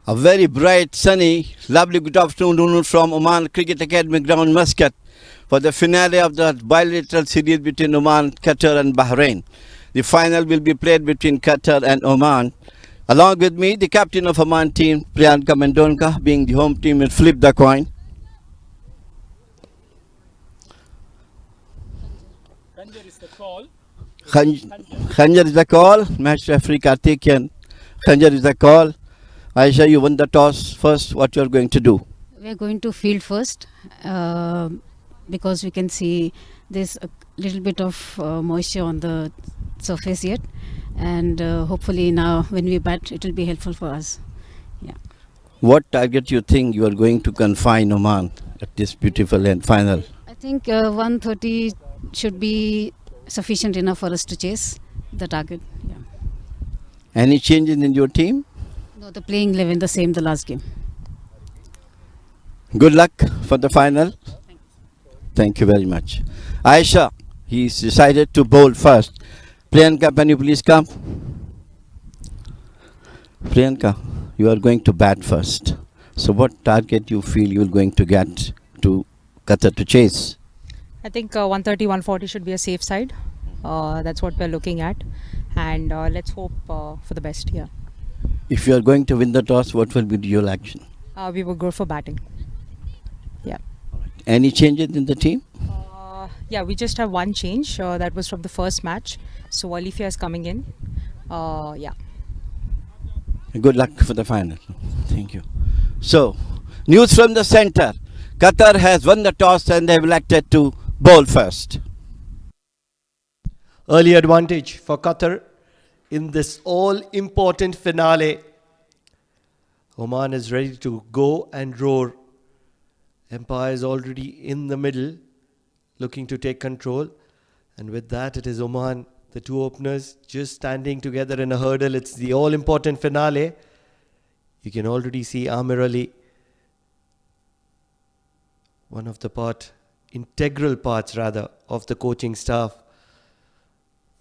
A very bright, sunny, lovely good afternoon from Oman Cricket Academy ground, Muscat, for the finale of the bilateral series between Oman, Qatar and Bahrain. The final will be played between Qatar and Oman. Along with me, the captain of Oman team, Priyanka Mendonca, being the home team, will flip the coin. Khanjar is the call. Khanjar is the call. Match referee Karthikeyan. Khanjar is the call. Aisha, you won the toss first. What you are going to do? We are going to field first because we can see there's a little bit of moisture on the surface yet, and hopefully now when we bat it will be helpful for us. Yeah. What target you think you are going to confine Oman at this beautiful end final? I think 130 should be sufficient enough for us to chase the target. Yeah. Any changes in your team? No, the playing 11 the same the last game. Good luck for the final. Thank you very much. Aisha, he's decided to bowl first. Priyanka, can you please come? Priyanka, you are going to bat first. So what target you feel you are going to get to Qatar to chase? I think 130, 140 should be a safe side. That's what we're looking at. And let's hope for the best here. If you are going to win the toss, what will be your action? We will go for batting. Yeah. Any changes in the team? Yeah, we just have one change. That was from the first match. So Alifia is coming in. Yeah. Good luck for the final. Thank you. So, news from the center. Qatar has won the toss and they have elected to bowl first. Early advantage for Qatar in this all-important finale. Oman is ready to go and roar. Empire is already in the middle, looking to take control. And with that, it is Oman, the two openers, just standing together in a hurdle. It's the all-important finale. You can already see Amerat, one of the integral parts of the coaching staff.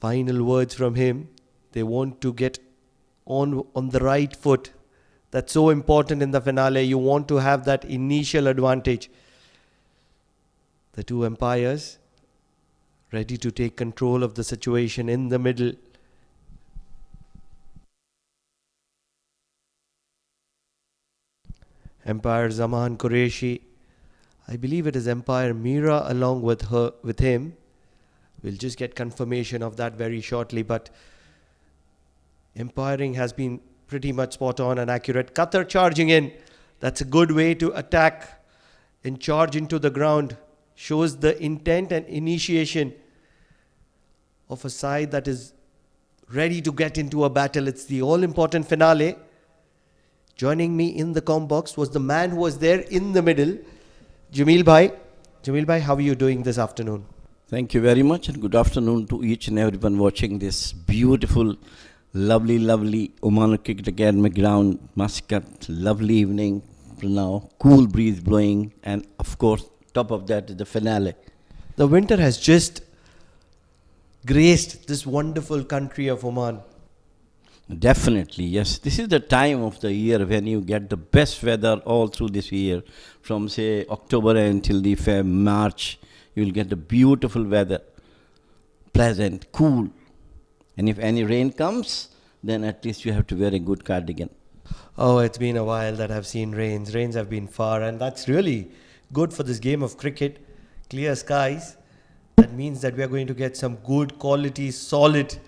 Final words from him. They want to get on the right foot. That's so important in the finale. You want to have that initial advantage. The two umpires ready to take control of the situation in the middle. Umpire Zaman Qureshi. I believe it is umpire Mira along with him. We'll just get confirmation of that very shortly, but umpiring has been pretty much spot on and accurate. Qatar charging in. That's a good way to attack and charge into the ground. Shows the intent and initiation of a side that is ready to get into a battle. It's the all-important finale. Joining me in the comm box was the man who was there in the middle, Jameel Bhai. Jameel Bhai, how are you doing this afternoon? Thank you very much and good afternoon to each and everyone watching this beautiful, lovely Oman Cricket Academy ground, Muscat. Lovely evening now, cool breeze blowing, and of course, top of that is the finale. The winter has just graced this wonderful country of Oman. Definitely, yes. This is the time of the year when you get the best weather all through this year. From say October until the March, you will get the beautiful weather, pleasant, cool. And if any rain comes, then at least you have to wear a good cardigan. Oh, it's been a while that I've seen rains. Rains have been far, and that's really good for this game of cricket. Clear skies. That means that we are going to get some good quality, solid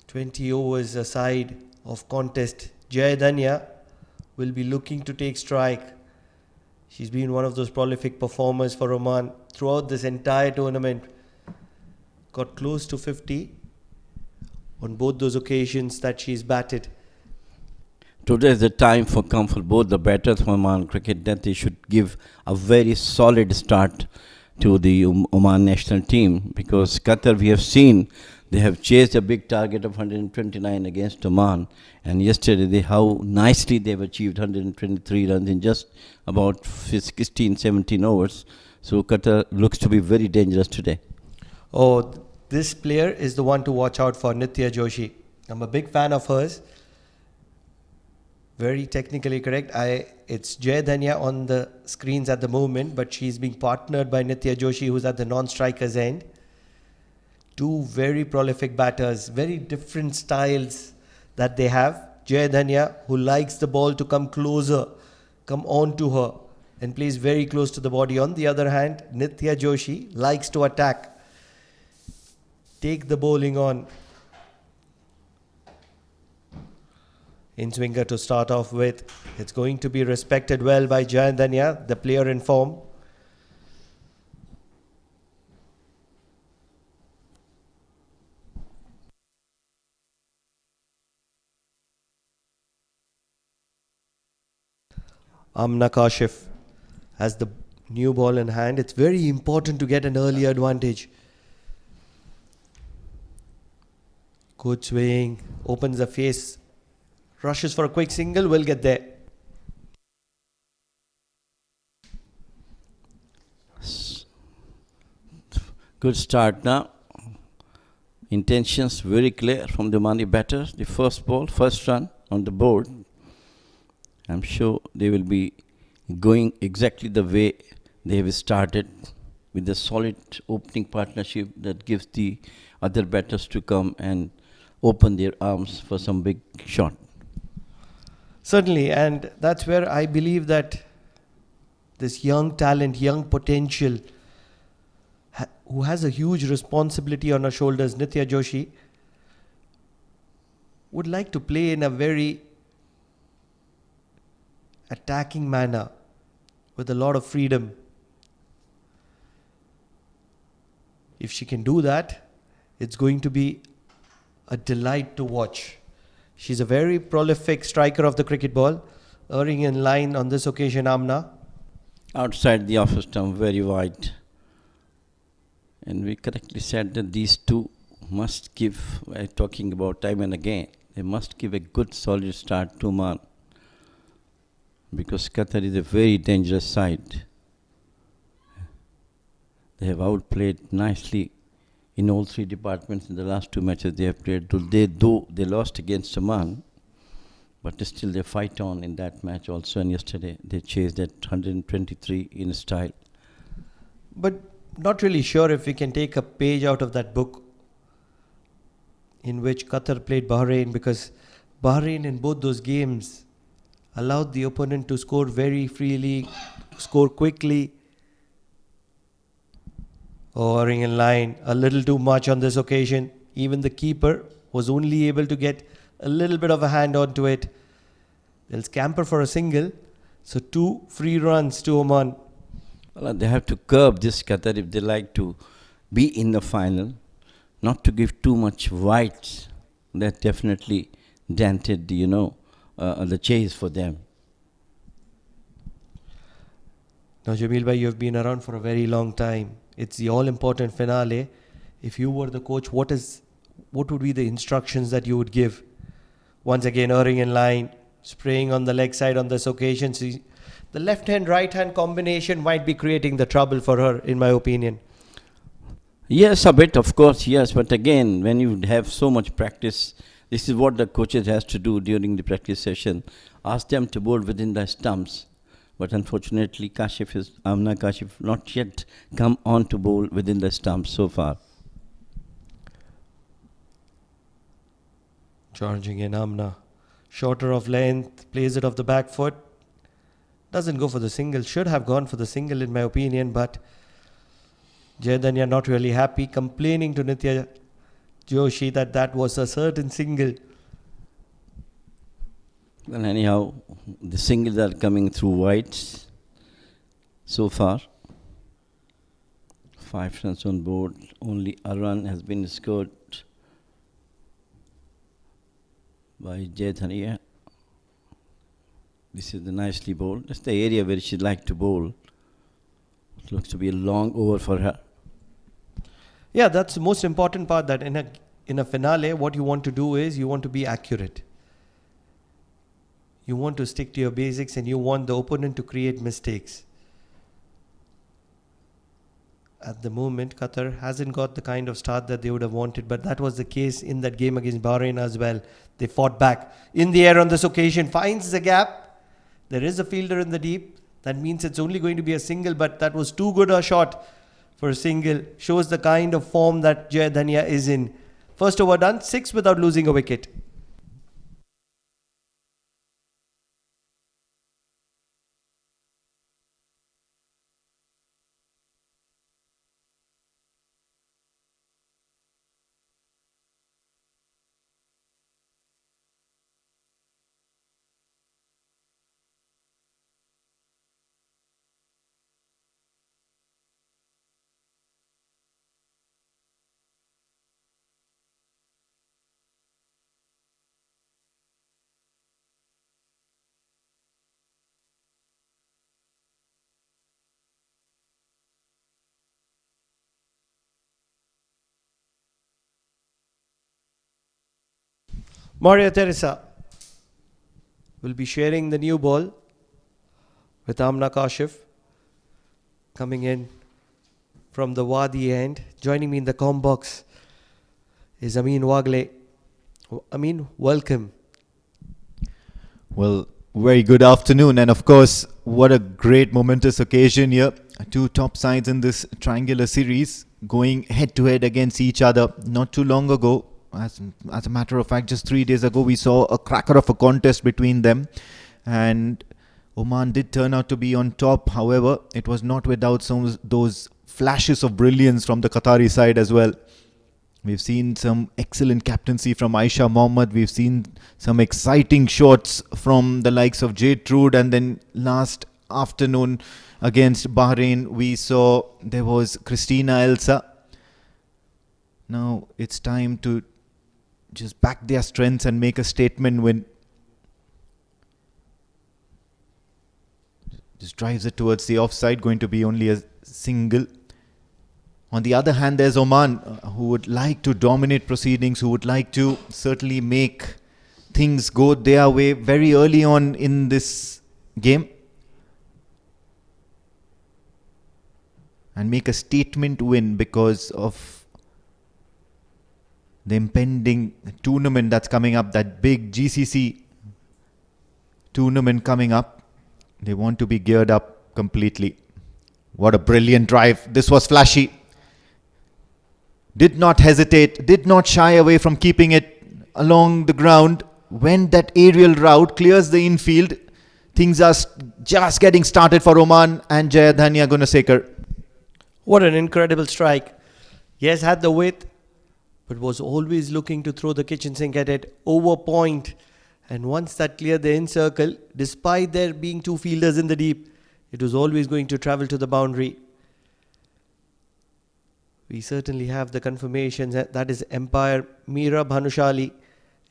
20 overs aside of contest. Jai Danya will be looking to take strike. She's been one of those prolific performers for Oman throughout this entire tournament. Got close to 50 on both those occasions that she's batted. Today is the time for comfort both the batters from Oman cricket that they should give a very solid start to the Oman national team, because Qatar, we have seen they have chased a big target of 129 against Oman, and yesterday how nicely they have achieved 123 runs in just about 16-17 overs. So Qatar looks to be very dangerous today. Oh, this player is the one to watch out for, Nitya Joshi. I'm a big fan of hers. Very technically correct. It's Jay Dhania on the screens at the moment, but she's being partnered by Nitya Joshi, who's at the non-strikers end. Two very prolific batters, very different styles that they have. Jay Dhania, who likes the ball to come closer, come on to her, and plays very close to the body. On the other hand, Nitya Joshi likes to attack, take the bowling on. In swinger to start off with. It's going to be respected well by Jay Dhania, the player in form. Amna Kashif has the new ball in hand. It's very important to get an early advantage. Good swing, opens the face, rushes for a quick single, will get there. Good start now. Intentions very clear from the Omani batters. The first ball, first run on the board. I'm sure they will be going exactly the way they have started, with a solid opening partnership that gives the other batters to come and open their arms for some big shot. Certainly, and that's where I believe that this young talent, young potential, who has a huge responsibility on her shoulders, Nitya Joshi, would like to play in a very attacking manner with a lot of freedom. If she can do that, it's going to be a delight to watch. She's a very prolific striker of the cricket ball, erring in line on this occasion, Amna. Outside the off stump, very wide. And we correctly said that these two must give, talking about time and again, they must give a good solid start to Oman. Because Qatar is a very dangerous side. They have outplayed nicely in all three departments in the last two matches they have played. Though they lost against Oman, but still they fight on in that match also. And yesterday they chased at 123 in style. But not really sure if we can take a page out of that book in which Qatar played Bahrain, because Bahrain in both those games allowed the opponent to score very freely, score quickly. Erring in line, a little too much on this occasion. Even the keeper was only able to get a little bit of a hand onto it. They'll scamper for a single. So 2 free runs to Oman. Well, they have to curb this Qatar if they like to be in the final, not to give too much wides. That definitely dented, the chase for them. Now, Jamil bhai, you have been around for a very long time. It's the all-important finale. If you were the coach, what would be the instructions that you would give? Once again, erring in line, spraying on the leg side on this occasion. See, the left-hand, right-hand combination might be creating the trouble for her, in my opinion. Yes, a bit, of course, yes. But again, when you have so much practice, this is what the coaches has to do during the practice session. Ask them to bowl within the stumps. But unfortunately, Amna Kashif not yet come on to bowl within the stumps so far. Charging in Amna. Shorter of length, plays it off the back foot. Doesn't go for the single. Should have gone for the single in my opinion, but Jay Dhania not really happy, complaining to Nitya Joshi that was a certain single. Well, anyhow, the singles are coming through wides so far. 5 runs on board. Only a run has been scored by Jay Dhania. This is the nicely bowled. That's the area where she'd like to bowl. It looks to be a long over for her. Yeah, that's the most important part, that in a finale, what you want to do is you want to be accurate. You want to stick to your basics and you want the opponent to create mistakes. At the moment, Qatar hasn't got the kind of start that they would have wanted, but that was the case in that game against Bahrain as well. They fought back. In the air on this occasion, finds the gap. There is a fielder in the deep. That means it's only going to be a single, but that was too good a shot for a single. Shows the kind of form that Jay Dhania is in. First over done, 6 without losing a wicket. Maria Teresa will be sharing the new ball with Amna Kashif coming in from the Wadi end. Joining me in the comm box is Amin Wagle. Amin, welcome. Well, very good afternoon, and of course, what a great momentous occasion here. Two top sides in this triangular series going head to head against each other. Not too long ago, as a matter of fact, just 3 days ago, we saw a cracker of a contest between them, and Oman did turn out to be on top. However, it was not without some of those flashes of brilliance from the Qatari side as well. We've seen some excellent captaincy from Aisha Mohammed. We've seen some exciting shots from the likes of Jade Trude. And then last afternoon against Bahrain, we saw there was Christina Elsa. Now it's time to just back their strengths and make a statement win. Just drives it towards the offside, going to be only a single. On the other hand, there's Oman, who would like to dominate proceedings, who would like to certainly make things go their way very early on in this game and make a statement win because of the impending tournament that's coming up, that big GCC tournament coming up. They want to be geared up completely. What a brilliant drive. This was flashy. Did not hesitate, did not shy away from keeping it along the ground. When that aerial route clears the infield, things are just getting started for Oman, and Jaya Dhania Gunasekar. What an incredible strike. Yes, had the width, but was always looking to throw the kitchen sink at it over point. And once that cleared the in circle, despite there being two fielders in the deep, it was always going to travel to the boundary. We certainly have the confirmation that is Empire Meera Bhanushali,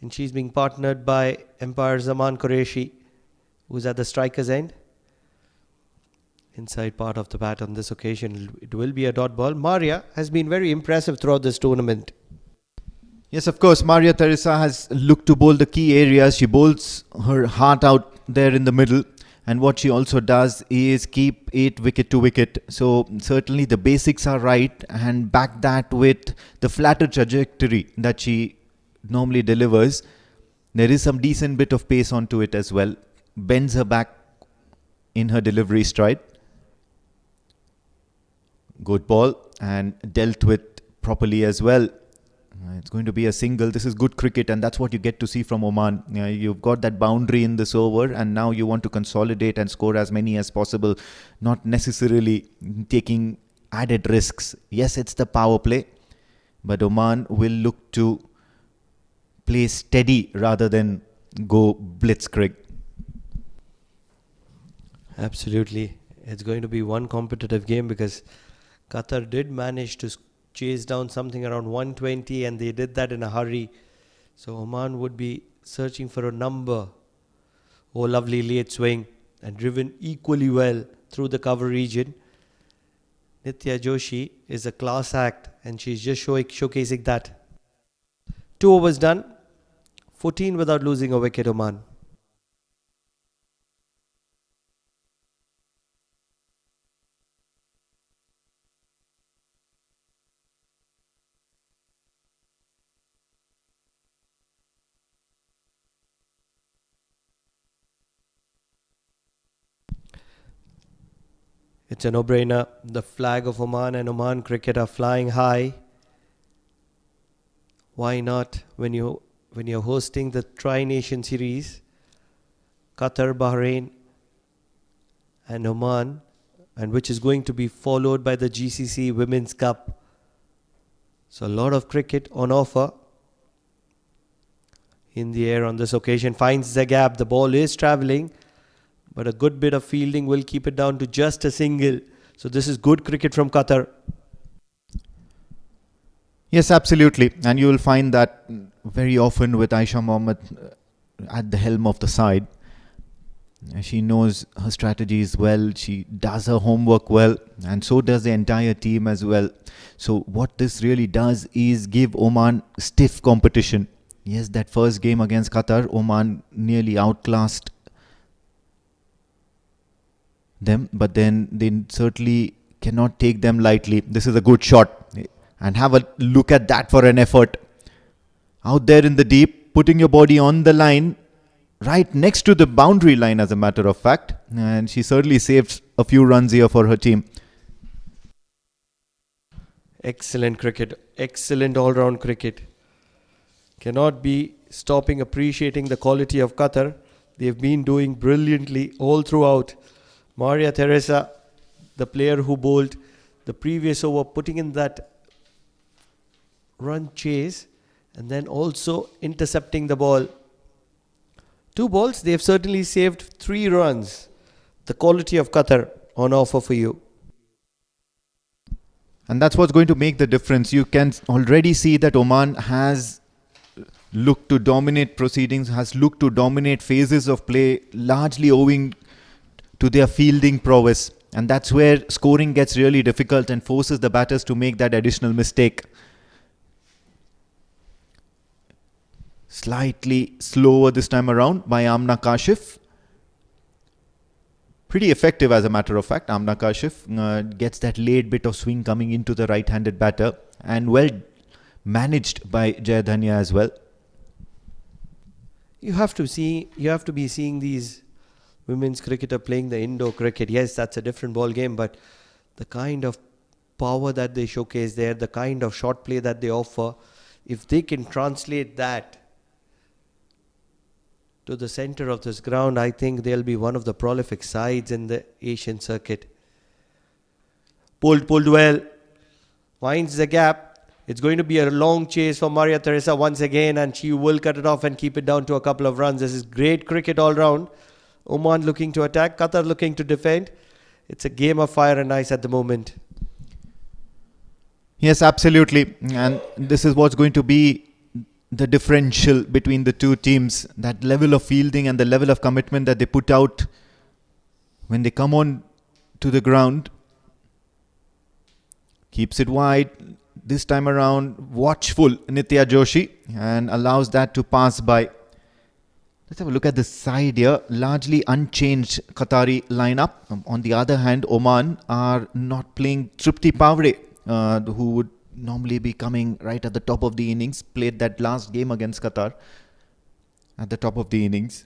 and she's being partnered by Empire Zaman Qureshi, who's at the striker's end. Inside part of the bat on this occasion, it will be a dot ball. Maria has been very impressive throughout this tournament. Yes, of course, Maria Teresa has looked to bowl the key areas. She bowls her heart out there in the middle. And what she also does is keep it wicket to wicket. So certainly the basics are right, and back that with the flatter trajectory that she normally delivers. There is some decent bit of pace onto it as well. Bends her back in her delivery stride. Good ball and dealt with properly as well. It's going to be a single. This is good cricket, and that's what you get to see from Oman. You've got that boundary in this over, and now you want to consolidate and score as many as possible, not necessarily taking added risks. Yes, it's the power play, but Oman will look to play steady rather than go blitzkrieg. Absolutely. It's going to be one competitive game because Qatar did manage to chase down something around 120, and they did that in a hurry. So Oman would be searching for a number. Oh, lovely late swing and driven equally well through the cover region. Nitya Joshi is a class act, and she's just showcasing that. 2 overs done. 14 without losing a wicket, Oman. It's a no-brainer. The flag of Oman and Oman cricket are flying high. Why not when you're hosting the Tri-Nation Series, Qatar, Bahrain and Oman, and which is going to be followed by the GCC Women's Cup. So a lot of cricket on offer. In the air on this occasion, finds the gap. The ball is travelling, but a good bit of fielding will keep it down to just a single. So this is good cricket from Qatar. Yes, absolutely. And you will find that very often with Aisha Mohammed at the helm of the side. She knows her strategies well, she does her homework well, and so does the entire team as well. So what this really does is give Oman stiff competition. Yes, that first game against Qatar, Oman nearly outclassed them, but then they certainly cannot take them lightly. This is a good shot, and have a look at that for an effort. Out there in the deep, putting your body on the line, right next to the boundary line as a matter of fact, and she certainly saved a few runs here for her team. Excellent cricket, excellent all-round cricket. Cannot be stopping appreciating the quality of Qatar. They've been doing brilliantly all throughout. Maria Teresa, the player who bowled the previous over, putting in that run chase and then also intercepting the ball. 2 balls, they've certainly saved 3 runs. The quality of Qatar on offer for you. And that's what's going to make the difference. You can already see that Oman has looked to dominate proceedings, has looked to dominate phases of play, largely owing to their fielding prowess. And that's where scoring gets really difficult and forces the batters to make that additional mistake. Slightly slower this time around by Amna Kashif. Pretty effective as a matter of fact. Amna Kashif gets that late bit of swing coming into the right-handed batter, and well managed by Jayadhanya as well. You have to be seeing these women's cricketer playing the indoor cricket. Yes, that's a different ball game, but the kind of power that they showcase there, the kind of shot play that they offer, if they can translate that to the center of this ground, I think they'll be one of the prolific sides in the Asian circuit. Pulled well, finds the gap. It's going to be a long chase for Maria Teresa once again, and she will cut it off and keep it down to a couple of runs. This is great cricket all round. Oman looking to attack, Qatar looking to defend. It's a game of fire and ice at the moment. Yes, absolutely. And this is what's going to be the differential between the two teams. That level of fielding and the level of commitment that they put out when they come on to the ground. Keeps it wide. This time around, watchful Nitya Joshi, and allows that to pass by. Let's have a look at the side here. Largely unchanged Qatari lineup. On the other hand, Oman are not playing Tripti Pavre, who would normally be coming right at the top of the innings. Played that last game against Qatar at the top of the innings.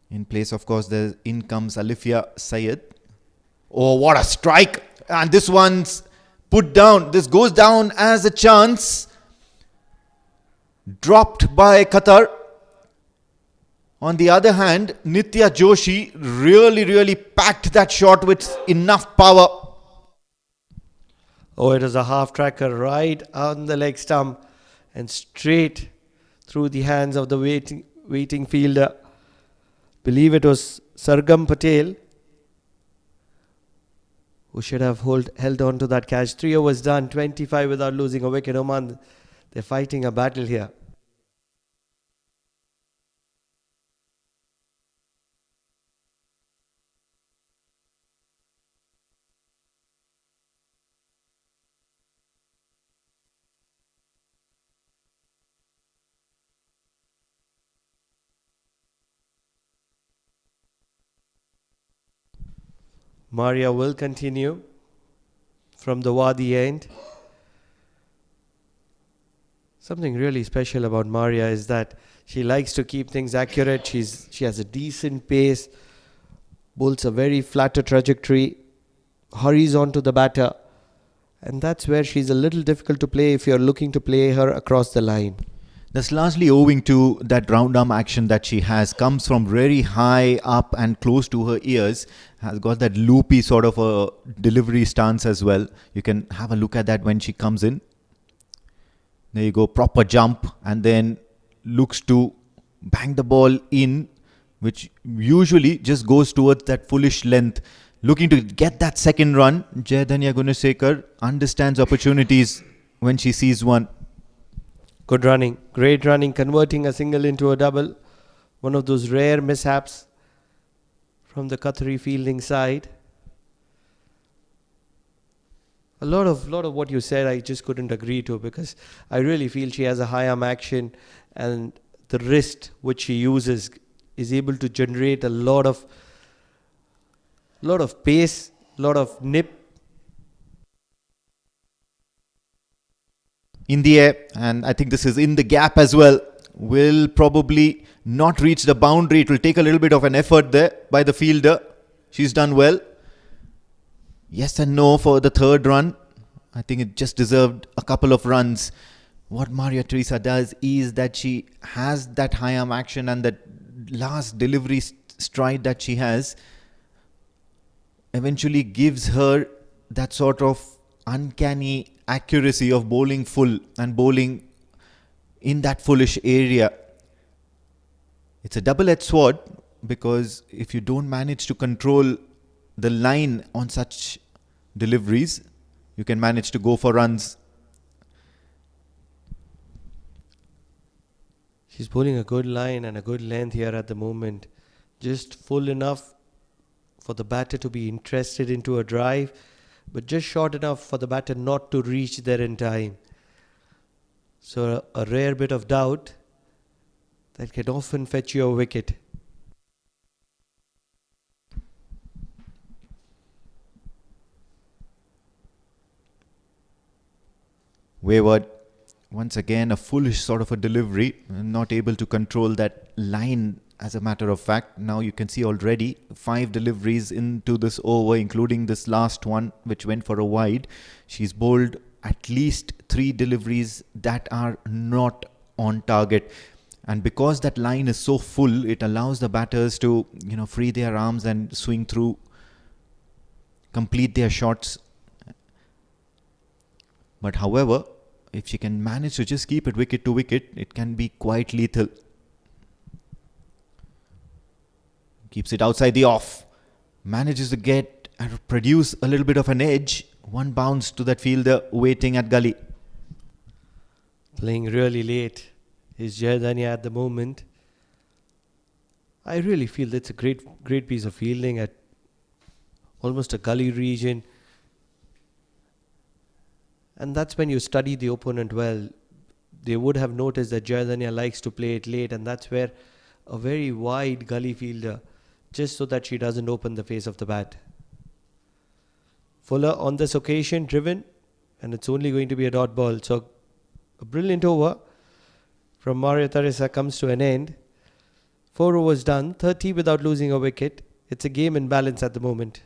In place, of course, in comes Alifia Syed. Oh, what a strike! And this one's put down. This goes down as a chance. Dropped by Qatar. On the other hand, Nitya Joshi really packed that shot with enough power. Oh, it was a half tracker right on the leg stump and straight through the hands of the waiting fielder. Believe it was Sargam Patel who should have held on to that catch. 3 overs done, 25 without losing a wicket. Oman, they're fighting a battle here. Maria will continue from the Wadi end. Something really special about Maria is that she likes to keep things accurate. She has a decent pace, Bowls a very flatter trajectory, hurries on to the batter, and that's where she's a little difficult to play if you're looking to play her across the line. That's largely owing to that round arm action that she has. Comes from very high up and close to her ears. Has got that loopy sort of a delivery stance as well. You can have a look at that when she comes in. There you go, proper jump, and then looks to bang the ball in, which usually just goes towards that foolish length. Looking to get that second run. Jayadanya Gunasekar understands opportunities when she sees one. Good running, great running, converting a single into a double. One of those rare mishaps from the Qatari fielding side. A lot of what you said I just couldn't agree to, because I really feel she has a high arm action, and the wrist which she uses is able to generate a lot of pace, lot of nip in the air, and I think this is in the gap as well. Will probably not reach the boundary. It will take a little bit of an effort there by the fielder. She's done well. Yes and no for the third run. I think it just deserved a couple of runs. What Maria Teresa does is that she has that high arm action, and that last delivery stride that she has eventually gives her that sort of uncanny accuracy of bowling full and bowling in that foolish area. It's a double-edged sword, because if you don't manage to control the line on such deliveries, you can manage to go for runs. She's bowling a good line and a good length here at the moment. Just full enough for the batter to be interested into a drive, but just short enough for the batter not to reach there in time. So a rare bit of doubt that can often fetch you a wicket. Wayward, once again a foolish sort of a delivery, not able to control that line. As a matter of fact, now you can see already 5 deliveries into this over, including this last one which went for a wide. She's bowled at least 3 deliveries that are not on target, and because that line is so full, it allows the batters to free their arms and swing through, complete their shots. But however, if she can manage to just keep it wicket to wicket, it can be quite lethal. Keeps it outside the off. Manages to get and produce a little bit of an edge. One bounce to that fielder waiting at gully. Playing really late is Jayadanya at the moment. I really feel that's a great piece of fielding at almost a gully region. And that's when you study the opponent well. They would have noticed that Jayadanya likes to play it late, and that's where a very wide gully fielder, just so that she doesn't open the face of the bat. Fuller on this occasion driven, and it's only going to be a dot ball. So a brilliant over from Maria Teresa comes to an end. 4 overs done, 30 without losing a wicket. It's a game in balance at the moment.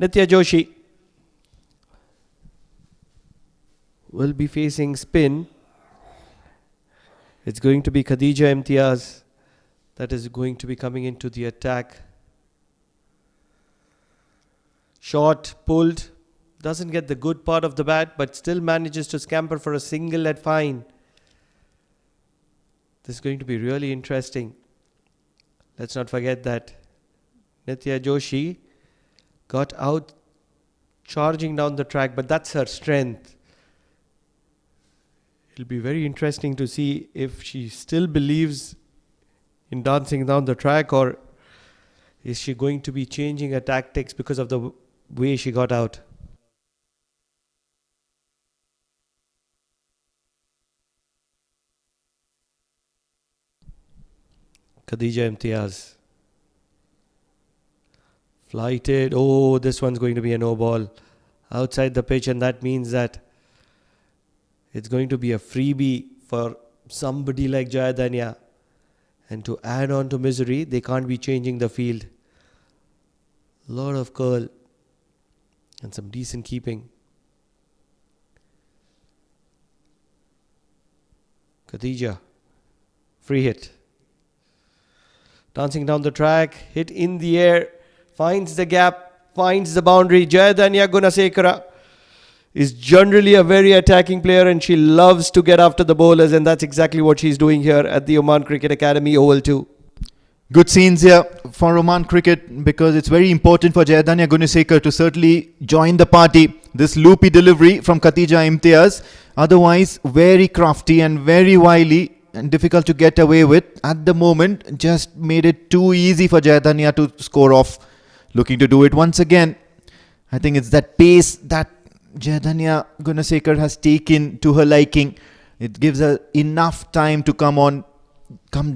Nitya Joshi will be facing spin. It's going to be Khadija Imtiaz that is going to be coming into the attack. Shot, pulled, doesn't get the good part of the bat, but still manages to scamper for a single at fine. This is going to be really interesting. Let's not forget that Nitya Joshi got out charging down the track, but that's her strength. It'll be very interesting to see if she still believes in dancing down the track, or is she going to be changing her tactics because of the way she got out. Khadija Imtiaz. Flighted. Oh, this one's going to be a no ball outside the pitch, and that means that it's going to be a freebie for somebody like Jayadanya. And to add on to misery, they can't be changing the field. Lot of curl and some decent keeping. Khadija. Free hit. Dancing down the track, hit in the air, finds the gap, finds the boundary. Jayadanya Gunasekara is generally a very attacking player, and she loves to get after the bowlers, and that's exactly what she's doing here at the Oman Cricket Academy Oval 2. Good scenes here for Oman Cricket, because it's very important for Jayadanya Gunasekar to certainly join the party. This loopy delivery from Khatija Imtiaz, otherwise very crafty and very wily and difficult to get away with. At the moment, just made it too easy for Jayadanya to score off. Looking to do it once again. I think it's that pace that Jayadanya Gunasekar has taken to her liking. It gives her enough time to come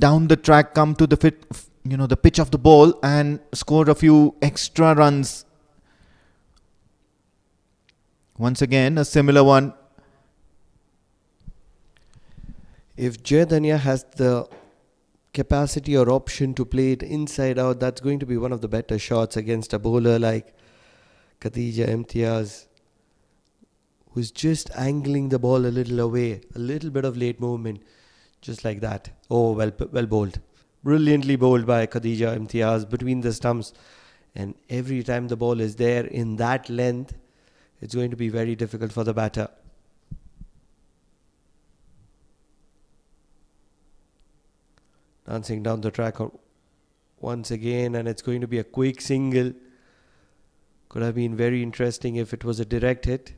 down the track, come to the the pitch of the ball and score a few extra runs. Once again, a similar one. If Jayadanya has the capacity or option to play it inside out, that's going to be one of the better shots against a bowler like Khatija Imtiaz, who's just angling the ball a little away, a little bit of late movement, just like that. Oh, well bowled. Brilliantly bowled by Khatija Imtiaz between the stumps. And every time the ball is there in that length, it's going to be very difficult for the batter. Dancing down the track once again, and it's going to be a quick single. Could have been very interesting if it was a direct hit.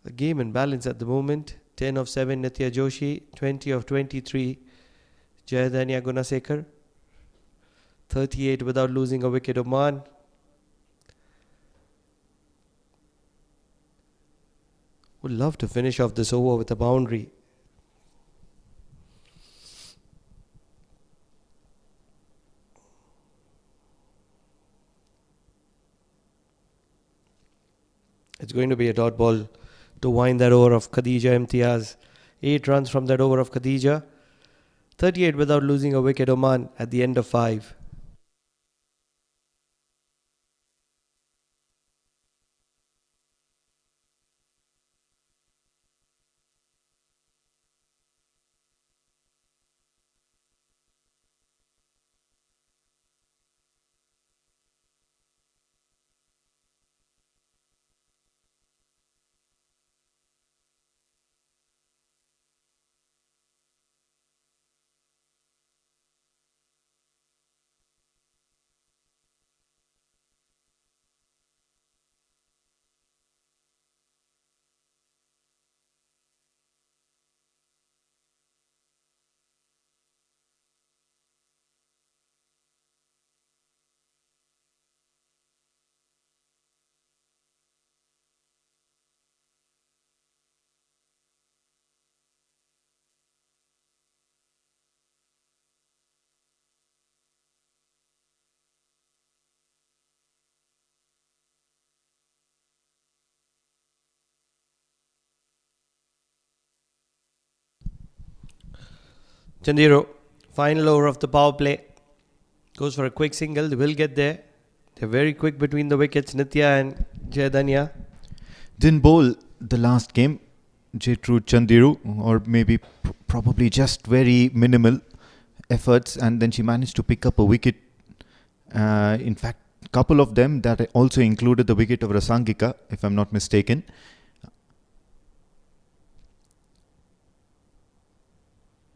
The game in balance at the moment. 10 of 7 Nitya Joshi, 20 of 23 Jayadanya Gunasekar, 38 without losing a wicket Oman. Would love to finish off this over with a boundary. It's going to be a dot ball to wind that over of Khatija Imtiaz. 8 runs from that over of Khatija. 38 without losing a wicket Oman at the end of 5. Chandiro, final over of the power play. Goes for a quick single. They will get there. They're very quick between the wickets, Nitya and Jayadanya. Didn't bowl the last game, Jaytrud Chandiru, or maybe probably just very minimal efforts, and then she managed to pick up a wicket. In fact, a couple of them that also included the wicket of Rasangika, if I'm not mistaken.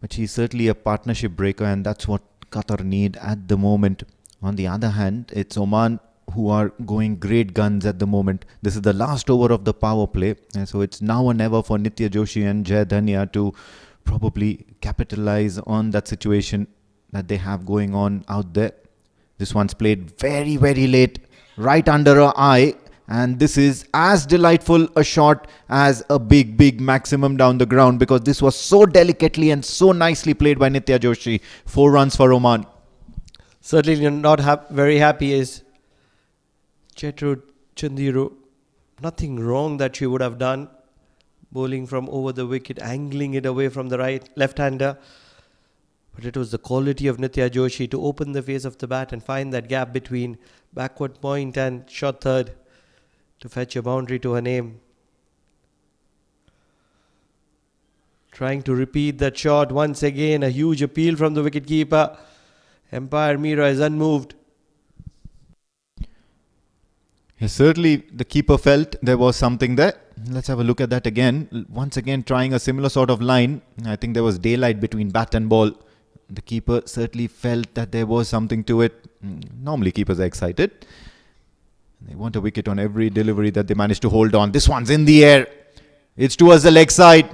but she's certainly a partnership breaker, and that's what Qatar need at the moment. On the other hand, it's Oman who are going great guns at the moment. This is the last over of the power play, and so it's now or never for Nitya Joshi and Jai Dhania to probably capitalize on that situation that they have going on out there. This one's played very, very late, right under her eye, and this is as delightful a shot as a big maximum down the ground, because this was so delicately and so nicely played by Nitya Joshi. 4 runs for Oman. Certainly not very happy is Gertrude Chandiru. Nothing wrong that she would have done. Bowling from over the wicket, angling it away from the left-hander. But it was the quality of Nitya Joshi to open the face of the bat and find that gap between backward point and shot third to fetch a boundary to her name. Trying to repeat that shot once again. A huge appeal from the wicketkeeper. Umpire Mira is unmoved. Yes, certainly the keeper felt there was something there. Let's have a look at that again. Once again trying a similar sort of line. I think there was daylight between bat and ball. The keeper certainly felt that there was something to it. Normally keepers are excited. They want a wicket on every delivery that they manage to hold on. This one's in the air. It's towards the leg side.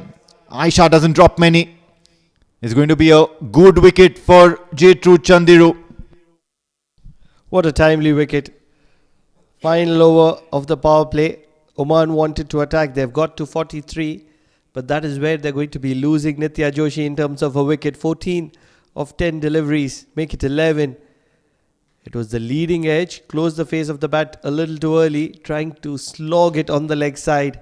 Aisha doesn't drop many. It's going to be a good wicket for Gertrude Chandiru. What a timely wicket. Final over of the power play. Oman wanted to attack. They've got to 43. But that is where they're going to be losing Nitya Joshi in terms of a wicket. 14 of 10 deliveries. Make it 11. It was the leading edge. Closed the face of the bat a little too early. Trying to slog it on the leg side.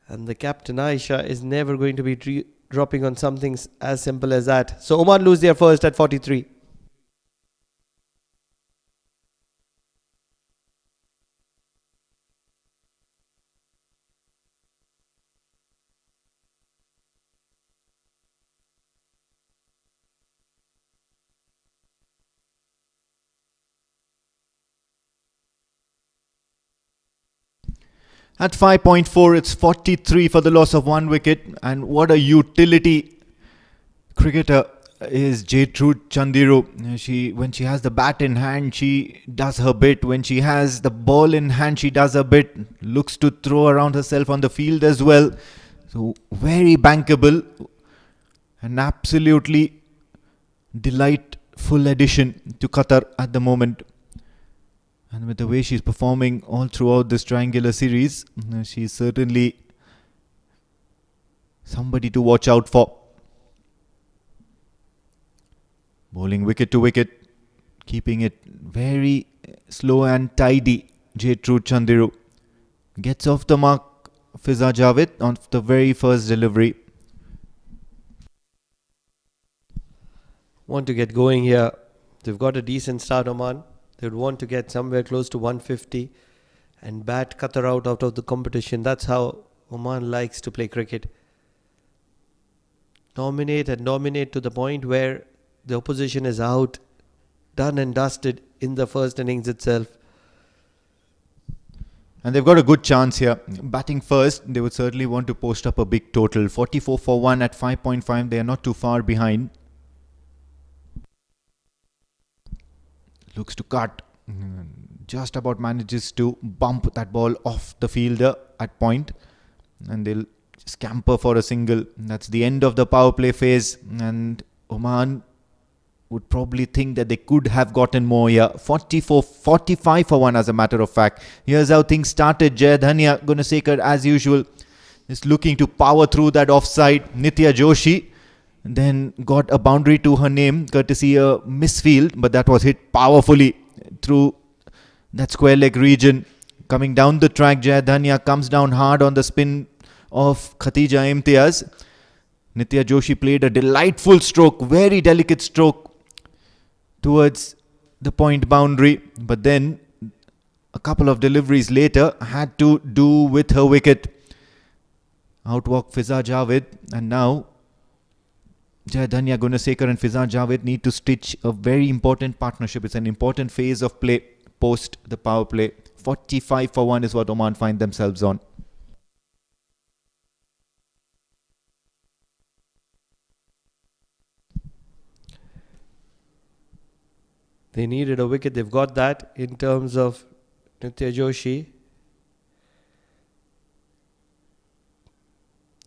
And the captain Aisha is never going to be dropping on something as simple as that. So Oman lose their first at 43. At 5.4, it's 43 for the loss of 1 wicket. And what a utility cricketer is Gertrude Chandiru. When she has the bat in hand, she does her bit. When she has the ball in hand, she does her bit. Looks to throw around herself on the field as well. So very bankable. An absolutely delightful addition to Qatar at the moment. And with the way she's performing all throughout this triangular series, she's certainly somebody to watch out for. Bowling wicket to wicket, keeping it very slow and tidy. Gertrude Chandiru gets off the mark. Fiza Javed on the very first delivery. Want to get going here. They've got a decent start, Oman. They would want to get somewhere close to 150 and bat Qatar out of the competition. That's how Oman likes to play cricket. Dominate and dominate to the point where the opposition is out, done and dusted in the first innings itself. And they've got a good chance here. Batting first, they would certainly want to post up a big total. 44 for 1 at 5.5. They are not too far behind. Looks to cut. Just about manages to bump that ball off the fielder at point. And they'll scamper for a single. That's the end of the power play phase. And Oman would probably think that they could have gotten more here. 45 for 1 as a matter of fact. Here's how things started. Jai Dhania, Gunasekar as usual, is looking to power through that offside. Nitya Joshi then got a boundary to her name, courtesy a misfield, but that was hit powerfully through that square leg region. Coming down the track, Jai Dhania comes down hard on the spin of Khatija Imtiaz. Nitya Joshi played a delightful stroke, very delicate stroke towards the point boundary, but then a couple of deliveries later had to do with her wicket. Outwalk Fiza Javed, and now Jai Dhania, Gunasekar and Fiza Javed need to stitch a very important partnership. It's an important phase of play post the power play. 45 for 1 is what Oman find themselves on. They needed a wicket. They've got that in terms of Nitya Joshi.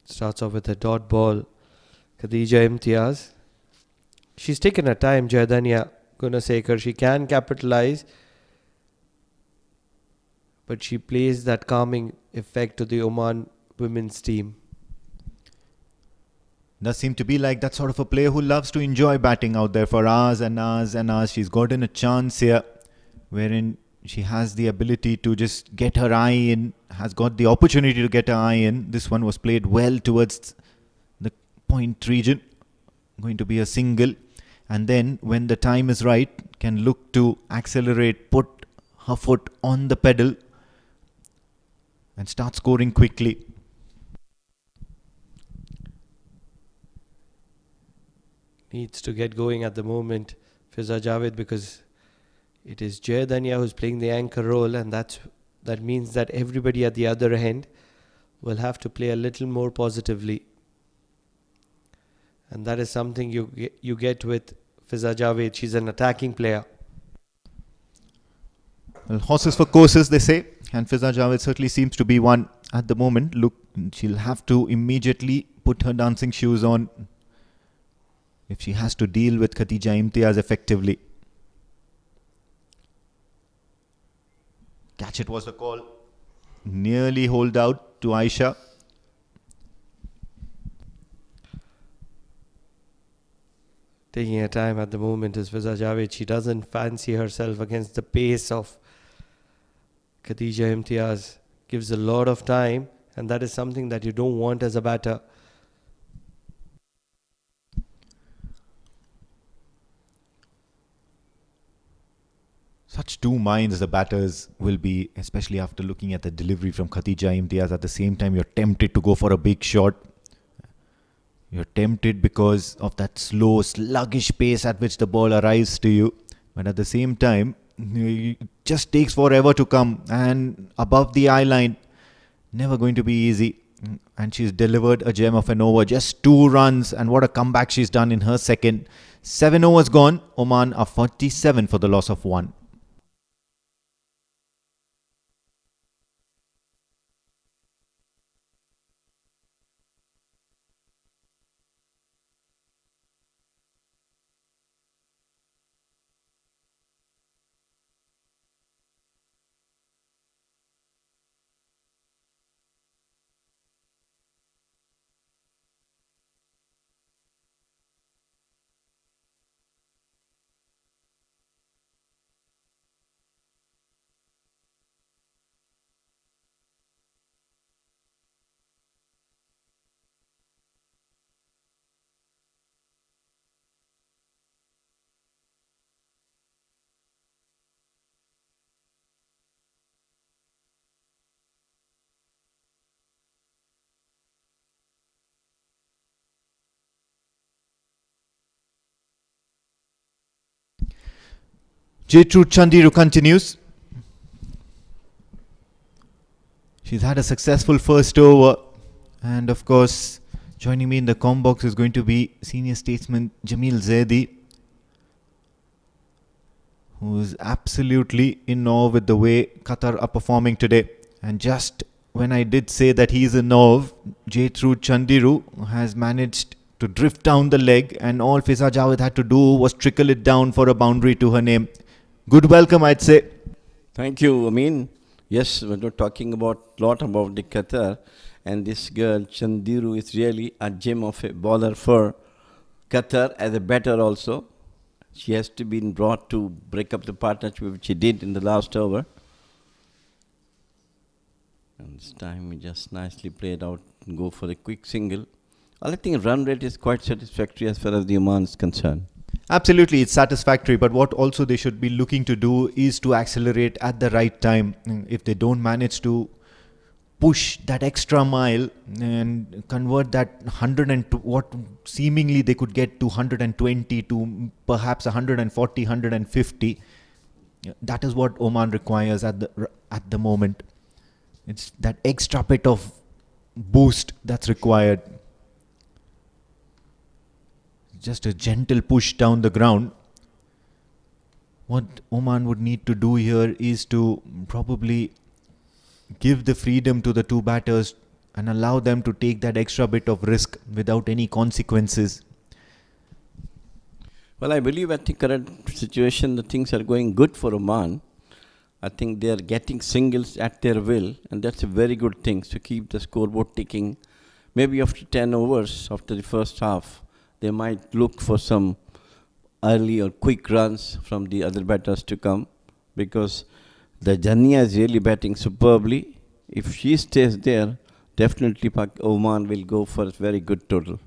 Starts off with a dot ball. Khadija Imtiaz. She's taken her time, Jayadanya Gunasekar. She can capitalize, but she plays that calming effect to the Oman women's team. Does seem to be like that sort of a player who loves to enjoy batting out there for hours and hours and hours. She's gotten a chance here wherein she has the ability to just get her eye in, has got the opportunity to get her eye in. This one was played well towards the point region. Going to be a single. And then when the time is right, can look to accelerate, put her foot on the pedal and start scoring quickly. Needs to get going at the moment, Fiza Javed, because it is Jayadanya who's playing the anchor role, and that means that everybody at the other end will have to play a little more positively. And that is something you get with Fiza Javed. She's an attacking player. Well, horses for courses, they say, and Fiza Javed certainly seems to be one at the moment. Look, she'll have to immediately put her dancing shoes on if she has to deal with Khatija Imtiaz effectively. Catch it was the call. Nearly hold out to Aisha. Taking her time at the moment is Fiza Javed. She doesn't fancy herself against the pace of Khatija Imtiaz. Gives a lot of time, and that is something that you don't want as a batter. Such two minds the batters will be, especially after looking at the delivery from Khatija Imtiaz. At the same time, you're tempted to go for a big shot. You're tempted because of that slow, sluggish pace at which the ball arrives to you. But at the same time, it just takes forever to come. And above the eye line, never going to be easy. And she's delivered a gem of an over. Just 2 runs. And what a comeback she's done in her second. 7 overs gone. Oman are 47 for the loss of 1. Jayatru Chandiru continues. She's had a successful first over. And of course, joining me in the comm box is going to be senior statesman Jamil Zaidi, who is absolutely in awe with the way Qatar are performing today. And just when I did say that he is in awe, Jayatru Chandiru has managed to drift down the leg, and all Fiza Javed had to do was trickle it down for a boundary to her name. Good welcome, I'd say. Thank you. I mean, yes, we're talking about lot about the Qatar, and this girl Chandiru is really a gem of a bowler for Qatar as a batter also. She has to be brought to break up the partnership, which she did in the last over. And this time we just nicely played out and go for a quick single. I think run rate is quite satisfactory as far as the Oman is concerned. Absolutely, it's satisfactory, but what also they should be looking to do is to accelerate at the right time. If they don't manage to push that extra mile and convert that 100 and what seemingly they could get to 120 to perhaps 140, 150, that is what Oman requires at the moment. It's that extra bit of boost that's required. Just a gentle push down the ground. What Oman would need to do here is to probably give the freedom to the two batters and allow them to take that extra bit of risk without any consequences. Well, I believe at the current situation, the things are going good for Oman. I think they are getting singles at their will, and that's a very good thing to keep the scoreboard ticking. Maybe after 10 overs, after the first half, they might look for some early or quick runs from the other batters to come, because the Jania is really batting superbly. If she stays there, definitely Oman will go for a very good total.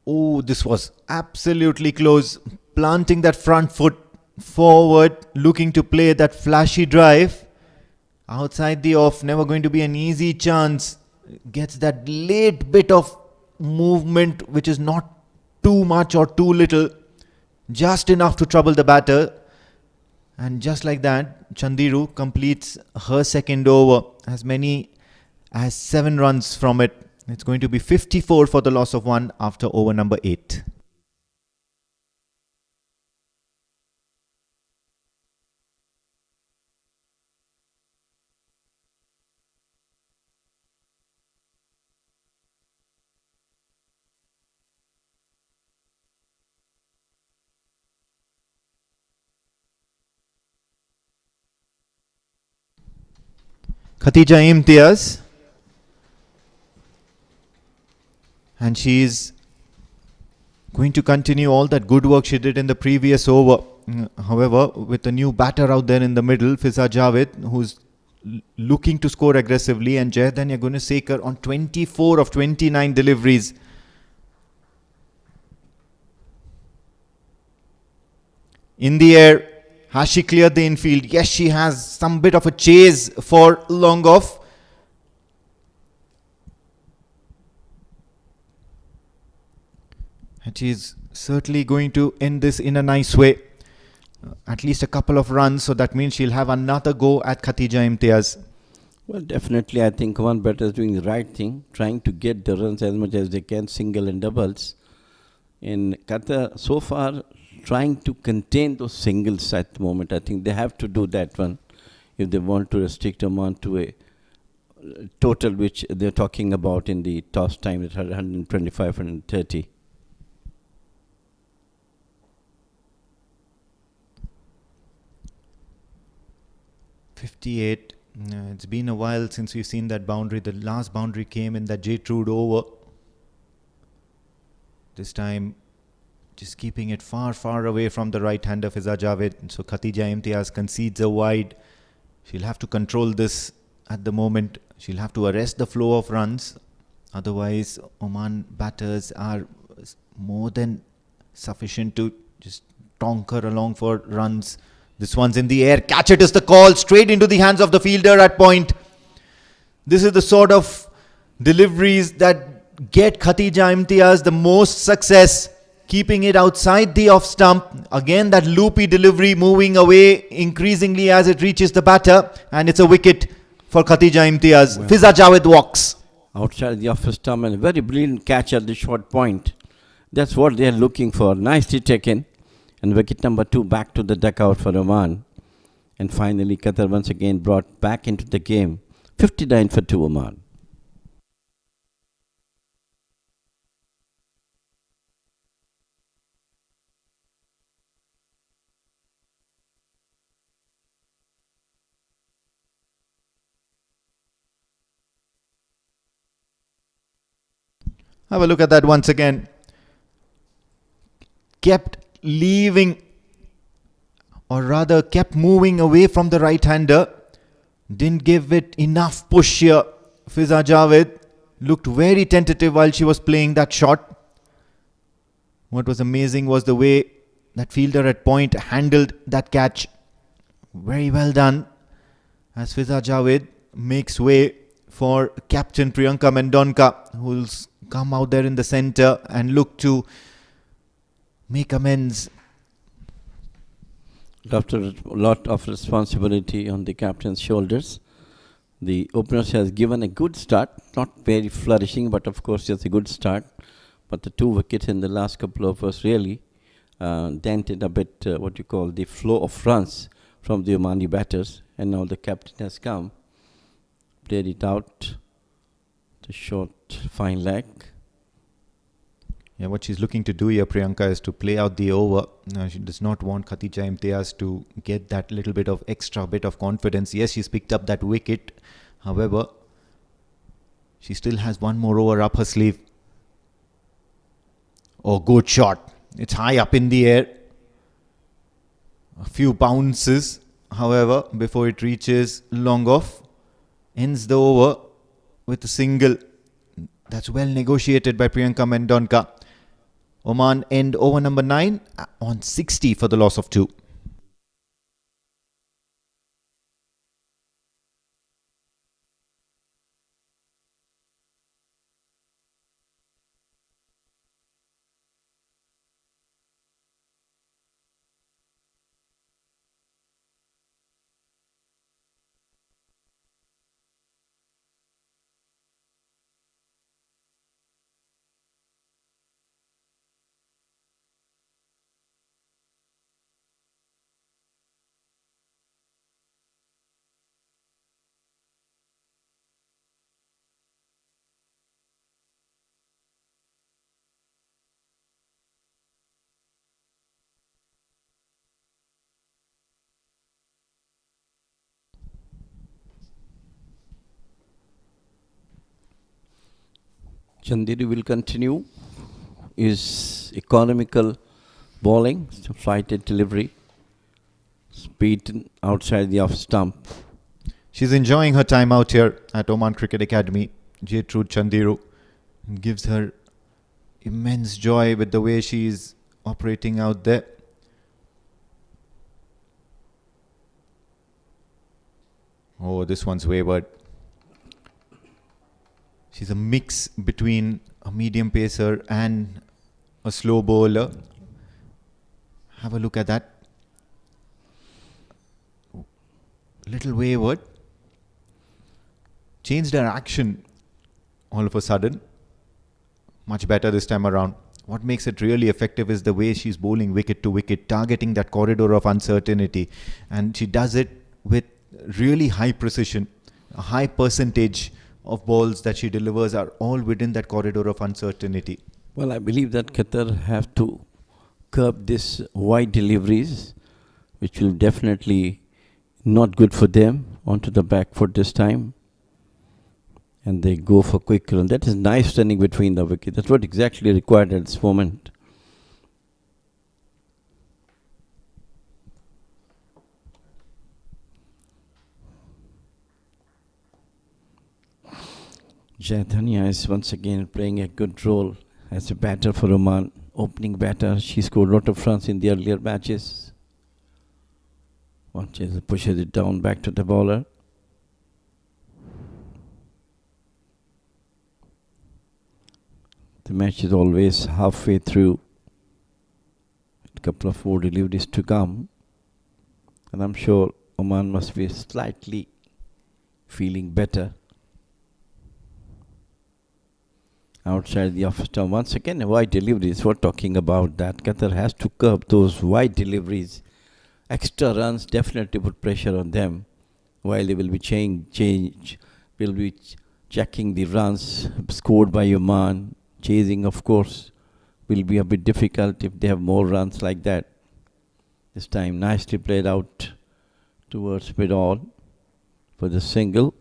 Oh, this was absolutely close. Planting that front foot forward, looking to play that flashy drive. Outside the off, never going to be an easy chance. Gets that late bit of movement, which is not too much or too little. Just enough to trouble the batter. And just like that, Chandiru completes her second over. As many as 7 runs from it. It's going to be 54 for the loss of 1 after over number 8. Khatija Imtiaz. And she is going to continue all that good work she did in the previous over. However, with a new batter out there in the middle, Fiza Javed, who's looking to score aggressively, and Jayadanya Gunasekar on 24 of 29 deliveries. In the air, has she cleared the infield? Yes, she has. Some bit of a chase for long off. And she's certainly going to end this in a nice way. At least a couple of runs, so that means she'll have another go at Khatija Imtiaz. Well, definitely, I think one batter is doing the right thing, trying to get the runs as much as they can, single and doubles. In Qatar, so far, trying to contain those singles at the moment. I think they have to do that one if they want to restrict Oman to a total which they're talking about in the toss time at 125, 130. .58. It's been a while since we've seen that boundary. The last boundary came in that J. Trude over. This time, just keeping it far, far away from the right-hander Fiza Javed. So Khatija Imtiaz concedes a wide. She'll have to control this at the moment. She'll have to arrest the flow of runs. Otherwise, Oman batters are more than sufficient to just tonker along for runs. This one's in the air. Catch it is the call. Straight into the hands of the fielder at point. This is the sort of deliveries that get Khatija Imtiaz the most success. Keeping it outside the off stump. Again, that loopy delivery moving away increasingly as it reaches the batter. And it's a wicket for Khatija Imtiaz. Well, Fiza Javed walks. Outside the off stump, and a very brilliant catch at the short point. That's what they are looking for. Nicely taken. And wicket number 2 back to the dugout for Oman. And finally, Qatar once again brought back into the game. 59 for 2 Oman. Have a look at that once again. Kept leaving, or rather kept moving away from the right-hander. Didn't give it enough push here. Fiza Javed looked very tentative while she was playing that shot. What was amazing was the way that fielder at point handled that catch. Very well done. As Fiza Javed makes way for captain Priyanka Mendonca, who'll come out there in the centre and look to make amends. After a lot of responsibility on the captain's shoulders, the opener has given a good start, not very flourishing, but of course it's a good start. but the 2 wickets in the last couple of overs really dented a bit what you call the flow of runs from the Omani batters. And now the captain has come, played it out, the short fine leg. Yeah, what she's looking to do here, Priyanka, is to play out the over. She does not want Khatija Imtiaz to get that little bit of extra bit of confidence. Yes, she's picked up that wicket. However, she still has one more over up her sleeve. Oh, good shot. It's high up in the air. A few bounces, however, before it reaches long off. Ends the over with a single. That's well negotiated by Priyanka Mendonka. Oman end over number 9 on 60 for the loss of 2. Chandiru will continue his economical bowling, flighted delivery, speed outside the off stump. She's enjoying her time out here at Oman Cricket Academy. Gertrude Chandiru gives her immense joy with the way she's operating out there. Oh, this one's wayward. She's a mix between a medium pacer and a slow bowler. Have a look at that. Little wayward. Changed her action all of a sudden. Much better this time around. What makes it really effective is the way she's bowling wicket to wicket, targeting that corridor of uncertainty. And she does it with really high precision. A high percentage of balls that she delivers are all within that corridor of uncertainty. Well, I believe that Qatar have to curb this wide deliveries, which will definitely not good for them, onto the back foot this time. And they go for quick run. That is nice running between the wickets. That's what exactly required at this moment. Jaithania is once again playing a good role as a batter for Oman. Opening batter, she scored a lot of runs in the earlier matches. Watches pushes it down back to the bowler. The match is always halfway through. A couple of more deliveries to come. And I'm sure Oman must be slightly feeling better. Outside the off stump. Once again, wide deliveries. We're talking about that. Qatar has to curb those wide deliveries. Extra runs definitely put pressure on them, while they will be checking the runs scored by Oman. Chasing, of course, will be a bit difficult if they have more runs like that. This time, nicely played out towards mid-on for the single.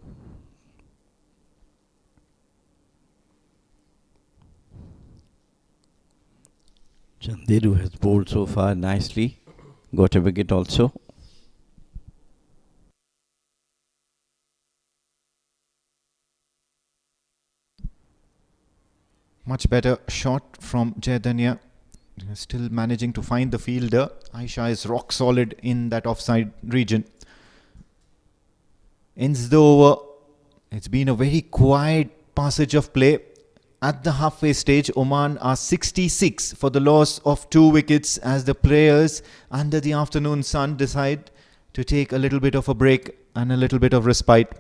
Chandiru has bowled so far nicely. Got a wicket also. Much better shot from Jaithania. Still managing to find the fielder. Aisha is rock solid in that offside region. Ends the over. It's been a very quiet passage of play. At the halfway stage, Oman are 66 for the loss of 2 wickets as the players under the afternoon sun decide to take a little bit of a break and a little bit of respite.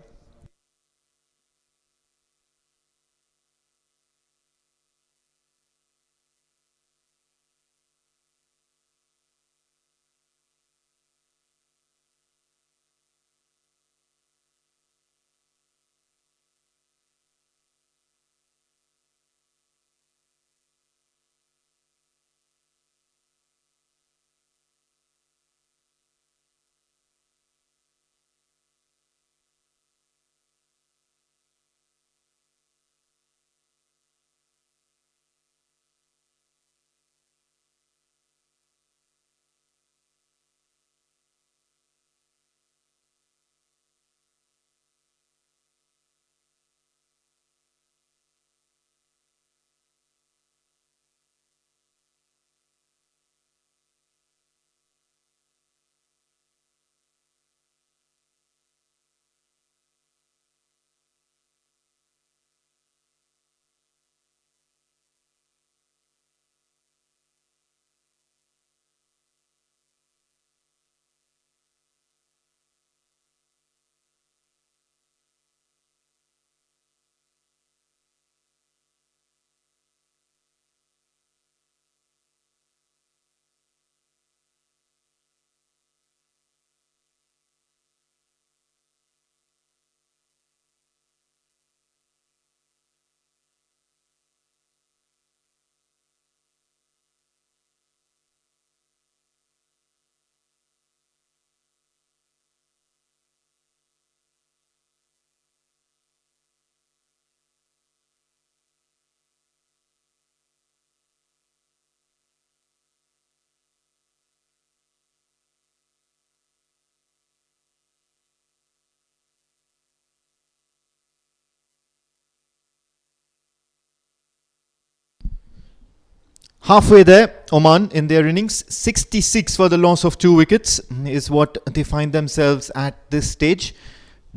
Halfway there, Oman in their innings, 66 for the loss of 2 wickets is what they find themselves at this stage.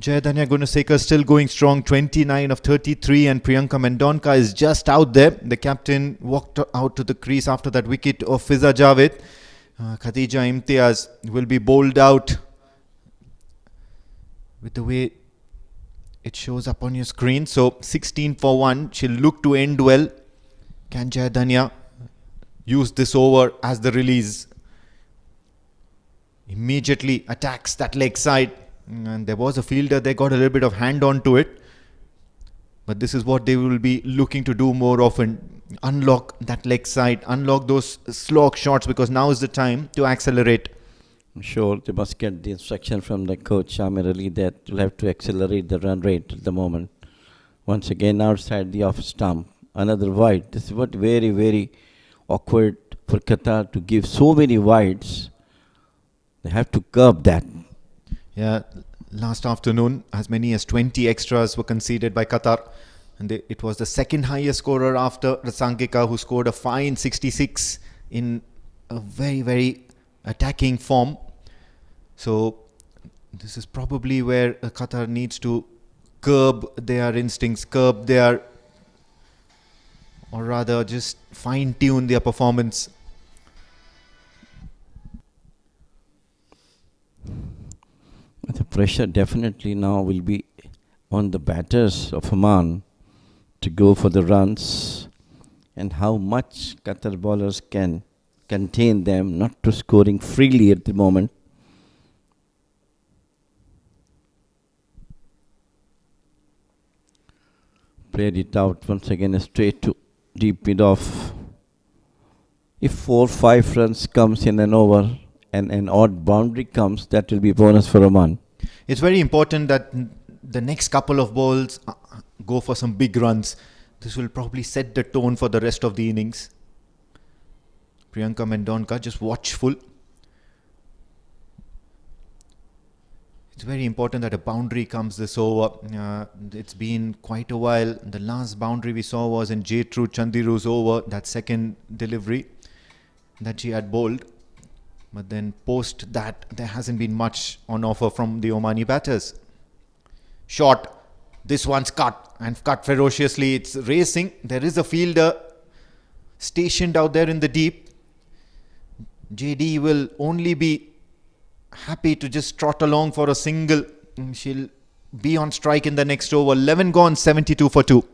Jayadanya Gunasekar still going strong, 29 of 33, and Priyanka Mendonca is just out there. The captain walked out to the crease after that wicket of Fiza Javed. Khadija Imtiaz will be bowled out with the way it shows up on your screen. So 16 for 1, she'll look to end well. Can Jayadanya use this over as the release? Immediately attacks that leg side. And there was a fielder, they got a little bit of hand onto it. But this is what they will be looking to do more often. Unlock that leg side, unlock those slog shots, because now is the time to accelerate. I'm sure they must get the instruction from the coach Amerat that you'll have to accelerate the run rate at the moment. Once again outside the off stump, another wide. This is what very, very awkward for Qatar to give so many wides. They have to curb that. Yeah, last afternoon, as many as 20 extras were conceded by Qatar. And it was the second highest scorer after Rasankika, who scored a fine 66 in a very, very attacking form. So this is probably where Qatar needs to curb their instincts, curb their, or rather just fine-tune their performance. The pressure definitely now will be on the batters of Oman to go for the runs, and how much Qatar bowlers can contain them not to scoring freely at the moment. Played it out once again straight to deep mid off. If 4-5 runs comes in an over and an odd boundary comes, that will be bonus for Oman. It's very important that the next couple of balls go for some big runs. This will probably set the tone for the rest of the innings. Priyanka Mendonca just watchful. It's very important that a boundary comes this over. It's been quite a while. The last boundary we saw was in Jetru Chandiru's over, that second delivery that she had bowled. But then post that, there hasn't been much on offer from the Omani batters. Shot. This one's cut, and cut ferociously. It's racing. There is a fielder stationed out there in the deep. JD will only be happy to just trot along for a single. She'll be on strike in the next over. 11 gone, 72 for 2.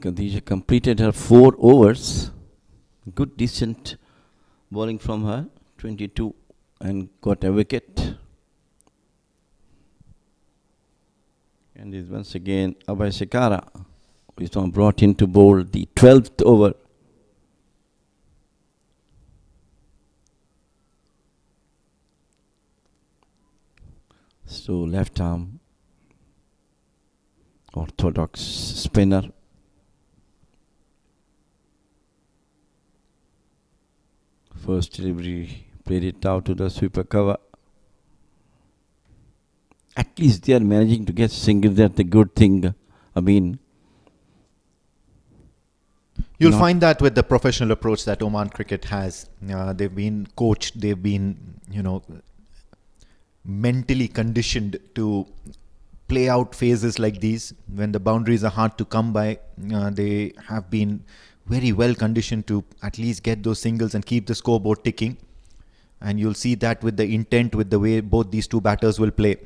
Khadija completed her 4 overs. Good, decent bowling from her. 22 and got a wicket. And is once again Abhay Sekara, who is now brought in to bowl the 12th over. So left arm, orthodox spinner. First delivery, played it out to the sweeper cover. At least they are managing to get singles. That's a good thing. I mean, you'll find that with the professional approach that Oman cricket has. They've been coached. They've been, mentally conditioned to play out phases like these. When the boundaries are hard to come by, they have been very well conditioned to at least get those singles and keep the scoreboard ticking. And you'll see that with the intent, with the way both these two batters will play.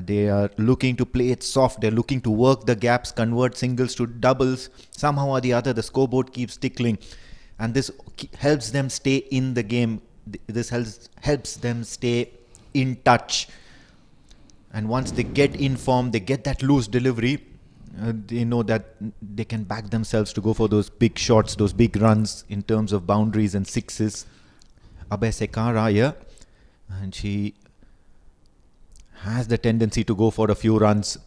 They are looking to play it soft. They're looking to work the gaps, convert singles to doubles. Somehow or the other, the scoreboard keeps tickling. And this helps them stay in the game. This helps them stay in touch. And once they get in form, they get that loose delivery, they know that they can back themselves to go for those big shots, those big runs in terms of boundaries and sixes. Abesekara here, and she has the tendency to go for a few runs.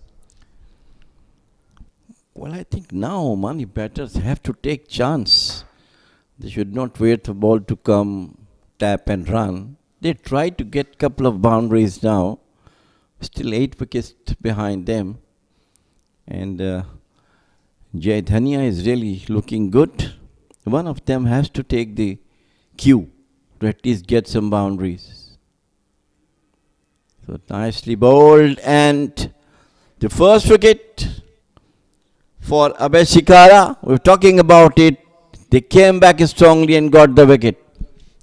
Well, I think now Omani batters have to take chance. They should not wait for ball to come, tap and run. They try to get couple of boundaries now. Still 8 wickets behind them. And Jai Dhania is really looking good. One of them has to take the cue to at least get some boundaries. So nicely bowled, and the first wicket for Abesekara. We're talking about it. They came back strongly and got the wicket.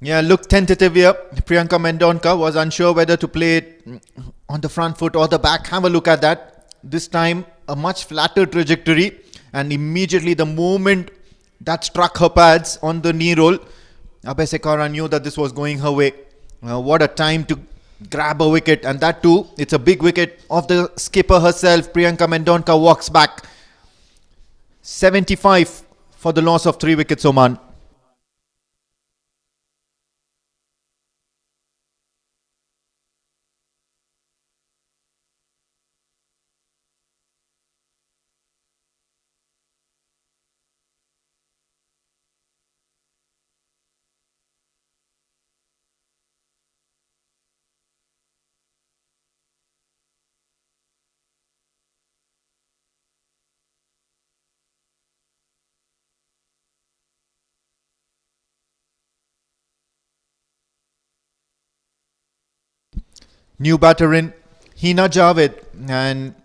Yeah, looked tentative here. Priyanka Mendonca was unsure whether to play it on the front foot or the back. Have a look at that. This time, a much flatter trajectory, and immediately the moment that struck her pads on the knee roll, Abesekara knew that this was going her way. What a time to grab a wicket, and that too, it's a big wicket of the skipper herself. Priyanka Mendonca walks back. 75 for the loss of 3 wickets, Oman. New batter in, Hina Javed, and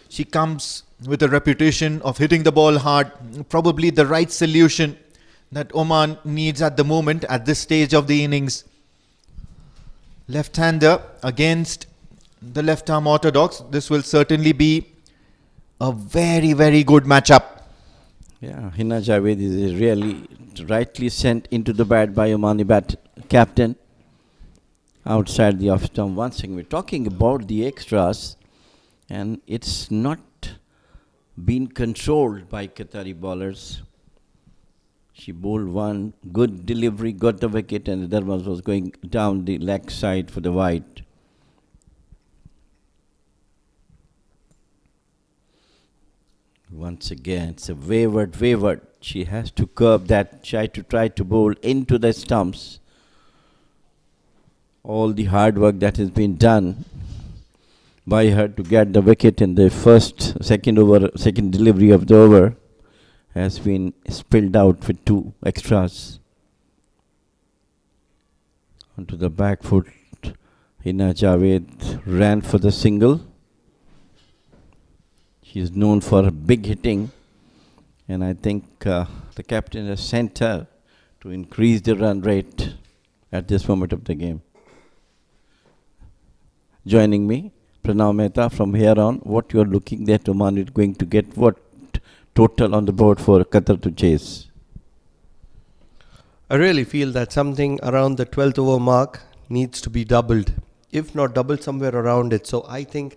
she comes with a reputation of hitting the ball hard. Probably the right solution that Oman needs at the moment, at this stage of the innings. Left-hander against the left-arm orthodox. This will certainly be a very, very good matchup. Yeah, Hina Javed is really rightly sent into the bat by Omani captain. Outside the off stump once again. We're talking about the extras, and it's not been controlled by Qatari bowlers. She bowled one good delivery, got the wicket, and the other one was going down the leg side for the wide. Once again, it's a wayward. She has to curb that, try to bowl into the stumps. All the hard work that has been done by her to get the wicket in the second delivery of the over has been spilled out with 2 extras. Onto the back foot, Hina Javed ran for the single. She is known for big hitting, and I think the captain has sent her to increase the run rate at this moment of the game. Joining me, Pranav Mehta. From here on, what you are looking at, Oman is going to get what total on the board for Qatar to chase? I really feel that something around the 12th over mark needs to be doubled. If not doubled, somewhere around it. So I think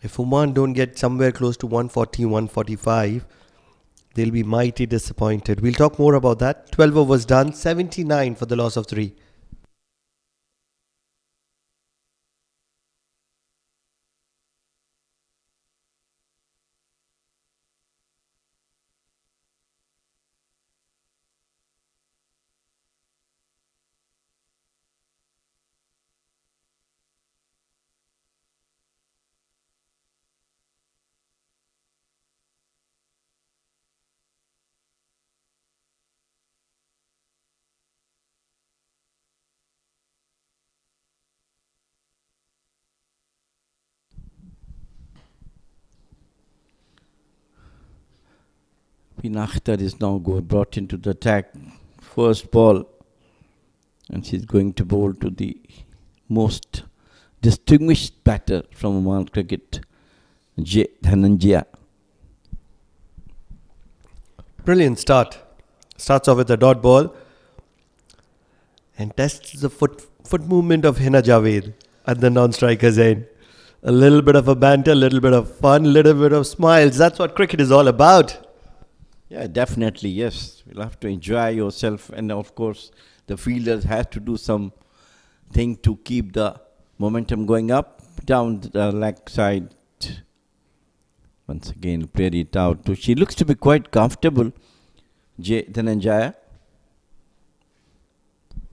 if Oman don't get somewhere close to 140, 145, they'll be mighty disappointed. We'll talk more about that. 12 overs done, 79 for the loss of 3. Akhtar is now brought into the attack. First ball, and she's going to bowl to the most distinguished batter from Oman cricket, Dhananjaya. Brilliant start. Starts off with a dot ball and tests the foot movement of Hina Javed at the non-striker's end. A little bit of a banter, a little bit of fun, a little bit of smiles. That's what cricket is all about. Yeah, definitely, yes. You'll have to enjoy yourself, and of course, the fielders have to do something to keep the momentum going up, down the leg side. Once again, played it out. She looks to be quite comfortable, Dhananjaya.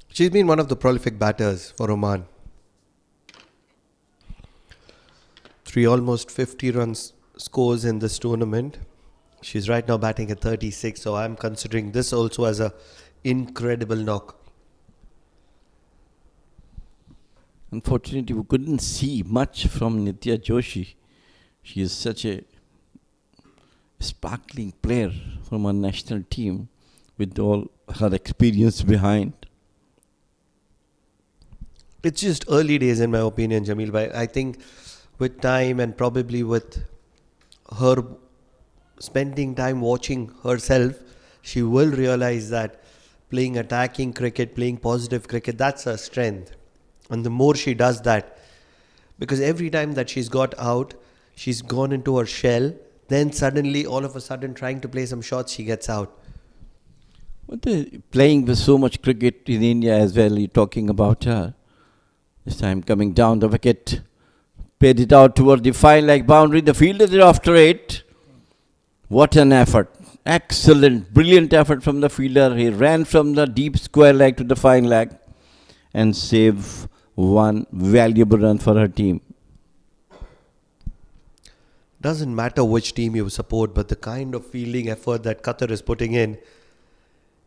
She's been one of the prolific batters for Oman. Almost 50 runs scores in this tournament. She's right now batting at 36, so I'm considering this also as a incredible knock. Unfortunately, we couldn't see much from Nitya Joshi. She is such a sparkling player from our national team with all her experience behind. It's just early days in my opinion, Jamil bhai. I think with time and probably with her spending time watching herself, she will realize that playing attacking cricket, playing positive cricket, that's her strength. And the more she does that, because every time that she's got out, she's gone into her shell, then suddenly, all of a sudden, trying to play some shots, she gets out. But playing with so much cricket in India as well, you're talking about her. This time coming down the wicket. Paid it out toward the fine leg boundary. The fielder is after it. What an effort. Excellent, brilliant effort from the fielder. He ran from the deep square leg to the fine leg and saved one valuable run for her team. Doesn't matter which team you support, but the kind of fielding effort that Qatar is putting in,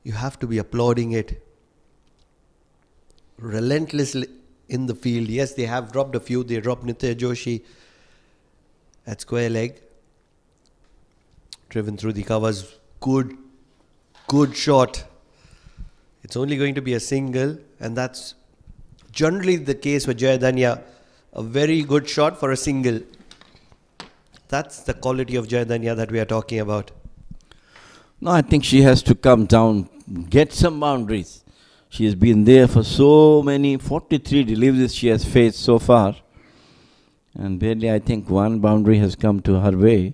you have to be applauding it. Relentlessly in the field. Yes, they have dropped a few. They dropped Nitya Joshi at square leg. Driven through the covers. Good shot. It's only going to be a single, and that's generally the case with Jaya Danya. A very good shot for a single. That's the quality of Jaya Danya that we are talking about. No, I think she has to come down, get some boundaries. She has been there for so many, 43 deliveries she has faced so far. And barely, I think, one boundary has come to her way.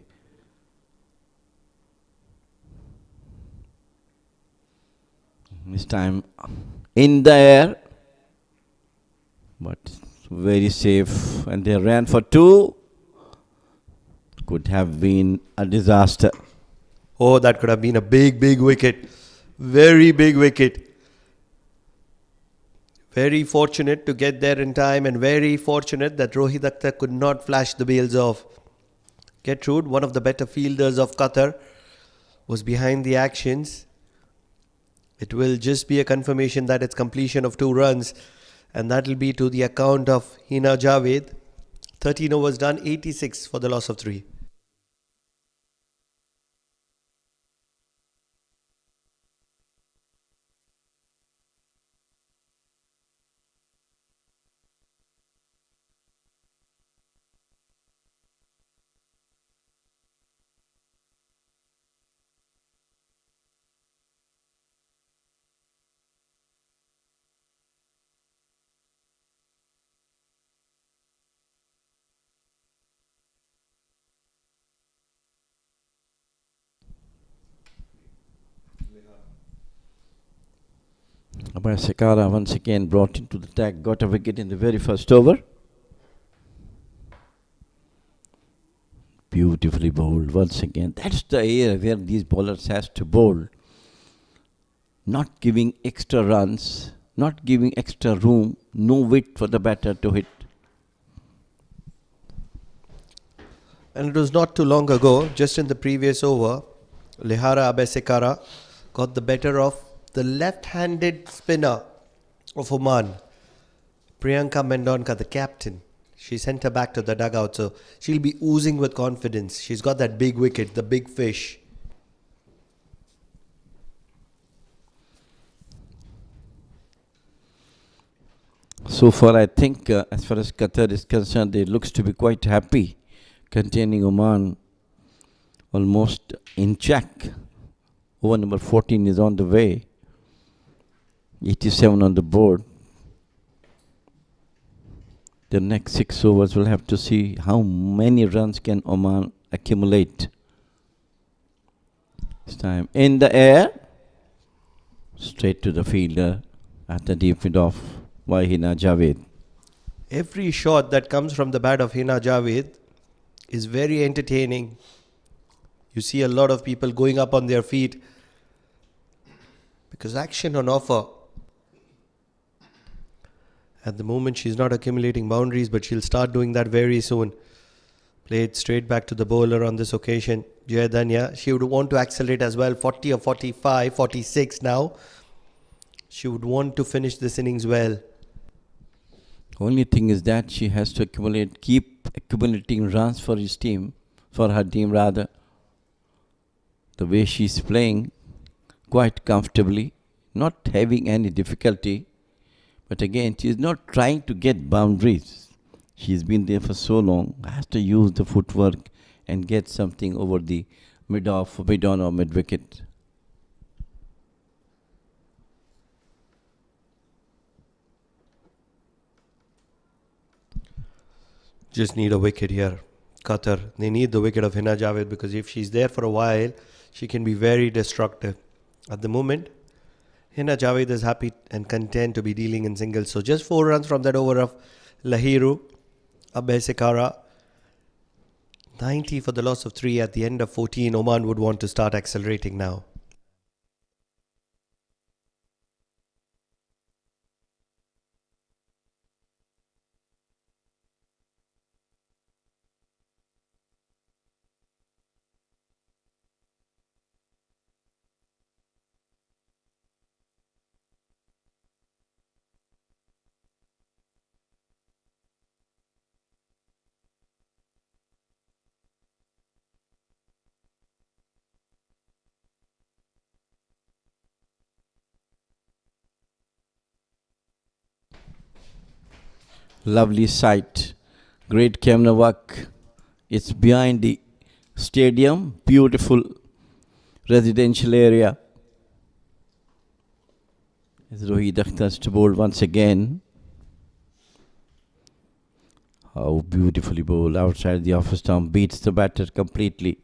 This time in the air, but very safe. And they ran for two. Could have been a disaster. Oh, that could have been a big wicket. Very big wicket. Very fortunate to get there in time, and very fortunate that Rohit Akhtar could not flash the bails off. Gertrude, one of the better fielders of Qatar, was behind the actions. It will just be a confirmation that it's completion of 2 runs, and that will be to the account of Hina Javed. 13 overs done, 86 for the loss of 3. Amerat Sekara once again brought into the tag, got a wicket in the very first over. Beautifully bowled once again. That's the area where these bowlers has to bowl. Not giving extra runs, not giving extra room, no width for the batter to hit. And it was not too long ago, just in the previous over, Lehara Abesekara got the better of the left-handed spinner of Oman, Priyanka Mendonka, the captain. She sent her back to the dugout, so she'll be oozing with confidence. She's got that big wicket, the big fish. So far, I think, as far as Qatar is concerned, it looks to be quite happy, containing Oman almost in check. Over number 14 is on the way. 87 on the board. The next 6 overs will have to see how many runs can Oman accumulate. This time in the air, straight to the fielder at the deep mid off by Hina Javed. Every shot that comes from the bat of Hina Javed is very entertaining. You see a lot of people going up on their feet because action on offer. At the moment, she's not accumulating boundaries, but she'll start doing that very soon. Played straight back to the bowler on this occasion, Jayadanya. She would want to accelerate as well, 40 or 45, 46 now. She would want to finish this innings well. Only thing is that she has to keep accumulating runs for his team, for her team rather. The way she's playing, quite comfortably, not having any difficulty. But again, she is not trying to get boundaries. She's been there for so long, has to use the footwork and get something over the mid-off, mid-on or mid-wicket. Just need a wicket here. Qatar, they need the wicket of Hina Javed because if she's there for a while, she can be very destructive. At the moment, Hina Javed is happy and content to be dealing in singles. So just 4 runs from that over of Lahiru, Abhay Sekara. 90 for the loss of 3 at the end of 14. Oman would want to start accelerating now. Lovely sight, great camera work. It's behind the stadium, beautiful residential area. As Rohit Akhtar to bowl once again. How beautifully bowled outside the off stump, beats the batter completely.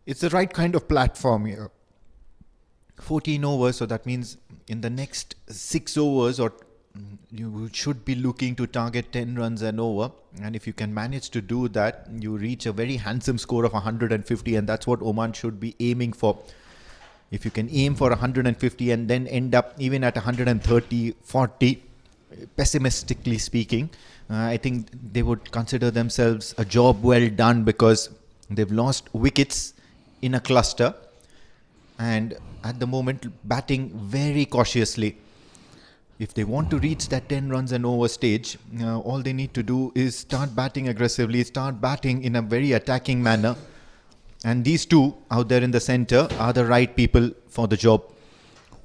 It's the right kind of platform here. 14 overs, so that means in the next 6 overs or you should be looking to target 10 runs and over, and if you can manage to do that, you reach a very handsome score of 150, and that's what Oman should be aiming for. If you can aim for 150 and then end up even at 130, 40, pessimistically speaking, I think they would consider themselves a job well done because they've lost wickets in a cluster and at the moment batting very cautiously. If they want to reach that 10 runs and over stage, all they need to do is start batting aggressively, start batting in a very attacking manner. And these two out there in the centre are the right people for the job.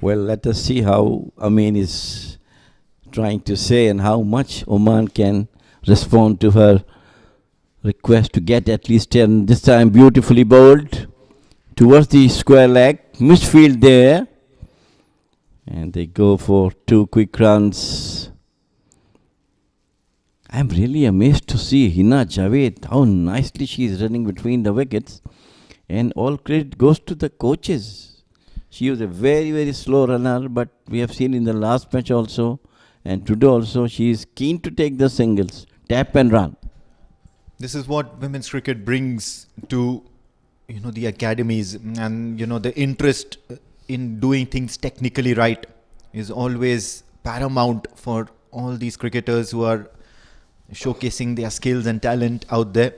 Well, let us see how Amin is trying to say and how much Oman can respond to her request to get at least 10. This time beautifully bowled towards the square leg, misfield there. And they go for 2 quick runs. I'm really amazed to see Hina Javed, how nicely she is running between the wickets. And all credit goes to the coaches. She was a very, very slow runner, but we have seen in the last match also, and today also, she is keen to take the singles, tap and run. This is what women's cricket brings to, the academies, and, the interest in doing things technically right is always paramount for all these cricketers who are showcasing their skills and talent out there.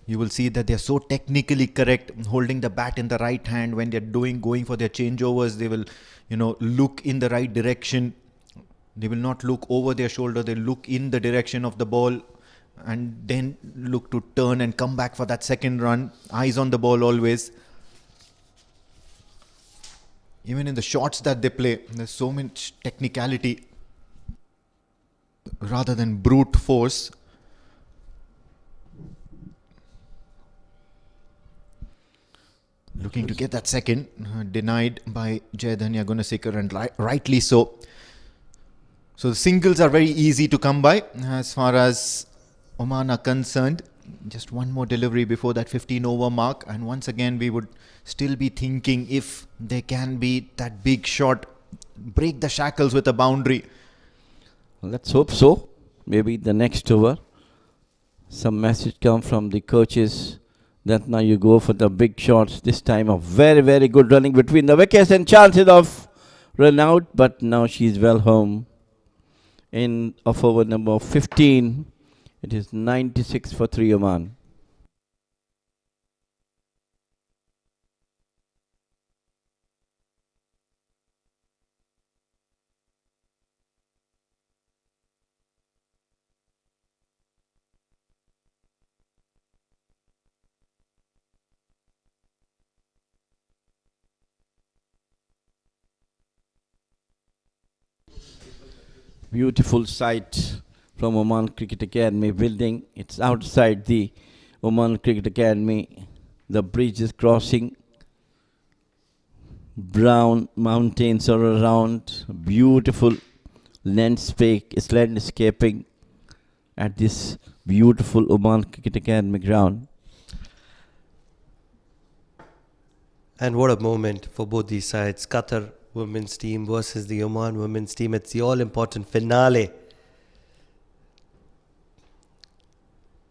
You will see that they are so technically correct, holding the bat in the right hand when they're going for their changeovers. They will, look in the right direction. They will not look over their shoulder. They look in the direction of the ball and then look to turn and come back for that second run. Eyes on the ball always. Even in the shots that they play, there's so much technicality rather than brute force. Looking to get that second, denied by Jayadhanya Gunasekar, and rightly so. So the singles are very easy to come by as far as Oman are concerned. Just one more delivery before that 15 over mark, and once again we would still be thinking if there can be that big shot, break the shackles with a boundary. Let's hope so. Maybe the next over, some message come from the coaches that now you go for the big shots. This time a very, very good running between the wickets and chances of run out, but now she's well home. In of over number 15, it is 96 for 3 Oman. Beautiful sight from Oman Cricket Academy building. It's outside the Oman Cricket Academy. The bridge is crossing. Brown mountains are around. Beautiful landscaping at this beautiful Oman Cricket Academy ground. And what a moment for both these sides. Qatar women's team versus the Oman women's team. It's the all-important finale.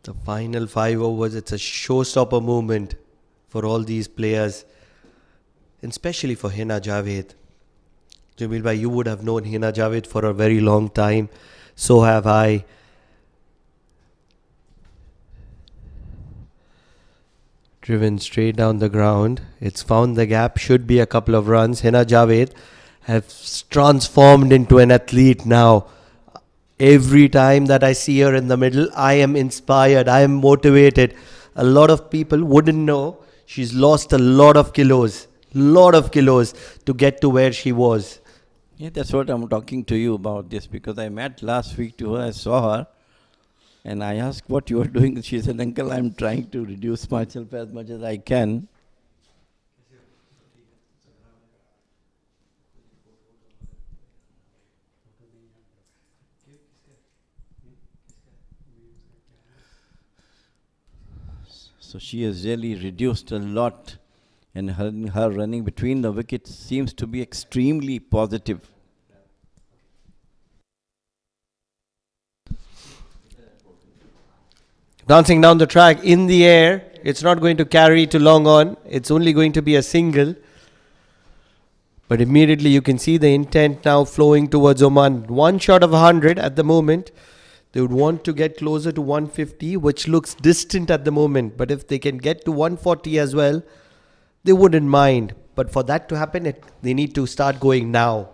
The final 5 overs, it's a showstopper moment for all these players, and especially for Hina Javed. Jamil bhai, you would have known Hina Javed for a very long time. So have I. Driven straight down the ground. It's found the gap. Should be a couple of runs. Hina Javed has transformed into an athlete now. Every time that I see her in the middle, I am inspired. I am motivated. A lot of people wouldn't know she's lost a lot of kilos. To get to where she was. Yeah, that's what I'm talking to you about this, because I met last week to her. I saw her. And I asked what you are doing. She said, Uncle, I'm trying to reduce myself as much as I can. So she has really reduced a lot. And her running between the wickets seems to be extremely positive. Dancing down the track in the air. It's not going to carry to long on. It's only going to be a single. But immediately you can see the intent now flowing towards Oman. One shot of 100 at the moment. They would want to get closer to 150, which looks distant at the moment. But if they can get to 140 as well, they wouldn't mind. But for that to happen, they need to start going now.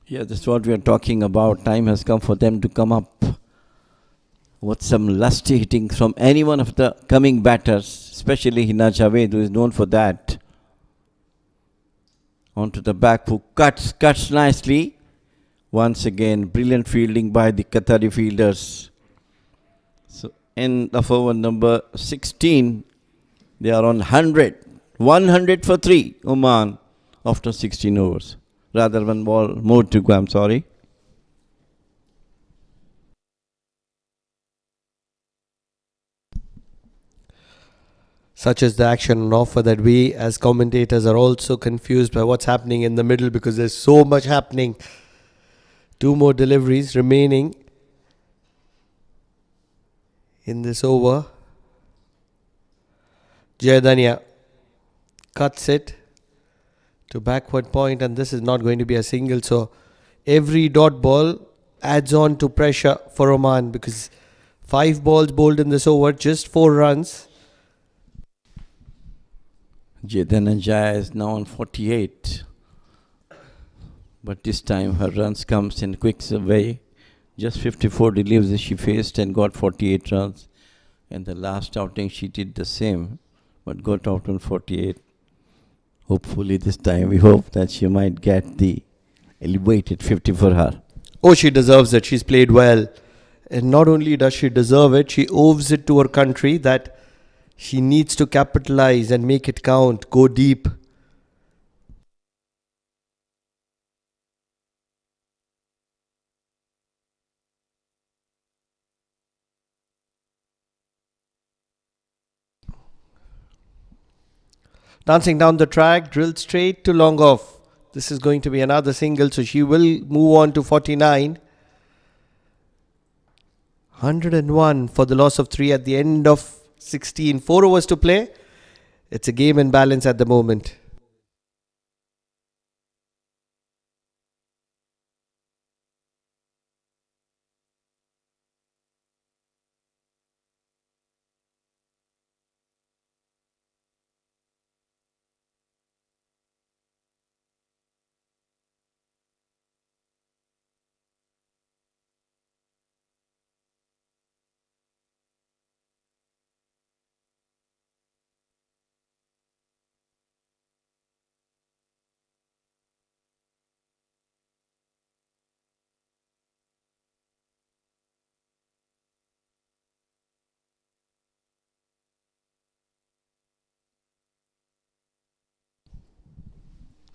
Yeah, that's what we are talking about. Time has come for them to come up with some lusty hitting from any one of the coming batters, especially Hina Javed, who is known for that. Onto the back hook, cuts nicely. Once again, brilliant fielding by the Qatari fielders. So, end of over number 16, they are on 100. 100 for 3, Oman, after 16 overs. Rather one ball more to go, I'm sorry. Such is the action on offer that we as commentators are also confused by what's happening in the middle, because there's so much happening. 2 more deliveries remaining in this over. Jayadhanya cuts it to backward point, and this is not going to be a single. So every dot ball adds on to pressure for Oman, because 5 balls bowled in this over, just 4 runs. Jayadhanya is now on 48. But this time her runs comes in quick way. Just 54 deliveries she faced and got 48 runs. And the last outing she did the same, but got out on 48. Hopefully this time we hope that she might get the elevated 50 for her. Oh, she deserves it. She's played well. And not only does she deserve it, she owes it to her country that She needs to capitalize and make it count, go deep. Dancing down the track, drilled straight to long off. This is going to be another single, so she will move on to 49. 101 for the loss of 3 at the end of 16. 4 overs to play. It's a game in balance at the moment.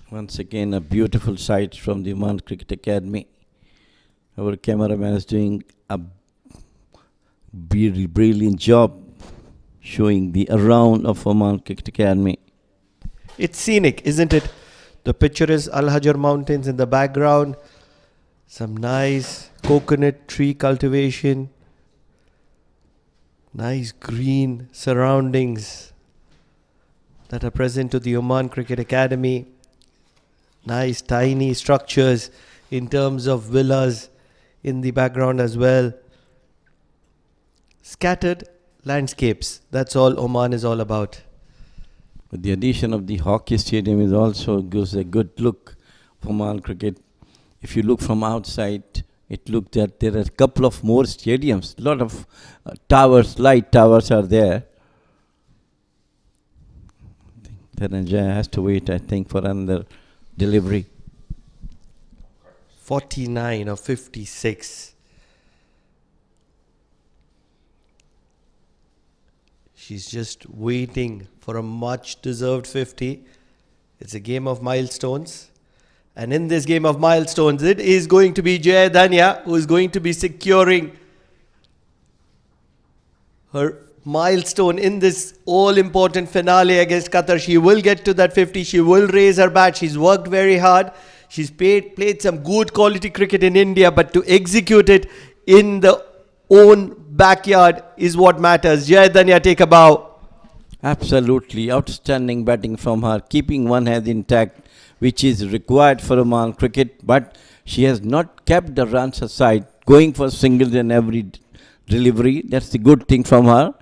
Once again, a beautiful sight from the Oman Cricket Academy. Our cameraman is doing a brilliant job showing the around of Oman Cricket Academy. It's scenic, isn't it? The picture is Al Hajar Mountains in the background. Some nice coconut tree cultivation. Nice green surroundings that are present to the Oman Cricket Academy. Nice tiny structures in terms of villas in the background as well. Scattered landscapes. That's all Oman is all about. With the addition of the hockey stadium, it also gives a good look for Oman cricket. If you look from outside, it looked that there are a couple of more stadiums. A lot of towers, light towers are there. Dhananjaya has to wait, I think, for another delivery. 49 of 56. She's just waiting for a much deserved 50. It's a game of milestones. And in this game of milestones, it is going to be Jaya Dhania who is going to be securing her milestone in this all-important finale against Qatar. She will get to that 50. She will raise her bat. She's worked very hard. She's played some good quality cricket in India, but to execute it in the own backyard is what matters. Jaya Dhania, take a bow. Absolutely outstanding batting from her, keeping one hand intact, which is required for Oman cricket, but she has not kept the runs aside, going for singles in every delivery. That's the good thing from her.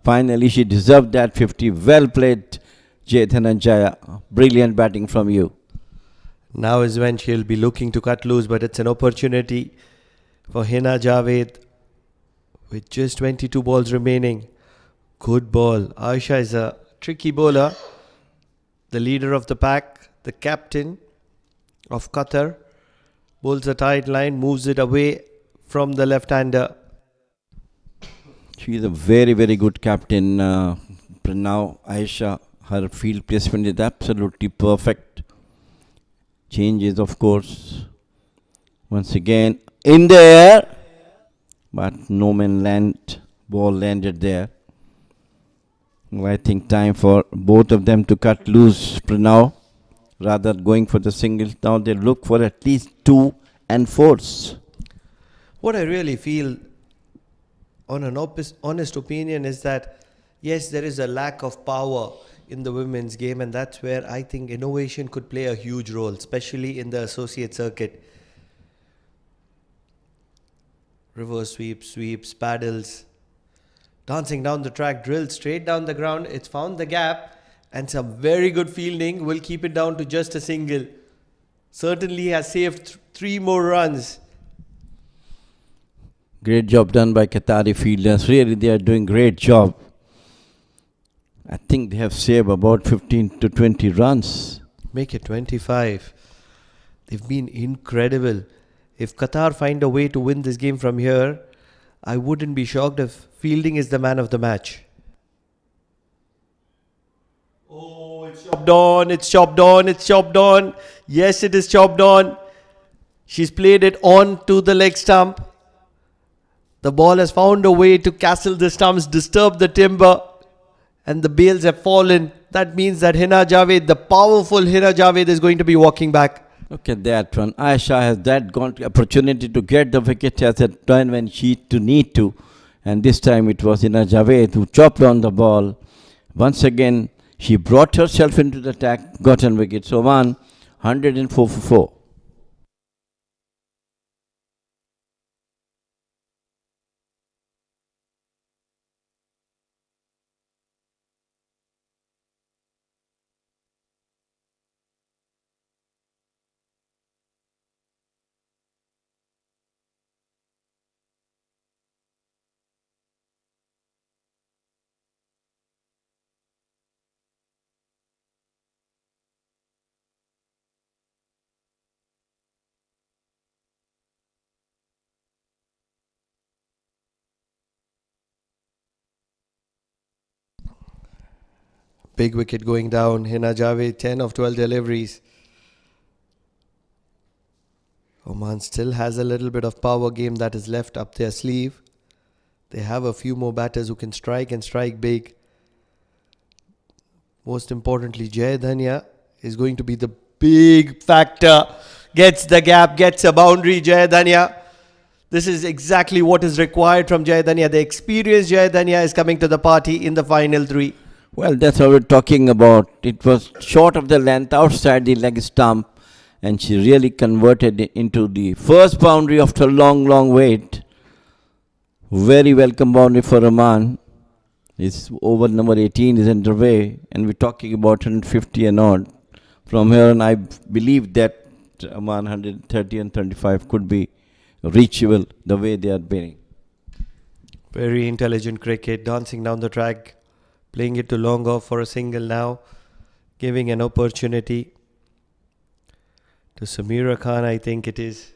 Finally, she deserved that 50. Well played, Jai Dhananjaya. Brilliant batting from you. Now is when she'll be looking to cut loose, but it's an opportunity for Hina Javed with just 22 balls remaining. Good ball. Aisha is a tricky bowler. The leader of the pack, the captain of Qatar, bowls a tight line, moves it away from the left-hander. She is a very, very good captain. Now, Aisha, her field placement is absolutely perfect. Changes, of course. Once again, in the air. But no man land. Ball landed there. Well, I think time for both of them to cut loose now. Rather going for the singles. Now they look for at least 2 and 4s. What I really feel, on an honest opinion, is that yes, there is a lack of power in the women's game, and that's where I think innovation could play a huge role, especially in the associate circuit. Reverse sweeps, paddles, dancing down the track, drilled straight down the ground. It's found the gap, and some very good fielding will keep it down to just a single. Certainly has saved 3 more runs. Great job done by Qatari fielders. Really, they are doing great job. I think they have saved about 15 to 20 runs. Make it 25. They've been incredible. If Qatar find a way to win this game from here, I wouldn't be shocked if fielding is the man of the match. It's chopped on, it's chopped on, it's chopped on. Yes, it is chopped on. She's played it on to the leg stump. The ball has found a way to castle the stumps, disturb the timber, and the bails have fallen. That means that Hina Javed, the powerful Hina Javed, is going to be walking back. Look at that one. Aisha has that got opportunity to get the wicket at a time when she need to. And this time it was Hina Javed who chopped on the ball. Once again, she brought herself into the attack, got on wicket. So Oman, 104 for 4. Big wicket going down. Hina Javed, 10 of 12 deliveries. Oman still has a little bit of power game that is left up their sleeve. They have a few more batters who can strike and strike big. Most importantly, Jai Dhania is going to be the big factor. Gets the gap, gets a boundary, Jai Dhania. This is exactly what is required from Jai Dhania. The experienced Jai Dhania is coming to the party in the final 3. Well, that's what we're talking about. It was short of the length, outside the leg stump, and she really converted it into the first boundary after a long, long wait. Very welcome boundary for Oman. It's over number 18 is underway, and we're talking about 150 and odd. From here on, I believe that Oman 130 and 35 could be reachable the way they are batting. Very intelligent cricket, dancing down the track, playing it to long off for a single now, giving an opportunity to Samira Khan, I think it is.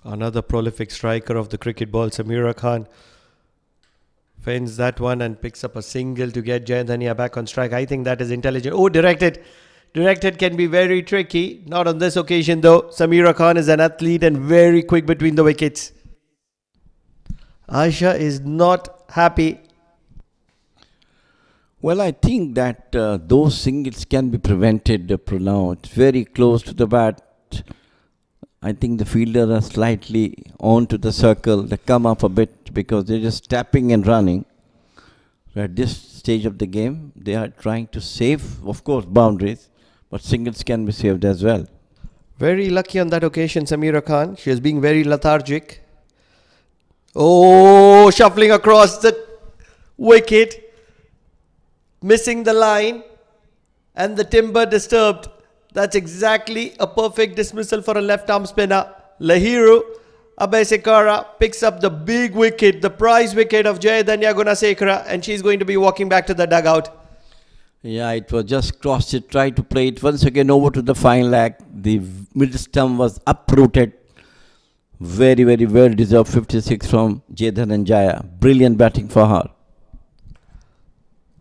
Another prolific striker of the cricket ball, Samira Khan, fends that one and picks up a single to get Jai Dhania back on strike. I think that is intelligent. Oh, directed. Directed can be very tricky. Not on this occasion though. Samira Khan is an athlete and very quick between the wickets. Aisha is not happy. Well, I think that those singles can be prevented now. It's very close to the bat. I think the fielders are slightly on to the circle. They come up a bit because they're just tapping and running. At this stage of the game, they are trying to save, of course, boundaries, but singles can be saved as well. Very lucky on that occasion, Samira Khan. She is being very lethargic. Oh, shuffling across the wicket, missing the line, and the timber disturbed. That's exactly a perfect dismissal for a left-arm spinner. Lahiru Abesekara picks up the big wicket, the prize wicket of Jai Dhania Gunasekara, and she's going to be walking back to the dugout. Yeah, it was just crossed it, tried to play it once again over to the fine leg. The mid stump was uprooted. Very, very well deserved 56 from Jai Dhananjaya. Brilliant batting for her.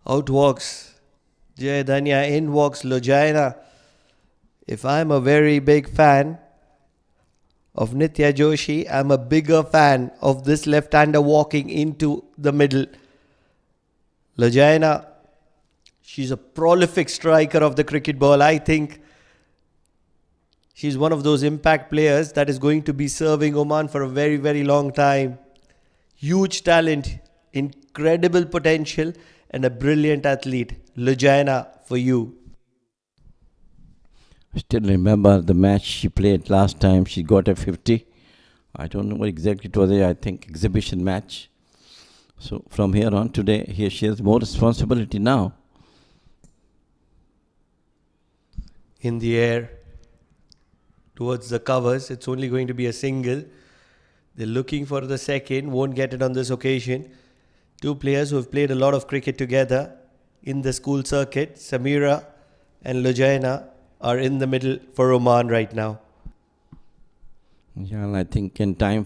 Out walks Jai Dhania, in walks Lojaina. If I'm a very big fan of Nitya Joshi, I'm a bigger fan of this left-hander walking into the middle. Lojaina, she's a prolific striker of the cricket ball. I think she's one of those impact players that is going to be serving Oman for a very, very long time. Huge talent, incredible potential, and a brilliant athlete. Lojaina, for you. I still remember the match she played last time. She got a 50. I don't know what exactly it was. I think exhibition match. So from here on today, here she has more responsibility now. In the air, towards the covers. It's only going to be a single. They're looking for the second. Won't get it on this occasion. Two players who have played a lot of cricket together in the school circuit, Samira and Lojaina, are in the middle for Oman right now. Yeah, and I think in time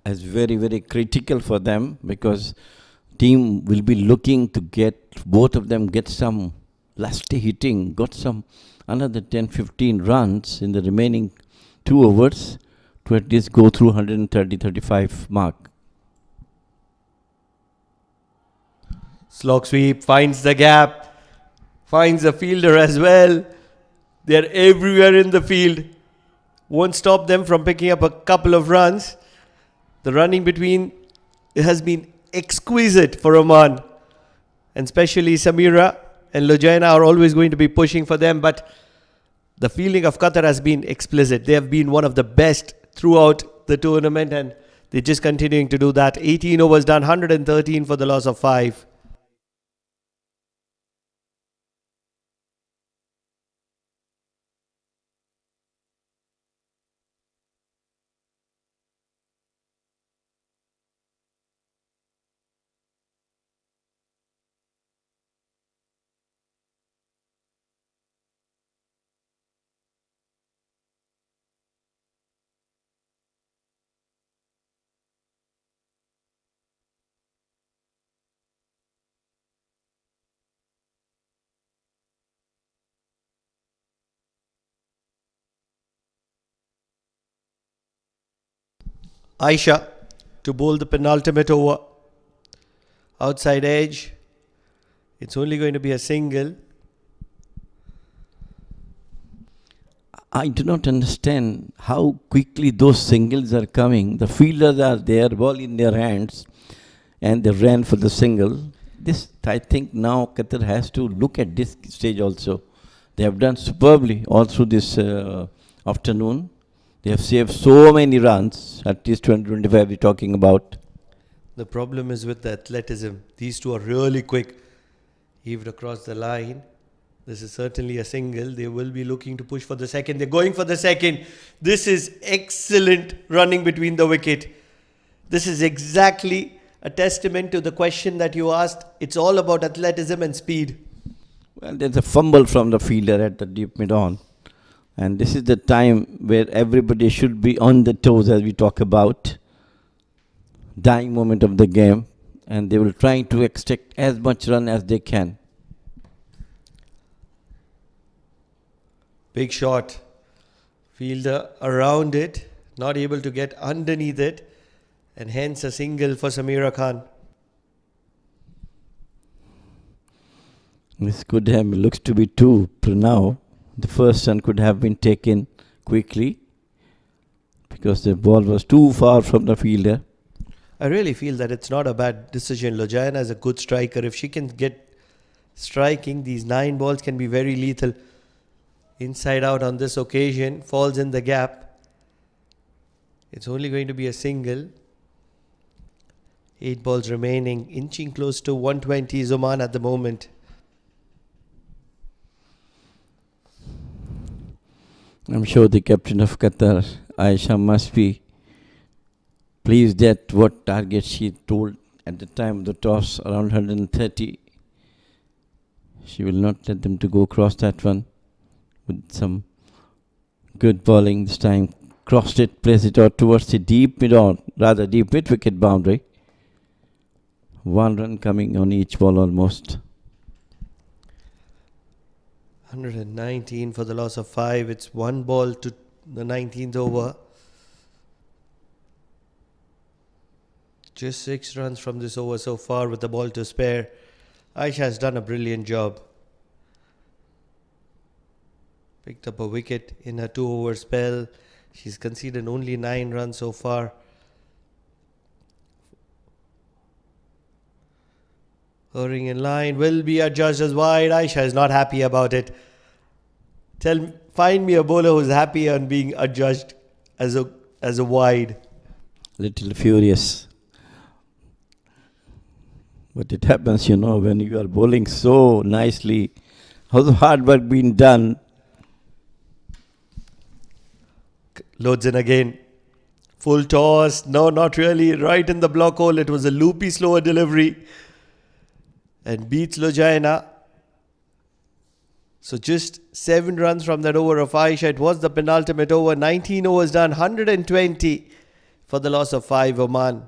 is very, very critical for them because team will be looking to get both of them get some lusty hitting, got some another 10, 15 runs in the remaining 2 overs to at least go through 130, 35 mark. Slog sweep finds the gap, finds the fielder as well. They're everywhere in the field. Won't stop them from picking up a couple of runs. The running between has been exquisite for Oman. And especially Samira and Lujaina are always going to be pushing for them. But the fielding of Qatar has been explicit. They have been one of the best throughout the tournament. And they're just continuing to do that. 18 overs done, 113 for the loss of 5. Aisha to bowl the penultimate over. Outside edge. It's only going to be a single. I do not understand how quickly those singles are coming. The fielders are there, ball in their hands, and they ran for the single. This, I think now Qatar has to look at this stage also. They have done superbly all through this afternoon. They have saved so many runs, at least 20-25 we're talking about. The problem is with the athleticism. These two are really quick. Heaved across the line. This is certainly a single. They will be looking to push for the second. They're going for the second. This is excellent running between the wicket. This is exactly a testament to the question that you asked. It's all about athleticism and speed. Well, there's a fumble from the fielder at the deep mid-on. And this is the time where everybody should be on the toes as we talk about. Dying moment of the game. And they will try to extract as much run as they can. Big shot. Fielder around it. Not able to get underneath it. And hence a single for Samira Khan. This could have, looks to be two for now. The first one could have been taken quickly because the ball was too far from the fielder. I really feel that it's not a bad decision. Lujaina is a good striker. If she can get striking, these 9 balls can be very lethal. Inside out on this occasion, falls in the gap. It's only going to be a single. 8 balls remaining, inching close to 120 is Oman at the moment. I'm sure the captain of Qatar, Aisha, must be pleased at what target she told at the time of the toss, around 130. She will not let them to go across that one with some good bowling this time. Crossed it, placed it out towards the deep mid-on, rather deep mid-wicket boundary. 1 run coming on each ball almost. 119 for the loss of 5. It's 1 ball to the 19th over. Just 6 runs from this over so far with the ball to spare. Aisha has done a brilliant job. Picked up a wicket in her 2-over spell. She's conceded only 9 runs so far. Hurrying in line, will be adjudged as wide. Aisha is not happy about it. Find me a bowler who's happy on being adjudged as a wide. Little furious. But it happens, you know, when you are bowling so nicely. How's the hard work been done? Loads in again. Full toss. No, not really. Right in the block hole. It was a loopy, slower delivery. And beats Lujaina. So just 7 runs from that over of Aisha. It was the penultimate over. 19 overs done. 120 for the loss of 5 Oman.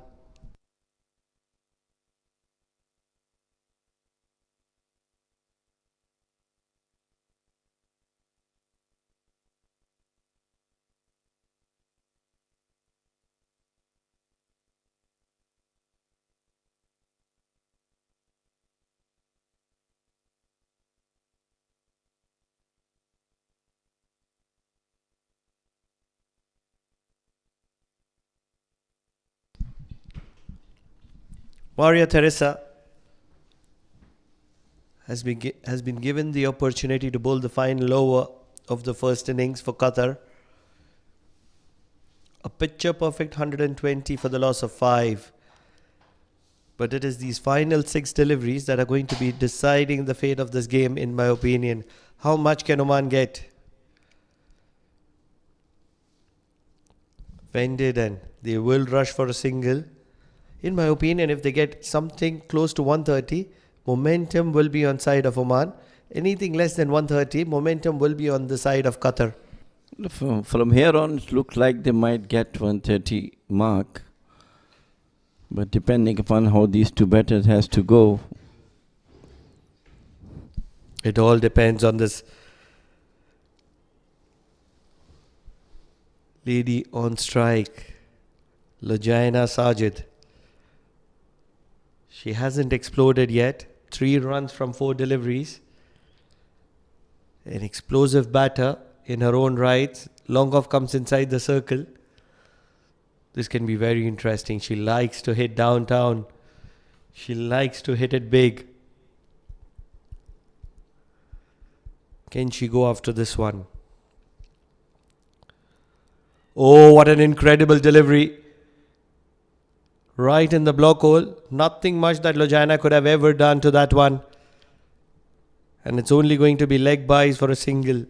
Maria Teresa has been given the opportunity to bowl the final over of the first innings for Qatar. A picture perfect 120 for the loss of 5. But it is these final 6 deliveries that are going to be deciding the fate of this game, in my opinion. How much can Oman get? Vended, and they will rush for a single. In my opinion, if they get something close to 130, momentum will be on side of Oman. Anything less than 130, momentum will be on the side of Qatar. From here on, it looks like they might get 130 mark. But depending upon how these two batters has to go. It all depends on this lady on strike, Lajaina Sajid. She hasn't exploded yet. 3 runs from 4 deliveries. An explosive batter in her own right. Long off comes inside the circle. This can be very interesting. She likes to hit downtown. She likes to hit it big. Can she go after this one? Oh, what an incredible delivery. Right in the block hole. Nothing much that Lajaina could have ever done to that one. And it's only going to be leg byes for a single.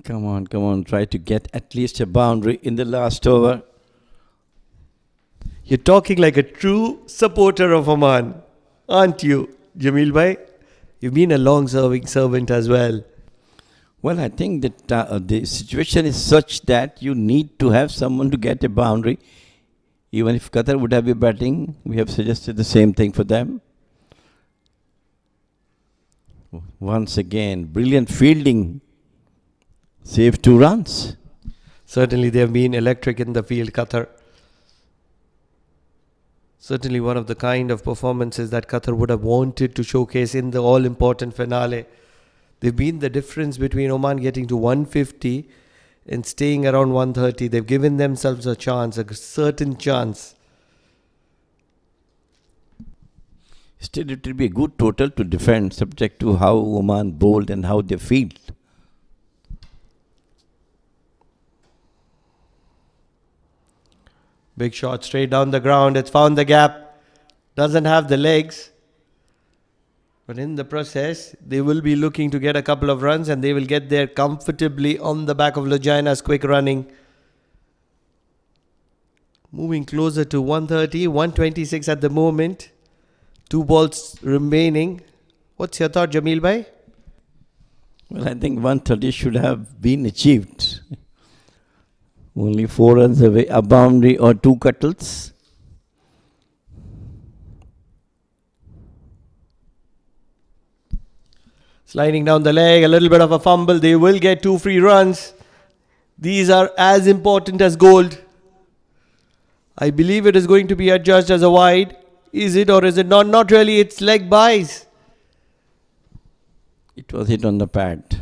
Come on. Try to get at least a boundary in the last over. You're talking like a true supporter of Oman, aren't you, Jamil bhai? You've been a long-serving servant as well. Well, I think that the situation is such that you need to have someone to get a boundary. Even if Qatar would have been batting, we have suggested the same thing for them. Once again, brilliant fielding. Saved 2 runs. Certainly they have been electric in the field, Qatar. Certainly one of the kind of performances that Qatar would have wanted to showcase in the all-important finale. They've been the difference between Oman getting to 150 and staying around 130. They've given themselves a chance, a certain chance. Still, it will be a good total to defend, subject to how Oman bowled and how they field. Big shot straight down the ground. It's found the gap. Doesn't have the legs. But in the process, they will be looking to get a couple of runs, and they will get there comfortably on the back of Lajaina's quick running. Moving closer to 130, 126 at the moment. 2 balls remaining. What's your thought, Jamil bhai? Well, I think 130 should have been achieved. Only 4 runs away, a boundary or 2 cuttles. Sliding down the leg, a little bit of a fumble. They will get 2 free runs. These are as important as gold. I believe it is going to be adjudged as a wide. Is it or is it not? Not really. It's leg byes. It was hit on the pad.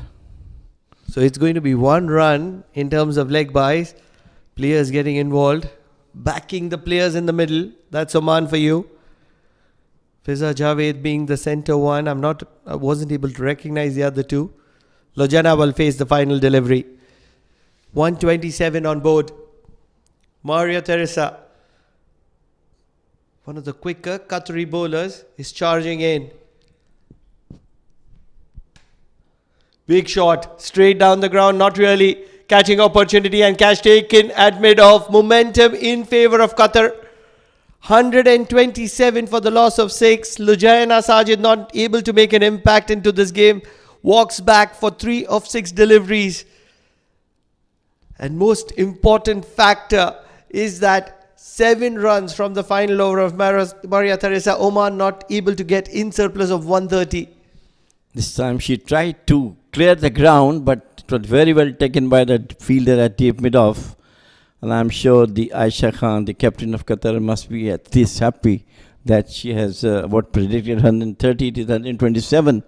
So it's going to be 1 run in terms of leg byes. Players getting involved. Backing the players in the middle. That's Oman for you. Fiza Javed being the center one. I wasn't able to recognize the other 2. Lajaina will face the final delivery. 127 on board. Maria Teresa, one of the quicker Qatari bowlers, is charging in. Big shot, straight down the ground, not really. Catching opportunity and catch taken at mid-off. Momentum in favour of Qatar. 127 for the loss of 6. Lujaina Sajid not able to make an impact into this game. Walks back for 3 of 6 deliveries. And most important factor is that 7 runs from the final over of Maria Teresa. Oman not able to get in surplus of 130. This time she tried to clear the ground, but it was very well taken by the fielder at deep mid-off. And I'm sure the Aisha Khan, the captain of Qatar, must be at least happy that she has what predicted 130 to 127.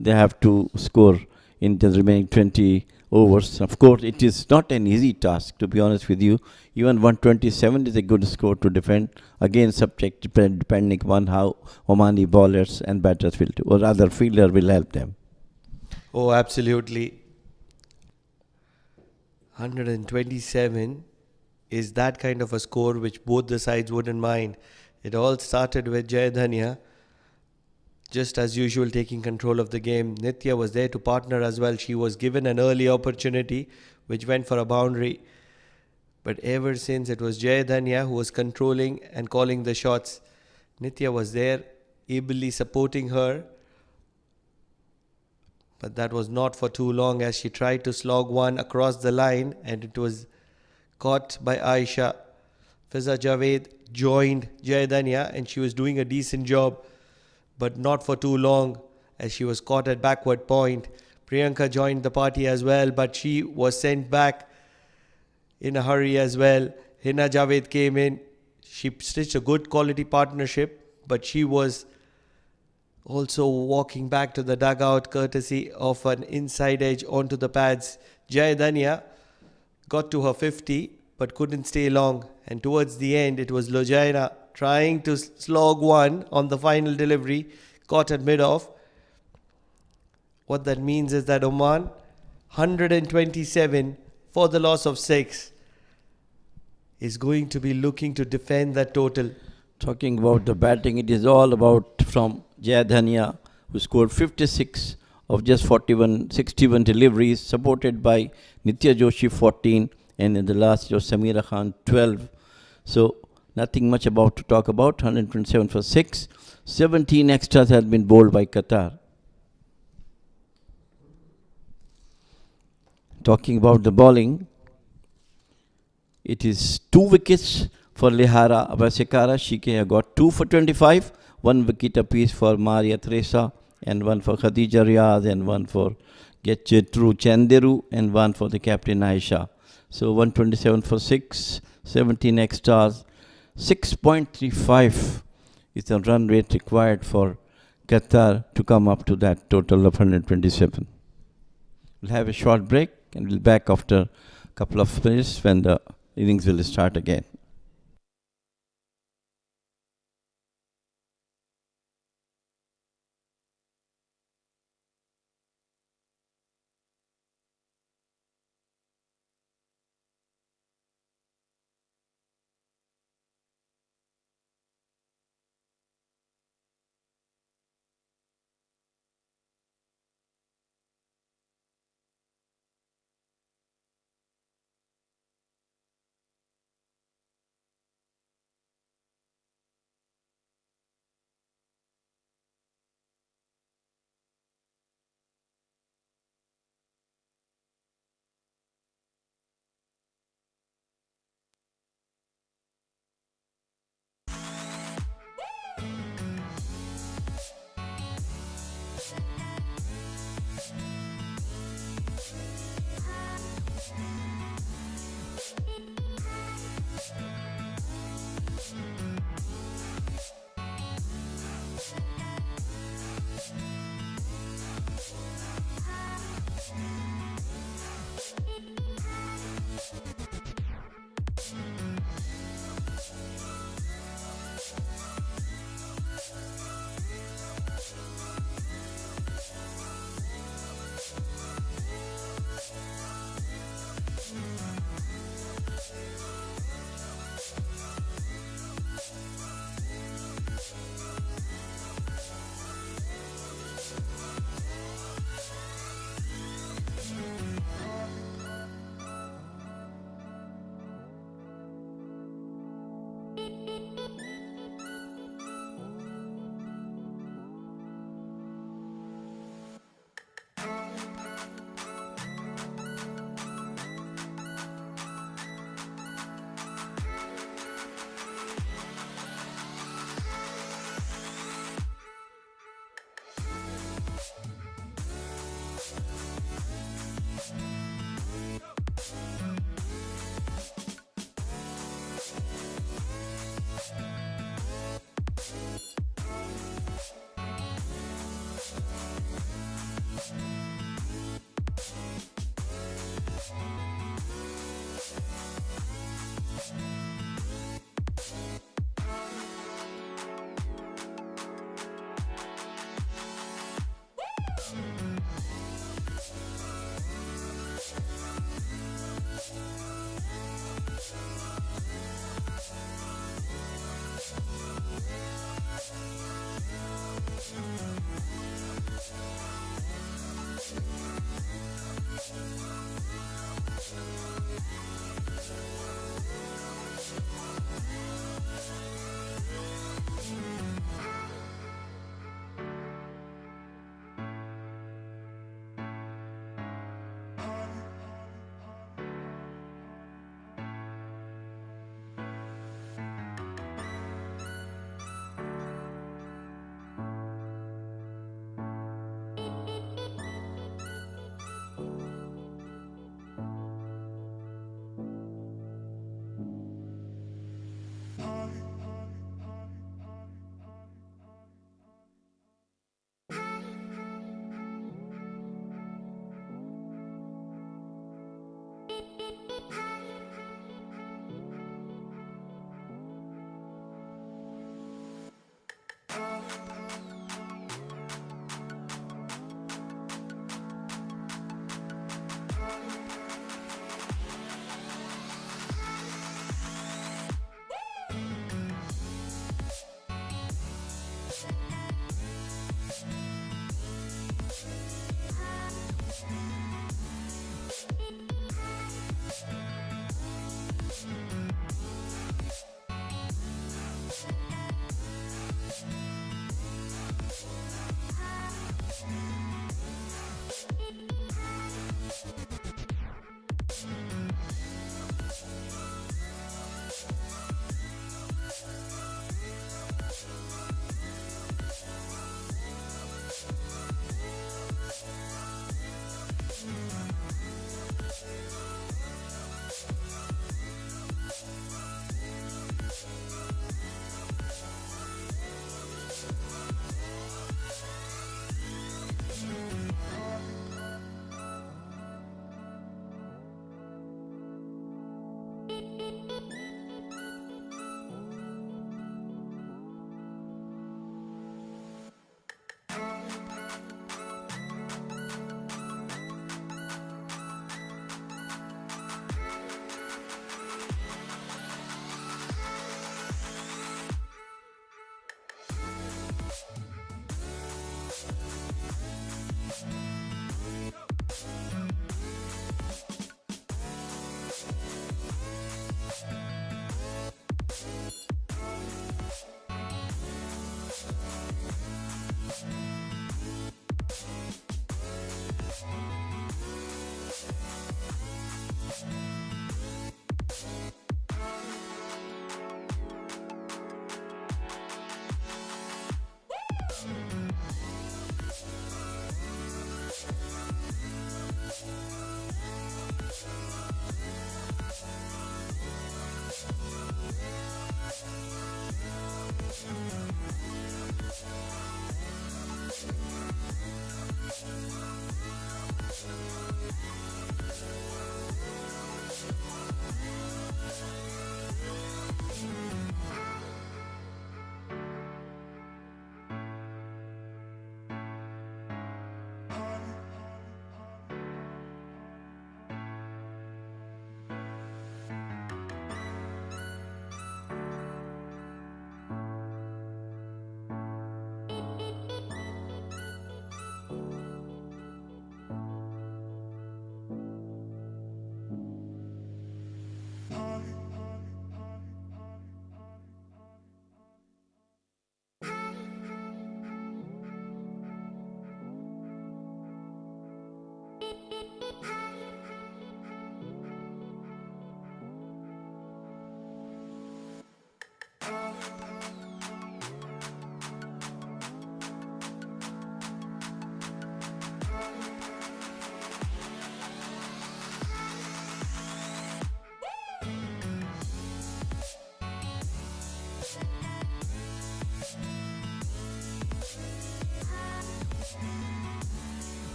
They have to score in the remaining 20 overs. Of course, it is not an easy task, to be honest with you. Even 127 is a good score to defend. Again, subject depending on how Omani bowlers and batters will do, or rather fielder will help them. Oh, absolutely. 127 is that kind of a score which both the sides wouldn't mind. It all started with Jayadhanya, just as usual, taking control of the game. Nitya was there to partner as well. She was given an early opportunity which went for a boundary. But ever since, it was Jayadhanya who was controlling and calling the shots. Nitya was there, ably supporting her. But that was not for too long as she tried to slog one across the line and it was caught by Aisha. Fiza Javed joined Jayadhanya and she was doing a decent job, but not for too long as she was caught at backward point. Priyanka joined the party as well, but she was sent back in a hurry as well. Hina Javed came in. She stitched a good quality partnership, but she was also walking back to the dugout courtesy of an inside edge onto the pads. Jayadhanya got to her 50 but couldn't stay long, and towards the end it was Lojaina trying to slog one on the final delivery, caught at mid-off. What that means is that Oman 127 for the loss of 6 is going to be looking to defend that total. Talking about the batting, it is all about from Jayadhanya, who scored 56 of just 61 deliveries, supported by Nitya Joshi 14, and in the last was Samira Khan 12. So nothing much about to talk about. 127 for 6. 17 extras had been bowled by Qatar. Talking about the bowling, it is 2 wickets for Lihara Abasekara. She got 2 for 25, 1 wicket apiece for Maria Teresa, and 1 for Khadija Riaz, and 1 for Getchetru Chanderu, and 1 for the captain Aisha. So 127 for 6, 17 extras, 6.35 is the run rate required for Qatar to come up to that total of 127. We'll have a short break and we'll be back after a couple of minutes when the innings will start again.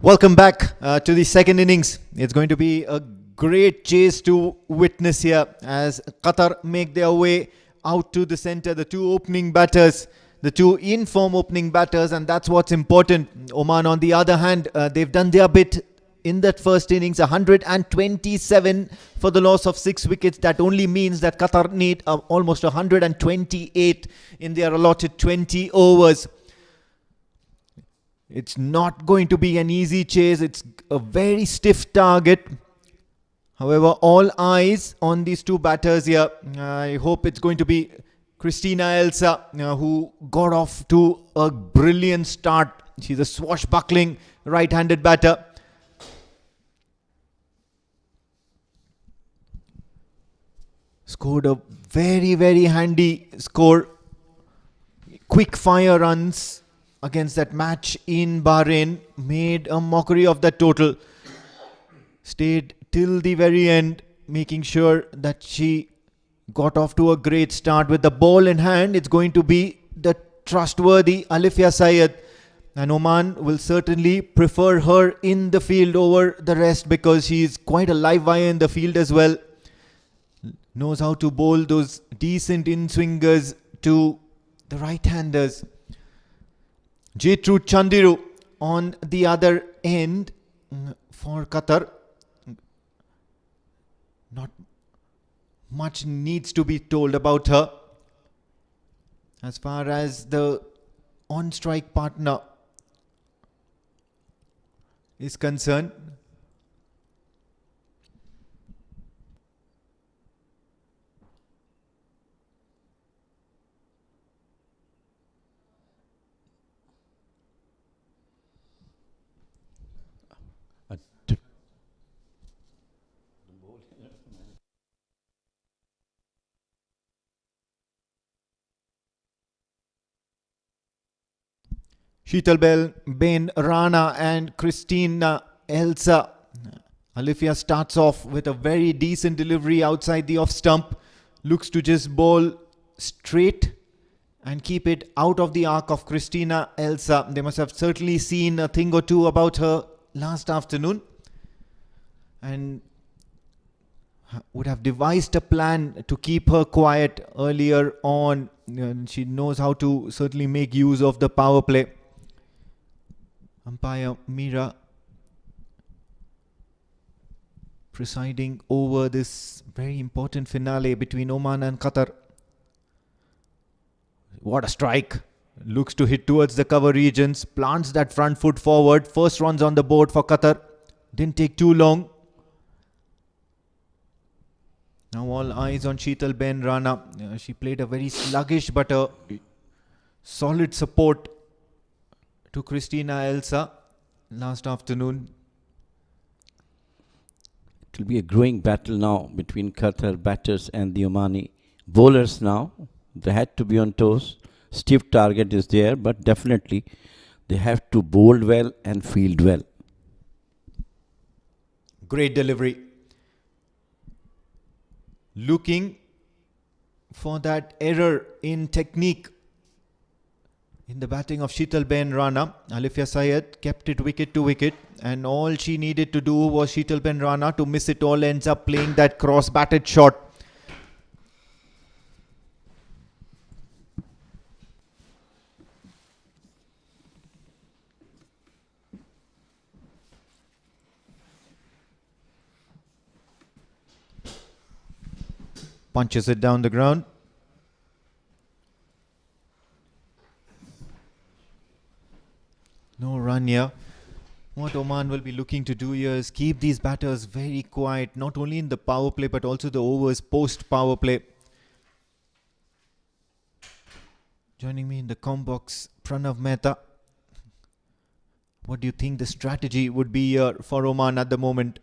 Welcome back to the second innings. It's going to be a great chase to witness here as Qatar make their way out to the center. The two opening batters, the two in-form opening batters, and that's what's important. Oman, on the other hand, they've done their bit in that first innings, 127 for the loss of 6 wickets. That only means that Qatar need almost 128 in their allotted 20 overs. It's not going to be an easy chase. It's a very stiff target. However, all eyes on these two batters here. I hope it's going to be Christina Elsa, who got off to a brilliant start. She's a swashbuckling right-handed batter. Scored a very, very handy score. Quick fire runs against that match in Bahrain. Made a mockery of that total. Stayed till the very end, making sure that she got off to a great start. With the ball in hand, it's going to be the trustworthy Alifia Syed. And Oman will certainly prefer her in the field over the rest because she's quite a live wire in the field as well. Knows how to bowl those decent in-swingers to the right-handers. Jetru Chandiru on the other end for Qatar. Not much needs to be told about her. As far as the on-strike partner is concerned, Sheetal Ben Rana and Christina Elsa. Alifia starts off with a very decent delivery outside the off stump. Looks to just bowl straight and keep it out of the arc of Christina Elsa. They must have certainly seen a thing or two about her last afternoon and would have devised a plan to keep her quiet earlier on. And she knows how to certainly make use of the power play. Umpire Mira presiding over this very important finale between Oman and Qatar. What a strike. Looks to hit towards the cover regions. Plants that front foot forward. First runs on the board for Qatar. Didn't take too long. Now all eyes on Sheetal Ben Rana. She played a very sluggish but a solid support to Christina Elsa last afternoon. It will be a growing battle now between Qatar batters and the Omani bowlers now. They had to be on toes. Stiff target is there, but definitely they have to bowl well and field well. Great delivery. Looking for that error in technique in the batting of Sheetal Ben Rana. Alifia Syed kept it wicket to wicket, and all she needed to do was Sheetal Ben Rana to miss it all. Ends up playing that cross batted shot. Punches it down the ground. No run here. What Oman will be looking to do here is keep these batters very quiet, not only in the power play but also the overs post power play. Joining me in the comm box, Pranav Mehta. What do you think the strategy would be here for Oman at the moment?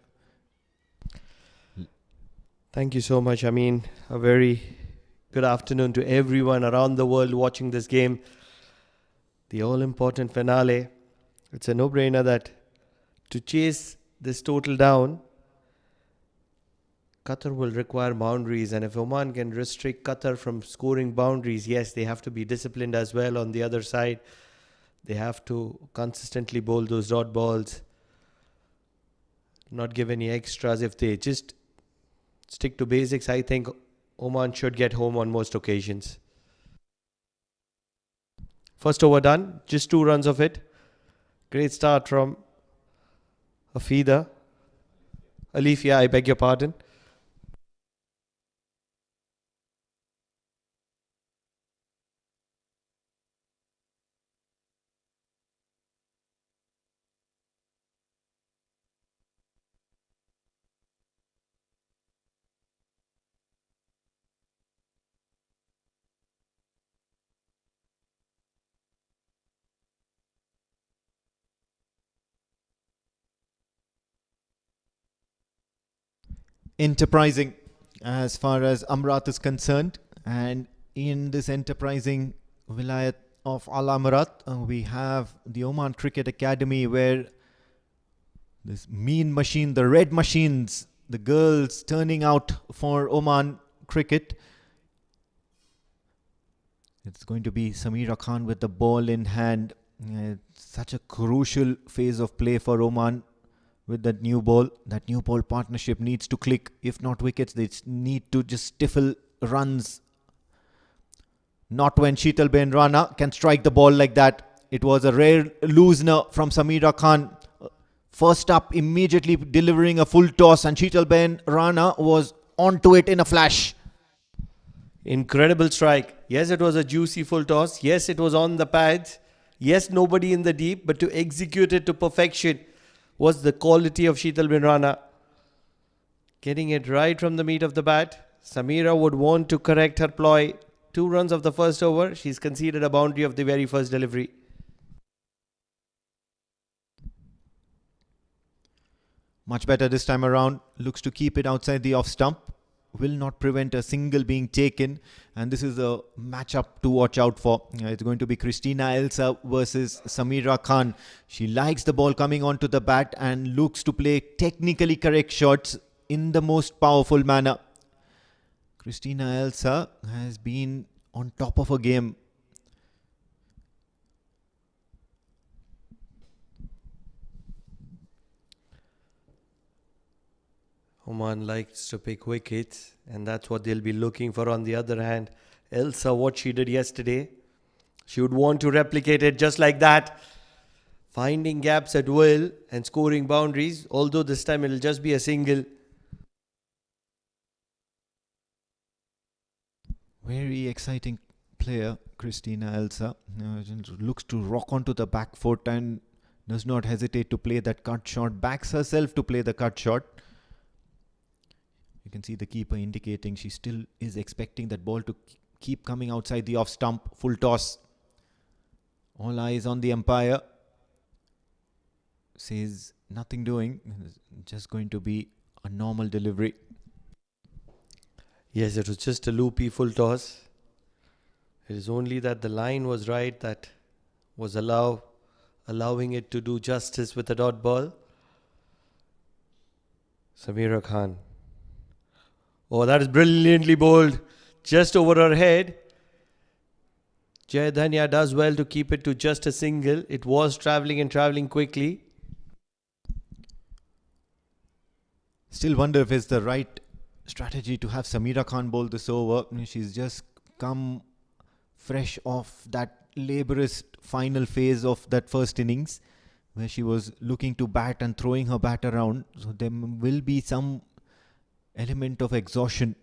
Thank you so much. I mean, a very good afternoon to everyone around the world watching this game. The all-important finale. It's a no-brainer that to chase this total down, Qatar will require boundaries. And if Oman can restrict Qatar from scoring boundaries, yes, they have to be disciplined as well on the other side. They have to consistently bowl those dot balls. not give any extras. If they just stick to basics, I think Oman should get home on most occasions. First over done, just 2 runs of it. Great start from Afida. Alifia, I beg your pardon. Enterprising as far as Amerat is concerned, and in this enterprising vilayat of Al Amerat, we have the Oman Cricket Academy, where this mean machine, the red machines, the girls turning out for Oman cricket. It's going to be Samira Khan with the ball in hand. Such a crucial phase of play for Oman with that new ball. That new ball partnership needs to click. If not wickets, they need to just stifle runs. Not when Sheetalben Rana can strike the ball like that. It was a rare loosener from Samira Khan. First up, immediately delivering a full toss, and Sheetalben Rana was onto it in a flash. Incredible strike. Yes, it was a juicy full toss. Yes, it was on the pads. Yes, nobody in the deep, but to execute it to perfection was the quality of Sheetalben Rana. Getting it right from the meat of the bat. Samira would want to correct her ploy. 2 runs of the first over. She's conceded a boundary of the very first delivery. Much better this time around. Looks to keep it outside the off stump. Will not prevent a single being taken. And this is a matchup to watch out for. It's going to be Christina Elsa versus Samira Khan. She likes the ball coming onto the bat and looks to play technically correct shots in the most powerful manner. Christina Elsa has been on top of her game. Oman likes to pick wickets, and that's what they'll be looking for. On the other hand, Elsa, what she did yesterday, she would want to replicate it just like that. Finding gaps at will and scoring boundaries, although this time it'll just be a single. Very exciting player, Christina Elsa. Looks to rock onto the back foot and does not hesitate to play that cut shot. Backs herself to play the cut shot. You can see the keeper indicating she still is expecting that ball to keep coming outside the off stump. Full toss. All eyes on the umpire. Says nothing doing. Just going to be a normal delivery. Yes, it was just a loopy full toss. It is only that the line was right that was allowing it to do justice with a dot ball. Samira Khan. Oh, that is brilliantly bowled. Just over her head. Jai Dhanya does well to keep it to just a single. It was travelling quickly. Still wonder if it's the right strategy to have Samira Khan bowl this over. She's just come fresh off that laborious final phase of that first innings, where she was looking to bat and throwing her bat around. So there will be some element of exhaustion.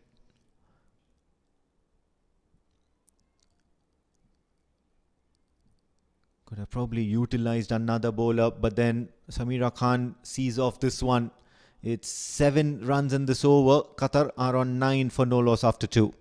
Could have probably utilized another bowler, but then Samira Khan sees off this one. It's 7 runs in this over. Qatar are on 9 for no loss after 2.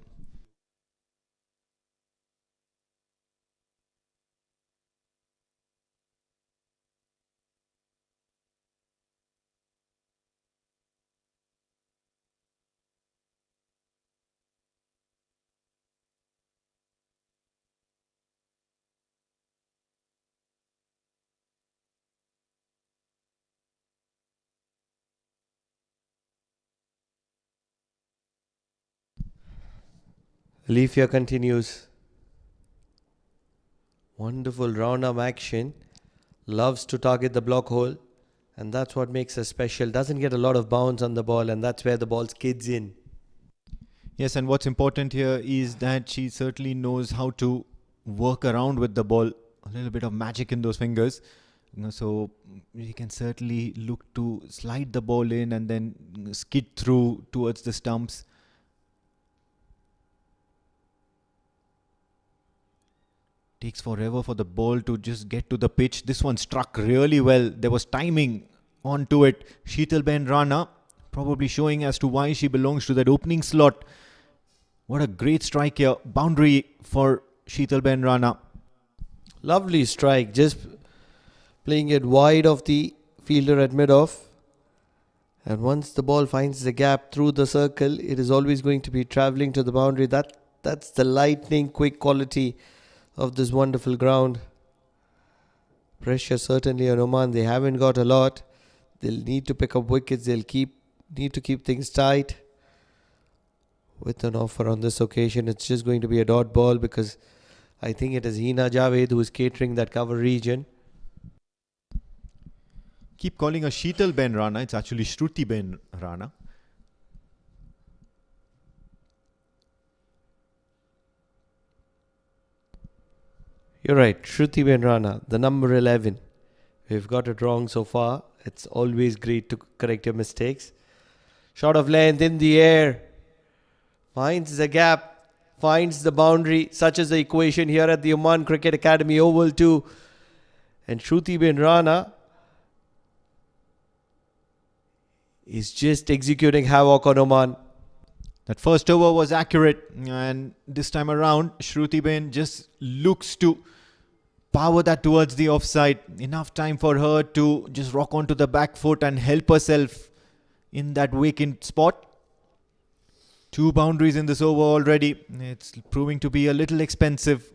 Alifia continues. Wonderful round arm action. Loves to target the block hole. And that's what makes her special. Doesn't get a lot of bounce on the ball, and that's where the ball skids in. Yes, and what's important here is that she certainly knows how to work around with the ball. A little bit of magic in those fingers. So you can certainly look to slide the ball in and then skid through towards the stumps. Takes forever for the ball to just get to the pitch. This one struck really well. There was timing onto it. Sheetalben Rana probably showing as to why she belongs to that opening slot. What a great strike here. Boundary for Sheetalben Rana. Lovely strike. Just playing it wide of the fielder at mid-off. And once the ball finds the gap through the circle, it is always going to be travelling to the boundary. That's the lightning quick quality of this wonderful ground. Pressure certainly on Oman. They haven't got a lot. They'll need to pick up wickets. They'll need to keep things tight. With an offer on this occasion, it's just going to be a dot ball because I think it is Hina Javed who is catering that cover region. Keep calling her Sheetalben Rana. It's actually Shrutiben Rana. You're right, Shrutiben Rana, the number 11. We've got it wrong so far. It's always great to correct your mistakes. Shot of length in the air. Finds the gap. Finds the boundary. Such is the equation here at the Oman Cricket Academy Oval 2. And Shrutiben Rana is just executing havoc on Oman. That first over was accurate, and this time around Shrutiben just looks to power that towards the offside. Enough time for her to just rock onto the back foot and help herself in that vacant spot. 2 boundaries in this over already. It's proving to be a little expensive.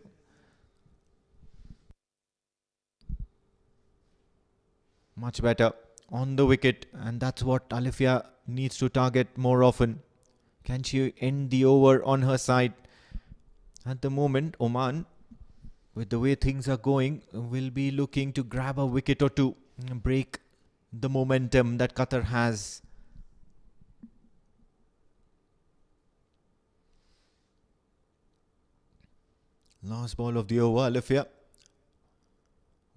Much better on the wicket, and that's what Alifia needs to target more often. Can she end the over on her side? At the moment, Oman, with the way things are going, will be looking to grab a wicket or two and break the momentum that Qatar has. Last ball of the over, Alifia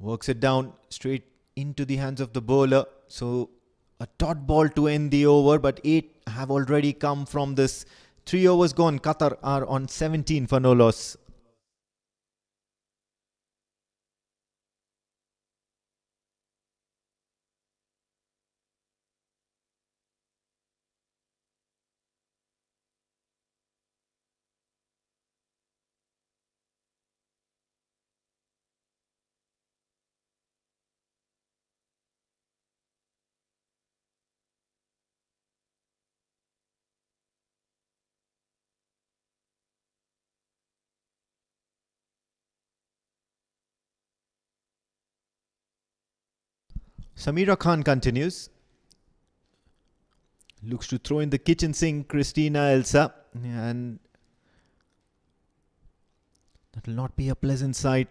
works it down straight into the hands of the bowler. So a dot ball to end the over, but 8 have already come from this. 3 overs gone. Qatar are on 17 for no loss. Samira Khan continues. Looks to throw in the kitchen sink, Christina Elsa. And that will not be a pleasant sight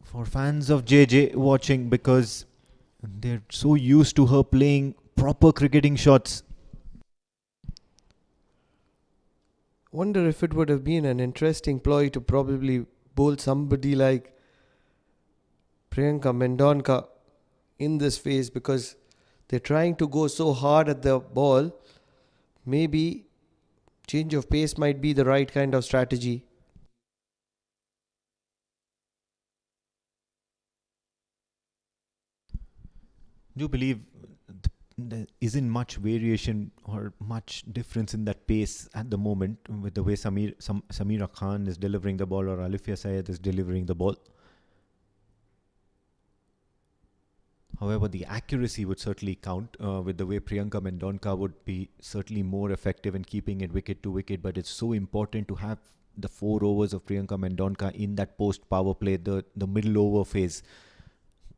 for fans of JJ watching, because they're so used to her playing proper cricketing shots. Wonder if it would have been an interesting ploy to probably bowl somebody like Priyanka Mendonka in this phase, because they're trying to go so hard at the ball. Maybe change of pace might be the right kind of strategy. Do you believe there isn't much variation or much difference in that pace at the moment with the way Samira Khan is delivering the ball or Alifia Syed is delivering the ball? However, the accuracy would certainly count with the way Priyanka Mendonka would be certainly more effective in keeping it wicket to wicket. But it's so important to have the 4 overs of Priyanka Mendonka in that post power play, the middle over phase,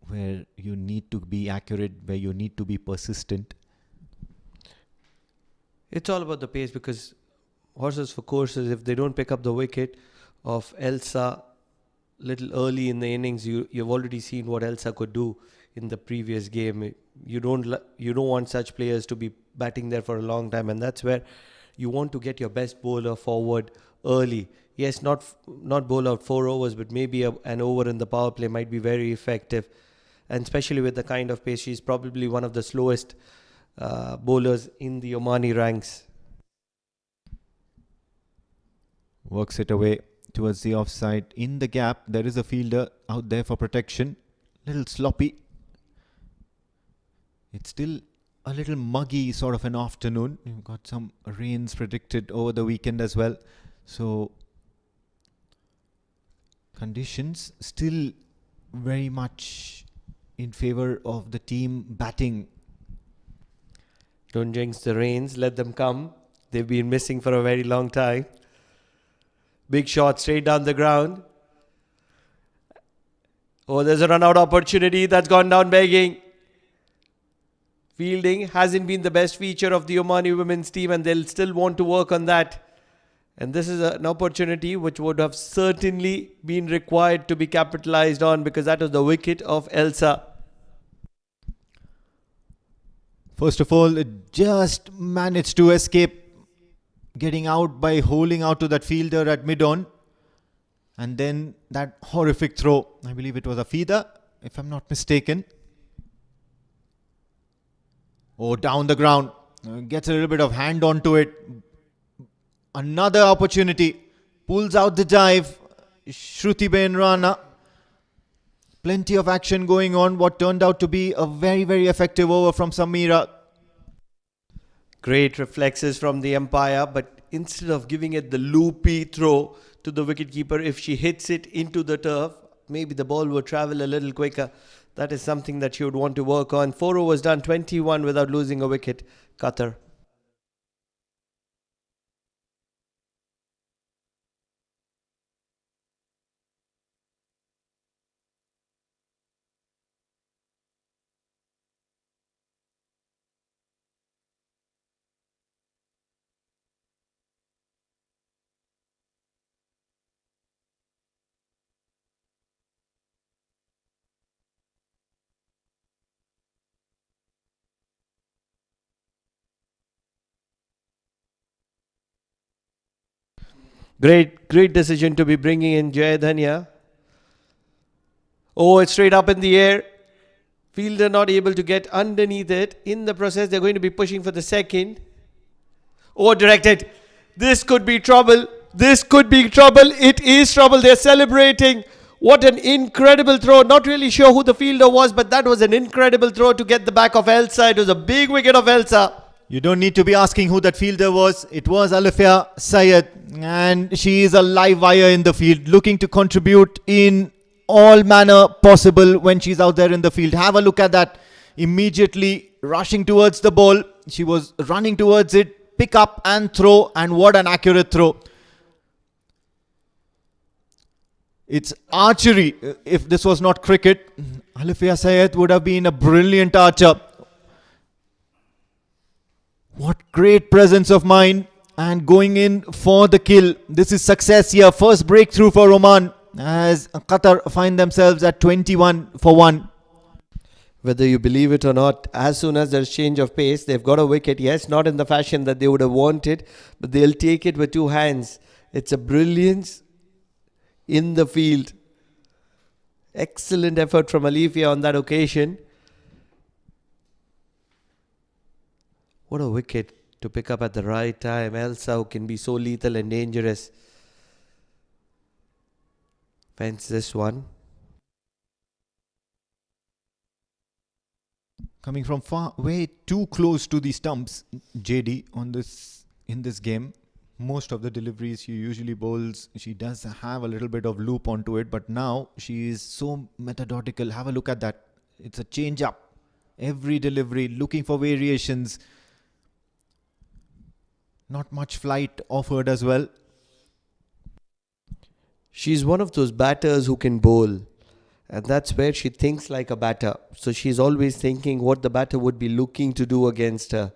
where you need to be accurate, where you need to be persistent. It's all about the pace, because horses for courses, if they don't pick up the wicket of Elsa little early in the innings, you've already seen what Elsa could do in the previous game. You don't want such players to be batting there for a long time, and that's where you want to get your best bowler forward early. Yes, not bowl out 4 overs, but maybe an over in the power play might be very effective. And especially with the kind of pace, she's probably one of the slowest bowlers in the Omani ranks. Works it away towards the offside. In the gap, there is a fielder out there for protection. Little sloppy. It's still a little muggy sort of an afternoon. You've got some rains predicted over the weekend as well. So conditions still very much in favor of the team batting. Don't jinx the rains, let them come. They've been missing for a very long time. Big shot straight down the ground. Oh, there's a run out opportunity that's gone down begging. Fielding hasn't been the best feature of the Omani women's team, and they'll still want to work on that. And this is an opportunity which would have certainly been required to be capitalized on, because that was the wicket of Elsa. First of all, it just managed to escape getting out by holding out to that fielder at mid-on. And then that horrific throw. I believe it was a feeder, if I'm not mistaken. Oh, down the ground. Gets a little bit of hand onto it. Another opportunity. Pulls out the dive. Shruti Ben Rana. Plenty of action going on. What turned out to be a very, very effective over from Samira. Great reflexes from the umpire, but instead of giving it the loopy throw to the wicketkeeper, if she hits it into the turf, maybe the ball would travel a little quicker. That is something that she would want to work on. 4 overs done, 21 without losing a wicket. Qatar. Great decision to be bringing in Jay Dhania. Oh, it's straight up in the air. Fielder not able to get underneath it. In the process, they're going to be pushing for the second. Oh, directed. This could be trouble. This could be trouble. It is trouble. They're celebrating. What an incredible throw. Not really sure who the fielder was, but that was an incredible throw to get the back of Elsa. It was a big wicket of Elsa. You don't need to be asking who that fielder was. It was Alifia Syed, and she is a live wire in the field, looking to contribute in all manner possible when she's out there in the field. Have a look at that. Immediately rushing towards the ball. She was running towards it, pick up and throw, and what an accurate throw. It's archery. If this was not cricket, Alifia Syed would have been a brilliant archer. What great presence of mind, and going in for the kill. This is success here. First breakthrough for Oman as Qatar find themselves at 21 for 1. Whether you believe it or not, as soon as there's change of pace, they've got a wicket. Yes, not in the fashion that they would have wanted, but they'll take it with 2 hands. It's a brilliance in the field. Excellent effort from Alifia on that occasion. What a wicket to pick up at the right time. Elsa, who can be so lethal and dangerous. Fence this one. Coming from far, way too close to the stumps, JD in this game. Most of the deliveries she usually bowls, she does have a little bit of loop onto it, but now she is so methodical. Have a look at that. It's a change up. Every delivery, looking for variations. Not much flight offered as well. She's one of those batters who can bowl. And that's where she thinks like a batter. So she's always thinking what the batter would be looking to do against her.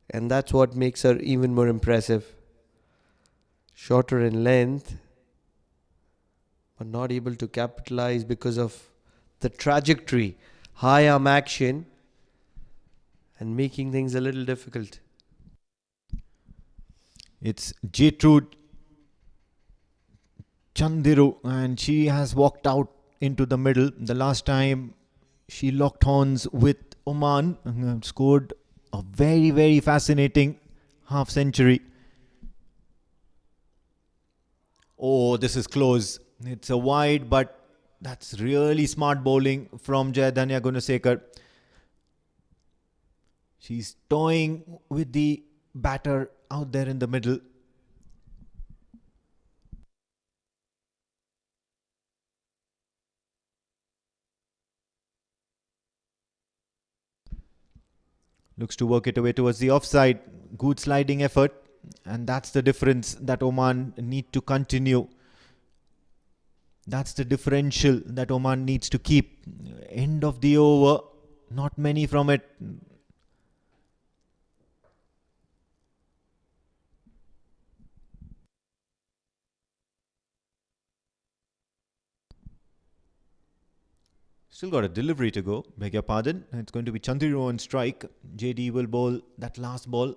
And that's what makes her even more impressive. Shorter in length, but not able to capitalize because of the trajectory. high arm action and making things a little difficult. It's Gertrude Chandiru, and she has walked out into the middle. The last time she locked horns with Oman, scored a very, very fascinating half century. Oh, this is close. It's a wide, but that's really smart bowling from Jayadhanya Gunasekar. She's toying with the batter out there in the middle. Looks to work it away towards the offside. Good sliding effort. And that's the difference that Oman need to continue. That's the differential that Oman needs to keep. End of the over. Not many from it. Still got a delivery to go. Beg your pardon. It's going to be Chandiru on strike. JD will bowl that last ball.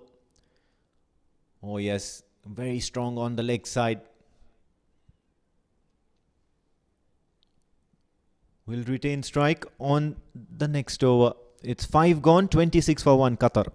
Oh yes, very strong on the leg side. Will retain strike on the next over. It's 5 gone, 26 for 1 Qatar.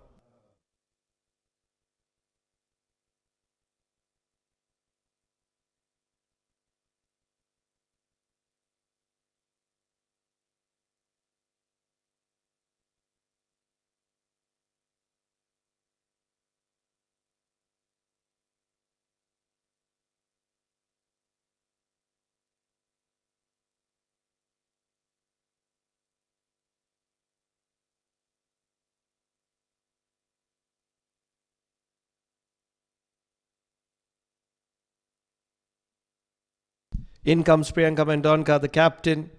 In comes Priyanka Mendonca, the captain,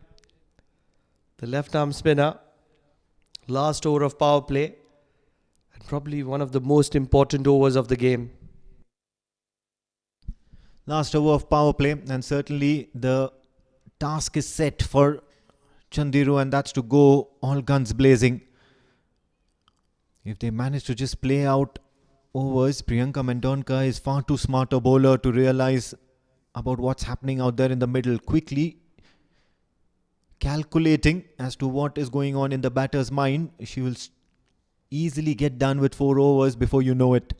the left arm spinner. Last over of power play, and probably one of the most important overs of the game. Last over of power play, and certainly the task is set for Chandiru, and that's to go all guns blazing. If they manage to just play out overs, Priyanka Mendonca is far too smart a bowler to realize about what's happening out there in the middle. Quickly calculating as to what is going on in the batter's mind. She will easily get done with 4 overs before you know it.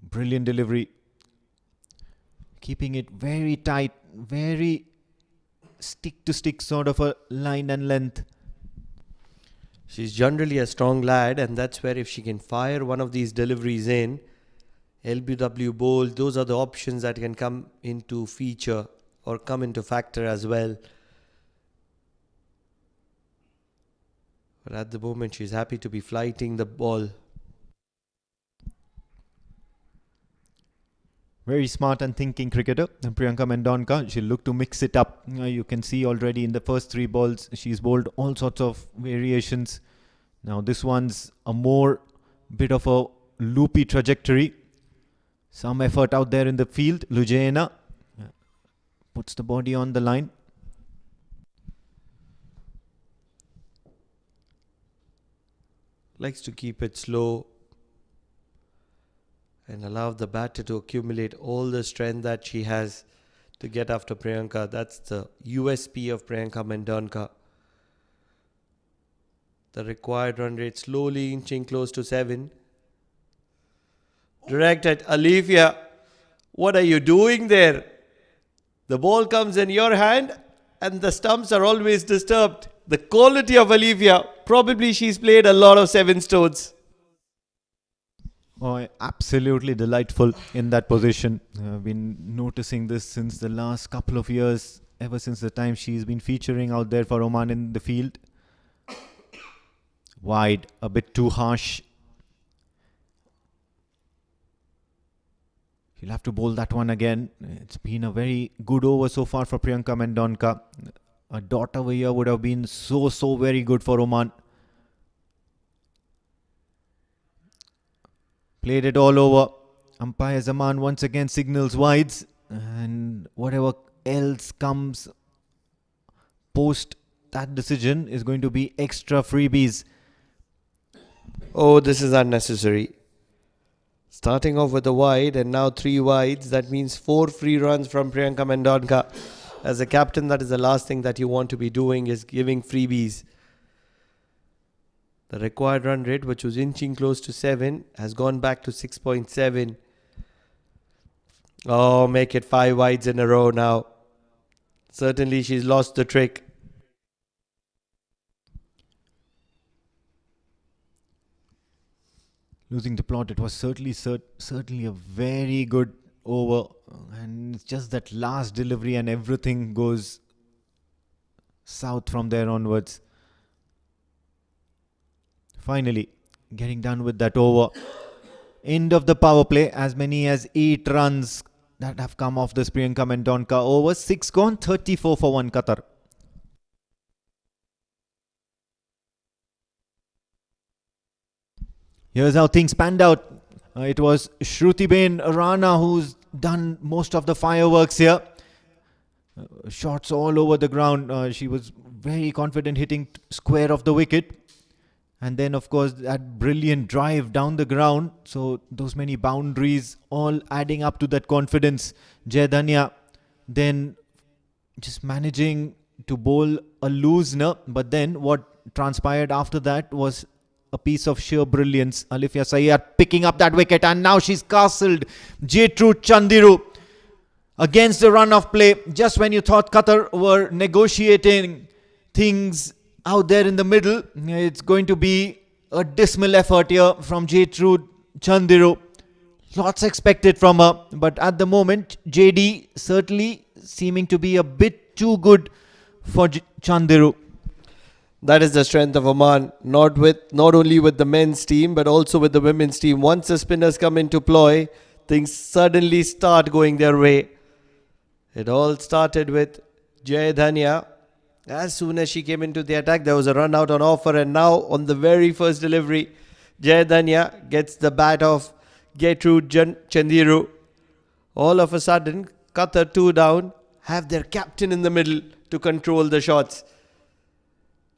Brilliant delivery. Keeping it very tight, very stick to stick sort of a line and length. She's generally a strong lad, and that's where if she can fire one of these deliveries in, LBW bowl, those are the options that can come into feature or come into factor as well. But at the moment, she's happy to be flighting the ball. Very smart and thinking cricketer, Priyanka Mendonca. She'll look to mix it up. You can see already in the first 3 balls, she's bowled all sorts of variations. Now this one's a more bit of a loopy trajectory. Some effort out there in the field. Lujena puts the body on the line. Likes to keep it slow and allow the batter to accumulate all the strength that she has to get after Priyanka. That's the USP of Priyanka Mendonca. The required run rate slowly inching close to 7. Direct at Alifia. What are you doing there? The ball comes in your hand and the stumps are always disturbed. The quality of Alifia. Probably she's played a lot of 7 stones. Oh, absolutely delightful in that position. I've been noticing this since the last couple of years, ever since the time she's been featuring out there for Oman in the field. Wide, a bit too harsh. She'll have to bowl that one again. It's been a very good over so far for Priyanka Mendonca. A dot over here would have been so very good for Oman. Played it all over. Umpire Zaman once again signals wides. And whatever else comes post that decision is going to be extra freebies. Oh, this is unnecessary. Starting off with a wide and now 3 wides. That means 4 free runs from Priyanka Mendonca. As a captain, that is the last thing that you want to be doing, is giving freebies. The required run rate, which was inching close to 7, has gone back to 6.7. Oh, make it 5 wides in a row now. Certainly she's lost the trick. Losing the plot, it was certainly a very good over, and it's just that last delivery and everything goes south from there onwards. Finally, getting done with that over. End of the power play. As many as 8 runs that have come off this Priyanka Mendonca over. 6 gone, 34 for 1 Qatar. Here's how things panned out. It was Shrutiben Rana who's done most of the fireworks here. Shots all over the ground. She was very confident hitting square of the wicket. And then, of course, that brilliant drive down the ground. So those many boundaries all adding up to that confidence. Jai Dhania then just managing to bowl a loosener. But then what transpired after that was a piece of sheer brilliance. Alifia Sayyar picking up that wicket, and now she's castled Jethru Chandiru against the run of play. Just when you thought Qatar were negotiating things out there in the middle, it's going to be a dismal effort here from Jethru Chandiru. Lots expected from her, but at the moment JD certainly seeming to be a bit too good for Chandiru. That is the strength of Oman, not only with the men's team, but also with the women's team. Once the spinners come into ploy, things suddenly start going their way. It all started with Jai Dhania. As soon as she came into the attack, there was a run out on offer, and now on the very first delivery, Jai Dhania gets the bat of Jethru Chandiru. All of a sudden, Qatar 2 down, have their captain in the middle to control the shots.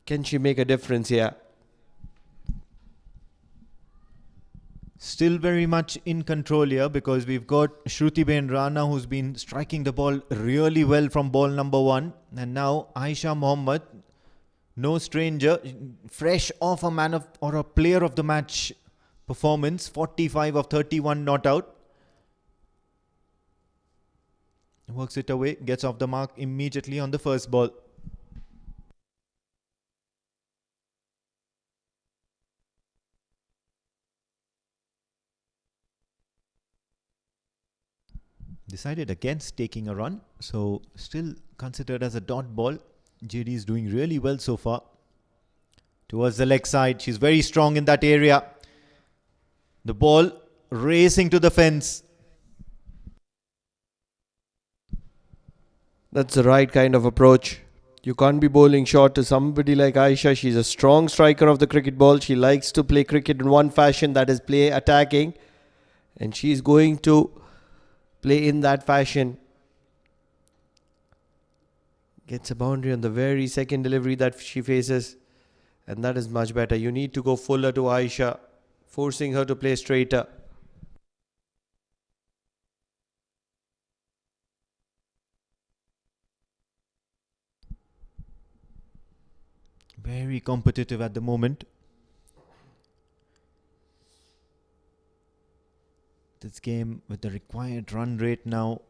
Can she make a difference here? Still very much in control here, because we've got Shrutiben Rana who's been striking the ball really well from ball number 1. And now Aisha Mohammed, no stranger, fresh off a man of or a player of the match performance, 45 of 31 not out. Works it away, gets off the mark immediately on the first ball. Decided against taking a run, so still considered as a dot ball. JD is doing really well so far. Towards the leg side, she's very strong in that area. The ball racing to the fence. That's the right kind of approach. You can't be bowling short to somebody like Aisha. She's a strong striker of the cricket ball. She likes to play cricket in one fashion, that is play attacking. And she's going to play in that fashion. Gets a boundary on the very second delivery that she faces, and that is much better. You need to go fuller to Aisha, forcing her to play straighter. Very competitive at the moment. This game with the required run rate now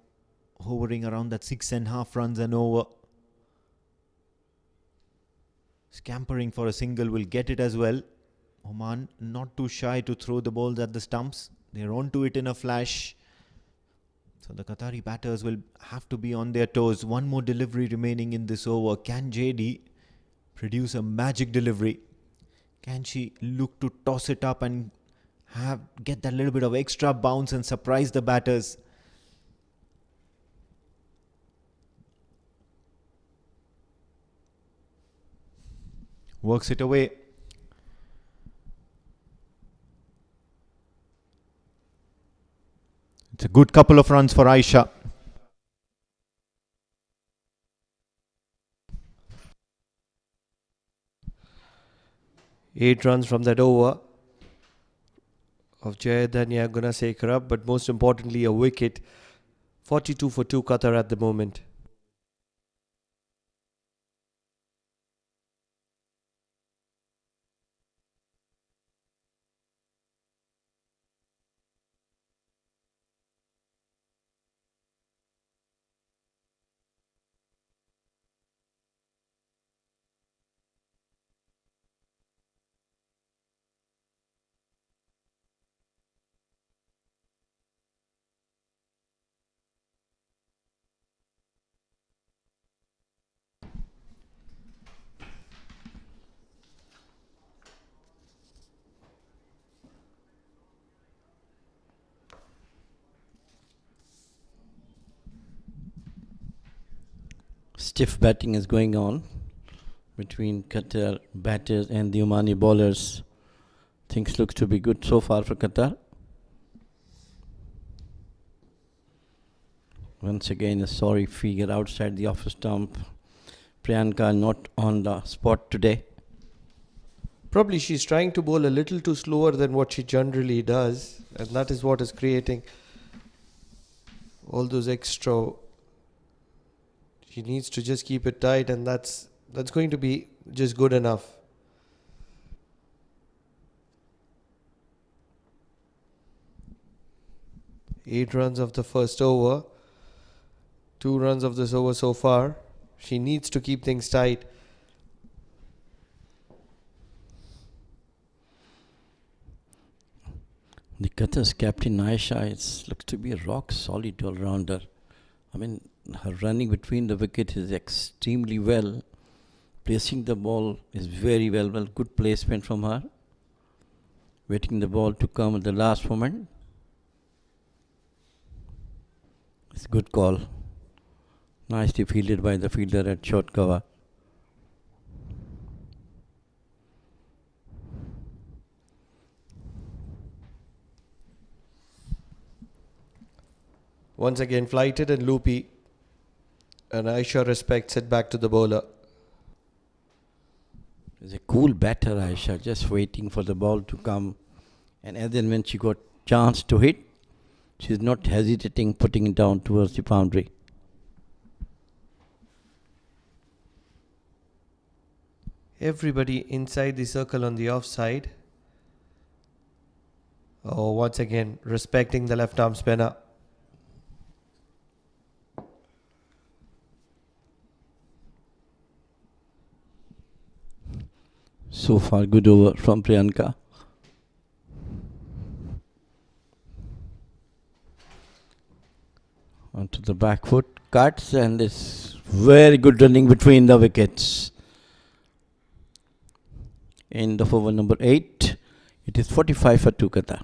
hovering around that 6.5 runs and over. Scampering for a single will get it as well. Oman not too shy to throw the balls at the stumps. They're onto it in a flash. So the Qatari batters will have to be on their toes. One more delivery remaining in this over. Can JD produce a magic delivery? Can she look to toss it up and get that little bit of extra bounce and surprise the batters? Works it away. It's a good couple of runs for Aisha. 8 runs from that over of Jayadanya Gunasekara, but most importantly a wicket. 42 for 2 Qatar at the moment. Stiff batting is going on between Qatar batters and the Omani bowlers. Things look to be good so far for Qatar. Once again, a sorry figure outside the off stump. Priyanka not on the spot today. Probably she's trying to bowl a little too slower than what she generally does, and that is what is creating all those extra. She needs to just keep it tight, and that's going to be just good enough. Eight runs of the first over. 2 runs of this over so far. She needs to keep things tight. The Qatar's captain Aisha looks to be a rock solid all-rounder. I mean, her running between the wickets is extremely well. Placing the ball is very well. Good placement from her. Waiting the ball to come at the last moment. It's a good call. Nicely fielded by the fielder at short cover. Once again flighted and loopy. And Aisha respects it back to the bowler. It's a cool batter, Aisha, just waiting for the ball to come. And as and when she got chance to hit, she's not hesitating, putting it down towards the boundary. Everybody inside the circle on the offside. Oh, once again, respecting the left arm spinner. So far, good over from Priyanka. Onto the back foot, cuts, and it's very good running between the wickets. End of over number 8. It is 45 for 2 Qatar.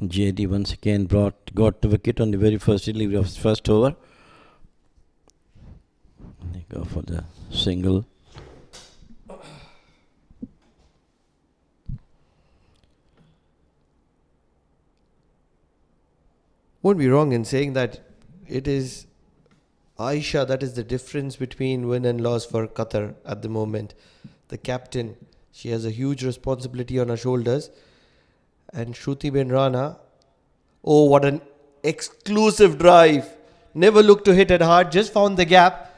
JD once again got the wicket on the very first delivery of his first over. They go for the single. Won't be wrong in saying that it is Aisha that is the difference between win and loss for Qatar at the moment. The captain, she has a huge responsibility on her shoulders. And Shruti Ben Rana, oh, what an exclusive drive. Never looked to hit it hard, just found the gap.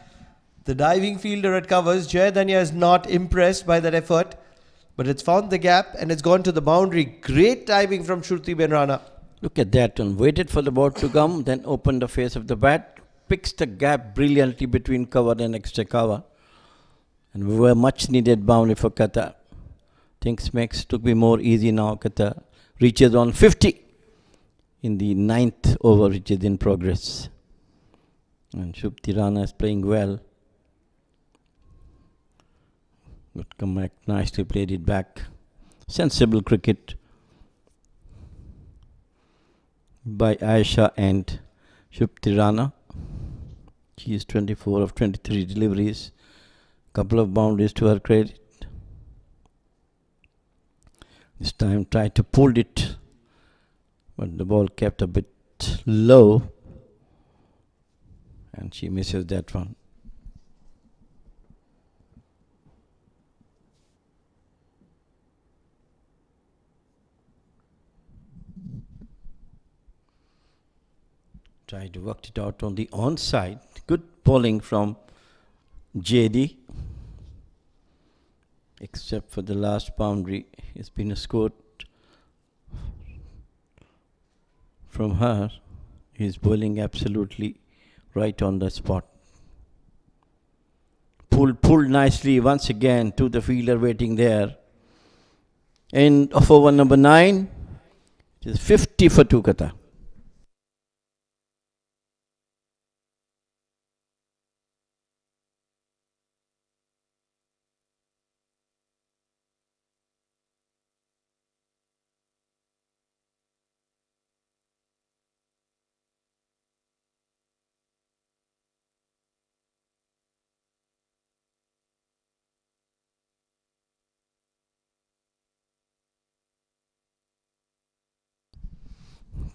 The diving fielder at covers, Jayadanya is not impressed by that effort, but it's found the gap and it's gone to the boundary. Great timing from Shruti Ben Rana. Look at that one. Waited for the ball to come, then opened the face of the bat, picks the gap brilliantly between cover and extra cover. And we were much needed boundary for Qatar. Things makes to be more easy now. Qatar reaches on 50 in the 9th over, which is in progress. And Shubhti Rana is playing well. Good comeback, nicely played it back. Sensible cricket by Aisha and Shubhti Rana. She is 24 of 23 deliveries. Couple of boundaries to her credit. This time tried to pull it, but the ball kept a bit low and she misses that one. Tried to work it out on the onside. Good bowling from JD. Except for the last boundary, it's been a score from her. He's bowling absolutely right on the spot. Pulled nicely once again to the fielder waiting there. End of over number 9. It is 50 for 2 Qatar.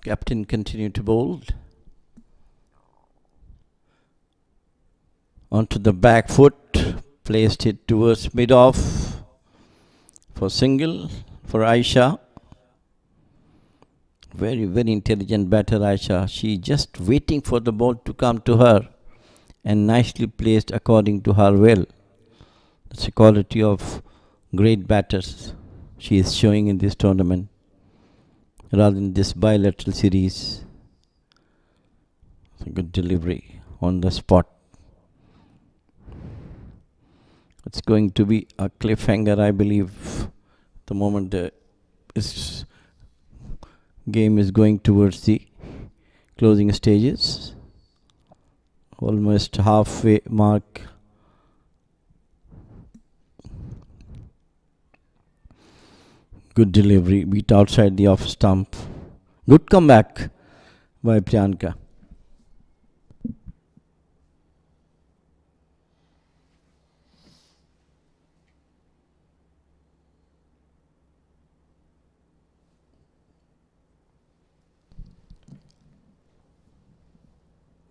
Captain continued to bowl. Onto the back foot. Placed it towards mid-off. For single for Aisha. Very, very intelligent batter Aisha. She just waiting for the ball to come to her. And nicely placed according to her will. That's a quality of great batters she is showing in this tournament. Rather than this bilateral series. It's a good delivery on the spot. It's going to be a cliffhanger, I believe. The moment this game is going towards the closing stages. Almost halfway mark. Good delivery, beat outside the off stump. Good comeback by Priyanka.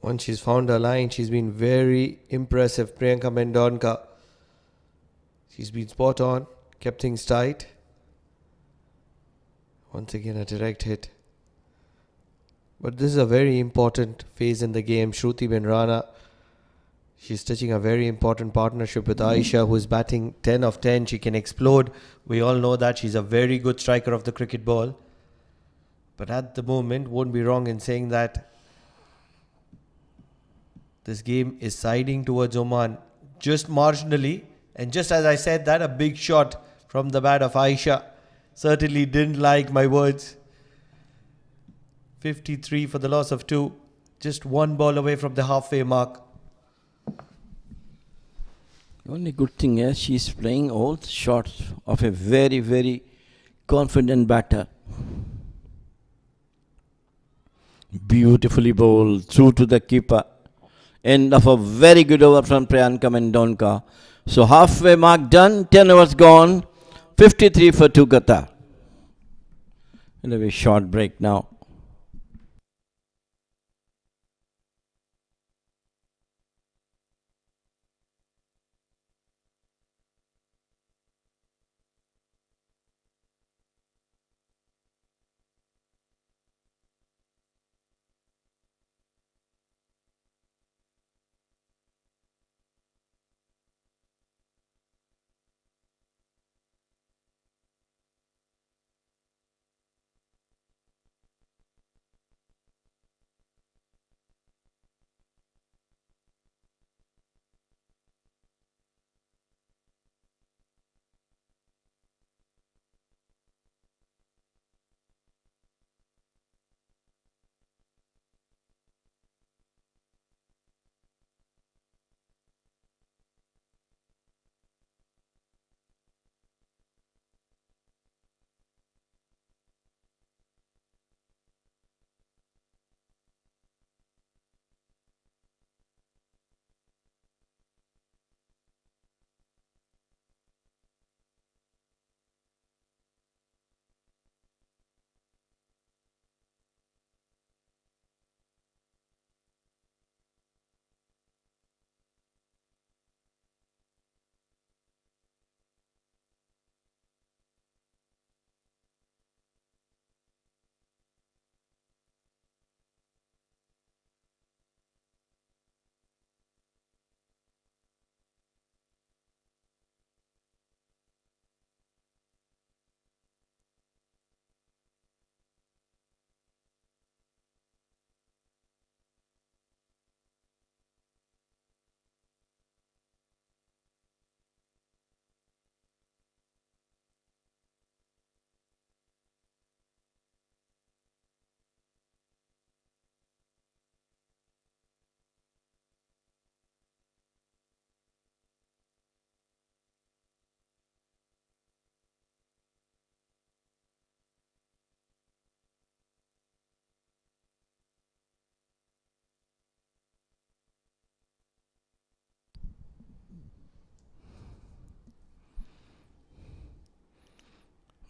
Once she's found her line, she's been very impressive. Priyanka Mendonca. She's been spot on, kept things tight. Once again, a direct hit. But this is a very important phase in the game. Shruti Ben Rana, she's touching a very important partnership with Aisha, who is batting 10 of 10. She can explode. We all know that. She's a very good striker of the cricket ball. But at the moment, won't be wrong in saying that this game is siding towards Oman just marginally. And just as I said that, a big shot from the bat of Aisha. Certainly didn't like my words. 53 for the loss of 2. Just one ball away from the halfway mark. The only good thing is she's playing all the shots of a very, very confident batter. Beautifully bowled through to the keeper. End of a very good over from Priyanka Mendonca. So halfway mark done, 10 overs gone, 53 for 2 Qatar. A very short break now.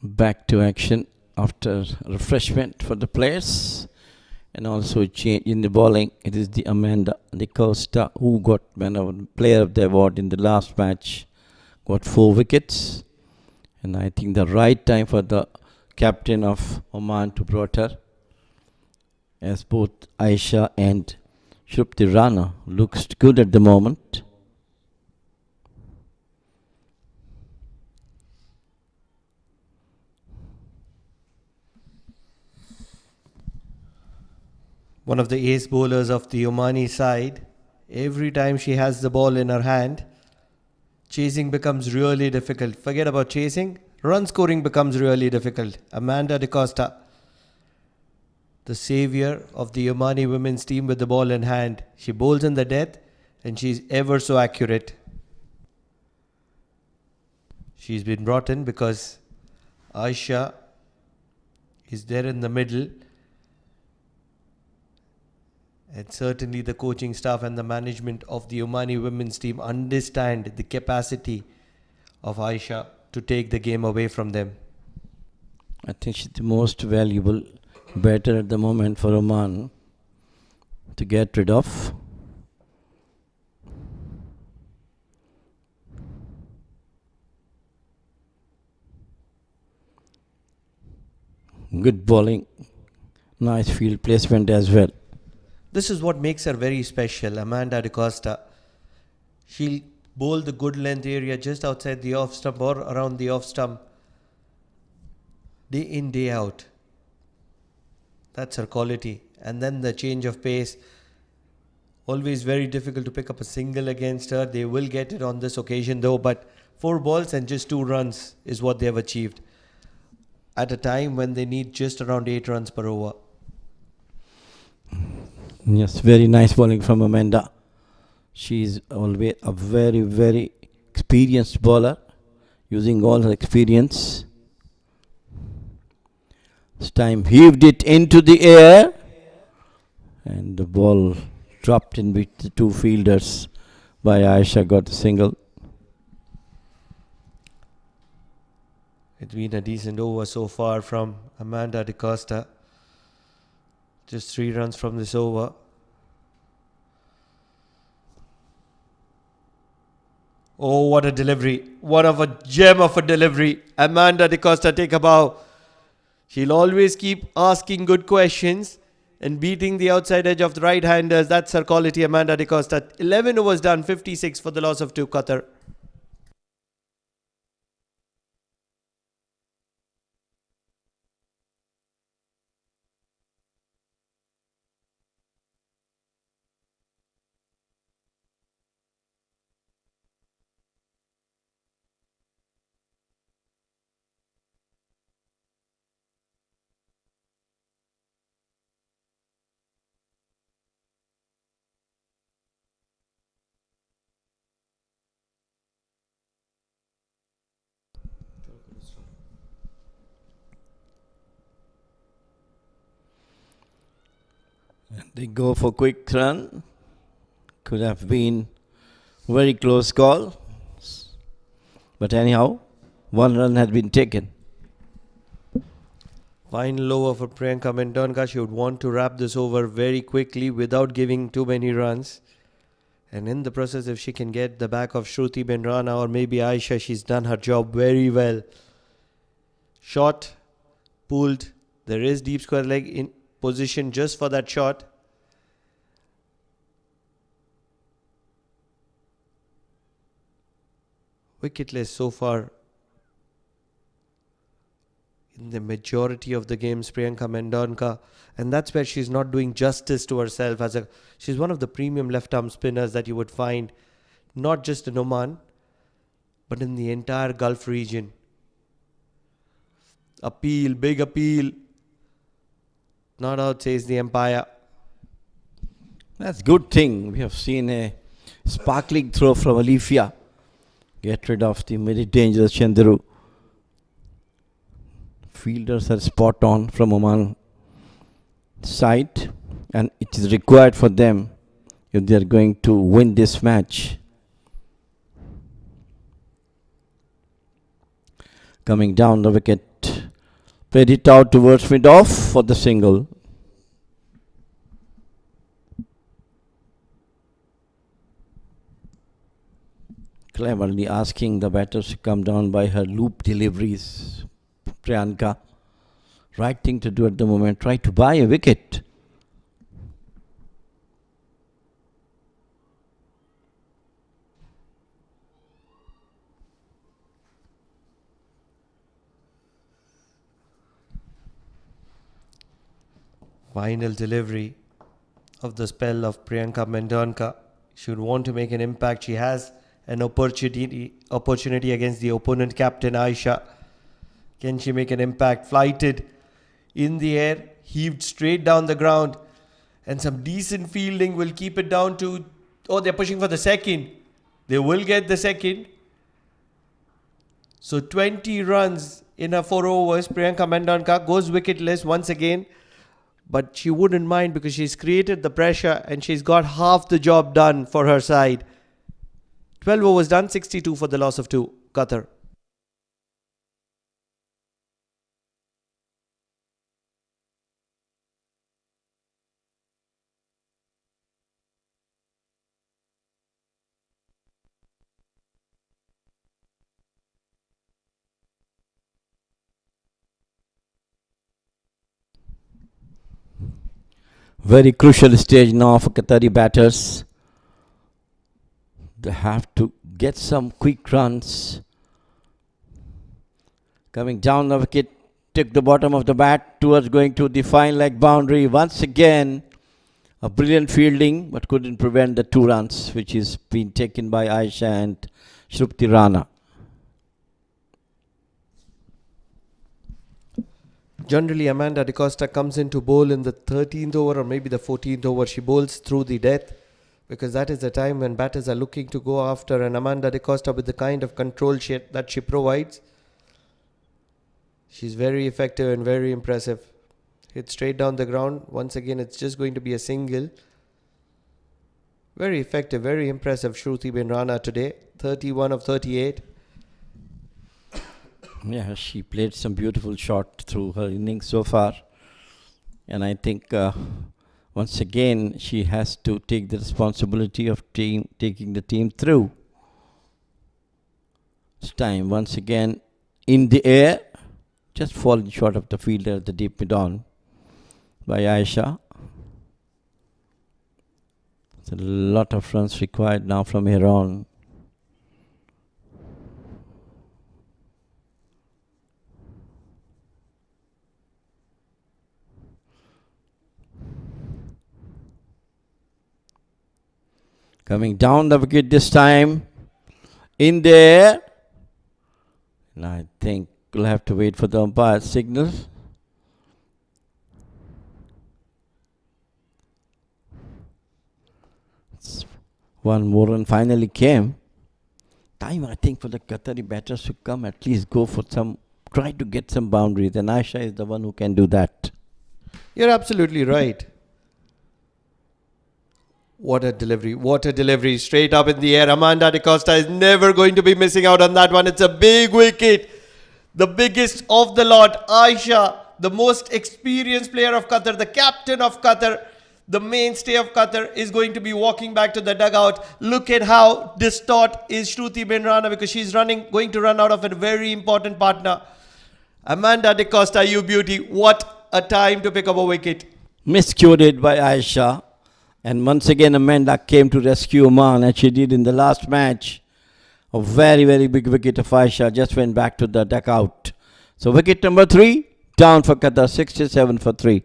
back to action after refreshment for the players, and also change in the bowling. It is the Amanda De Costa who got player of the award in the last match, got 4 wickets, and I think the right time for the captain of Oman to brought her, as both Aisha and Shrupti Rana looks good at the moment. One of the ace bowlers of the Omani side. Every time she has the ball in her hand, chasing becomes really difficult. Forget about chasing, run scoring becomes really difficult. Amanda De Costa, the savior of the Omani women's team with the ball in hand. She bowls in the death and she's ever so accurate. She's been brought in because Aisha is there in the middle. And certainly the coaching staff and the management of the Omani women's team understand the capacity of Aisha to take the game away from them. I think she's the most valuable batter at the moment for Oman to get rid of. Good bowling, nice field placement as well. This is what makes her very special, Amanda De Costa. She'll bowl the good length area just outside the off stump or around the off stump, day in, day out. That's her quality. And then the change of pace. Always very difficult to pick up a single against her. They will get it on this occasion though, but 4 balls and just 2 runs is what they have achieved at a time when they need just around 8 runs per over. Yes, very nice bowling from Amanda. She is always a very, very experienced bowler, using all her experience. This time heaved it into the air, and the ball dropped in with the 2 fielders by Aisha, got a single. It's been a decent over so far from Amanda De Costa. Just 3 runs from this over. Oh, what a delivery. What of a gem of a delivery. Amanda De Costa, take a bow. She'll always keep asking good questions and beating the outside edge of the right-handers. That's her quality, Amanda De Costa. 11 overs done, 56 for the loss of 2, Qatar. They go for quick run. Could have been very close call. But anyhow, 1 run had been taken. Final over for Priyanka Mendonca. She would want to wrap this over very quickly without giving too many runs. And in the process, if she can get the back of Shruti Ben Rana or maybe Aisha, she's done her job very well. Shot, pulled. There is deep square leg in position just for that shot. Wicketless so far in the majority of the games, Priyanka Mendonca, and that's where she's not doing justice to herself. She's one of the premium left-arm spinners that you would find not just in Oman, but in the entire Gulf region. Appeal, big appeal. Not out, says the umpire. That's good thing. We have seen a sparkling throw from Alifia. Get rid of the very dangerous Chandaru. Fielders are spot on from Oman side, and it is required for them if they are going to win this match. Coming down the wicket, Played it out towards mid-off for the single. Cleverly asking the batters to come down by her loop deliveries. Priyanka. Right thing to do at the moment. Try to buy a wicket. Final delivery of the spell of Priyanka Mendonca. She would want to make an impact. She has an opportunity against the opponent captain Aisha. Can she make an impact? Flighted in the air, heaved straight down the ground, and some decent fielding will keep it down to... Oh, they're pushing for the second. They will get the second. So 20 runs in her 4 overs. Priyanka Mendonca goes wicketless once again. But she wouldn't mind because she's created the pressure and she's got half the job done for her side. 12 overs done, 62 for the loss of 2. Qatar. Very crucial stage now for Qatari batters. They have to get some quick runs. Coming down the wicket, took the bottom of the bat towards going to the fine leg boundary. Once again, a brilliant fielding, but couldn't prevent the 2 runs, which is been taken by Aisha and Shrupti Rana. Generally, Amanda De Costa comes in to bowl in the 13th over or maybe the 14th over. She bowls through the death because that is the time when batters are looking to go after. And Amanda De Costa, with the kind of control that she provides, she's very effective and very impressive. Hit straight down the ground. Once again, it's just going to be a single. Very effective, very impressive Shruti bin Rana today. 31 of 38. Yeah, she played some beautiful shot through her innings so far. And I think once again she has to take the responsibility of taking the team through. This time once again in the air, just falling short of the fielder at the deep mid-on by Aisha. There's a lot of runs required now from here on. Coming down the wicket this time. In there. And I think we'll have to wait for the umpire signal. One more run finally came. Time, I think, for the Qatari batters to come, at least go for some, try to get some boundaries. And Aisha is the one who can do that. You're absolutely right. What a delivery. What a delivery. Straight up in the air. Amanda De Costa is never going to be missing out on that one. It's a big wicket. The biggest of the lot. Aisha, the most experienced player of Qatar, the captain of Qatar, the mainstay of Qatar, is going to be walking back to the dugout. Look at how distraught is Shruti bin Rana because she's going to run out of a very important partner. Amanda De Costa, you beauty. What a time to pick up a wicket. Miscued by Aisha. And once again, Amanda came to rescue Oman, as she did in the last match. A very, very big wicket of Aisha just went back to the dugout. So wicket number 3, down for Qatar, 67 for 3.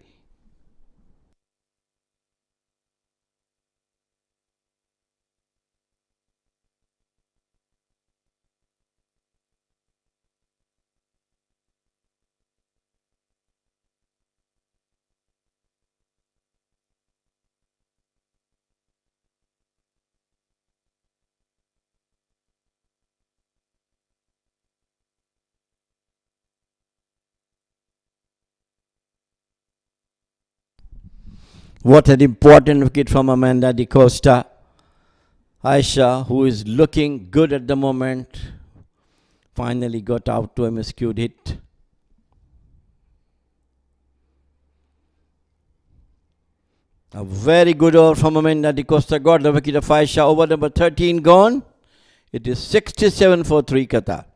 What an important wicket from Amanda De Costa. Aisha, who is looking good at the moment, finally got out to a miscued hit. A very good over from Amanda Di Costa. Got the wicket of Aisha. Over number 13 gone. It is 67 for 3 Qatar.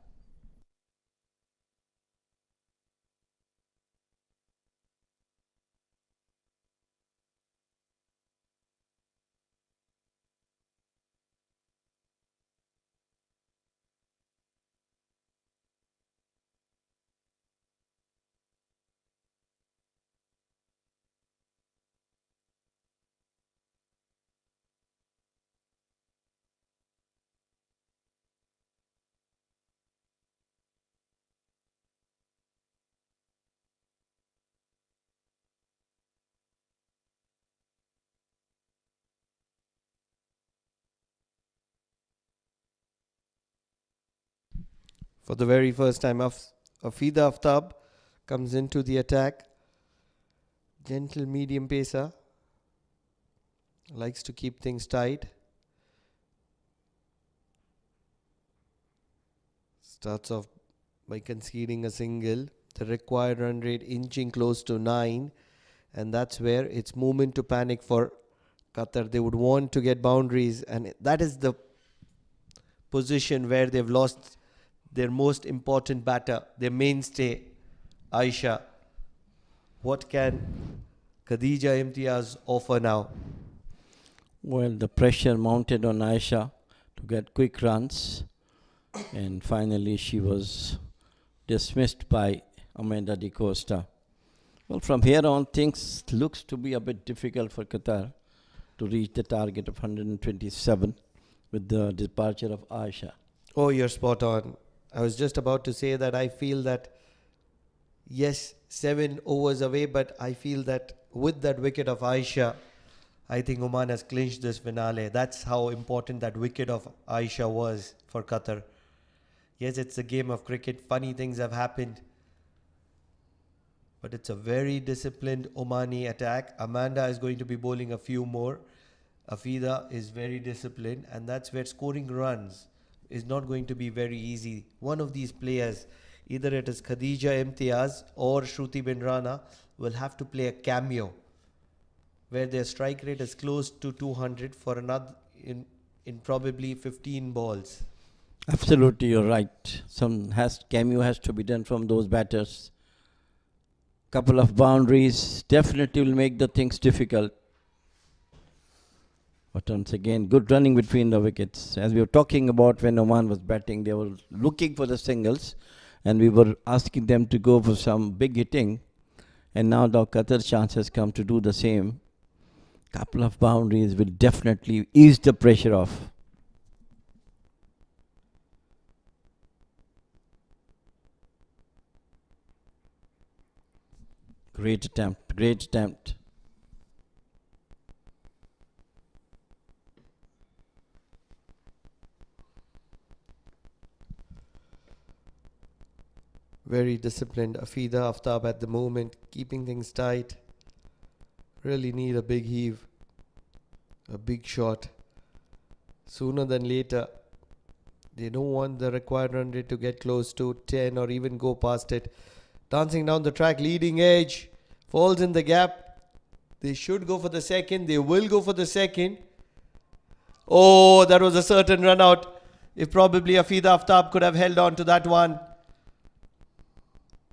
For the very first time, Afida Aftab comes into the attack. Gentle medium pacer. Likes to keep things tight. Starts off by conceding a single. The required run rate inching close to 9. And that's where it's moment to panic for Qatar. They would want to get boundaries. And that is the position where they've lost their most important batter, their mainstay, Aisha. What can Khadija Imtiaz offer now? Well, the pressure mounted on Aisha to get quick runs. And finally, she was dismissed by Amanda Di Costa. Well, from here on, things looks to be a bit difficult for Qatar to reach the target of 127 with the departure of Aisha. Oh, you're spot on. I was just about to say that I feel that, yes, 7 overs away, but I feel that with that wicket of Aisha, I think Oman has clinched this finale. That's how important that wicket of Aisha was for Qatar. Yes, it's a game of cricket. Funny things have happened. But it's a very disciplined Omani attack. Amanda is going to be bowling a few more. Afida is very disciplined. And that's where scoring runs is not going to be very easy. One of these players, either it is Khadija Imtiaz or Shruti bin Rana, will have to play a cameo where their strike rate is close to 200 for another in probably 15 balls. Absolutely, you're right. Cameo has to be done from those batters. Couple of boundaries definitely will make the things difficult. But once again, good running between the wickets. As we were talking about when Oman was batting, they were looking for the singles and we were asking them to go for some big hitting. And now the Qatar chance has come to do the same. Couple of boundaries will definitely ease the pressure off. Great attempt, great attempt. Very disciplined Afida Aftab at the moment, keeping things tight. Really need a big heave, a big shot. Sooner than later, they don't want the required run rate to get close to 10 or even go past it. Dancing down the track, leading edge, falls in the gap. They should go for the second. They will go for the second. Oh, that was a certain run out. If probably Afida Aftab could have held on to that one.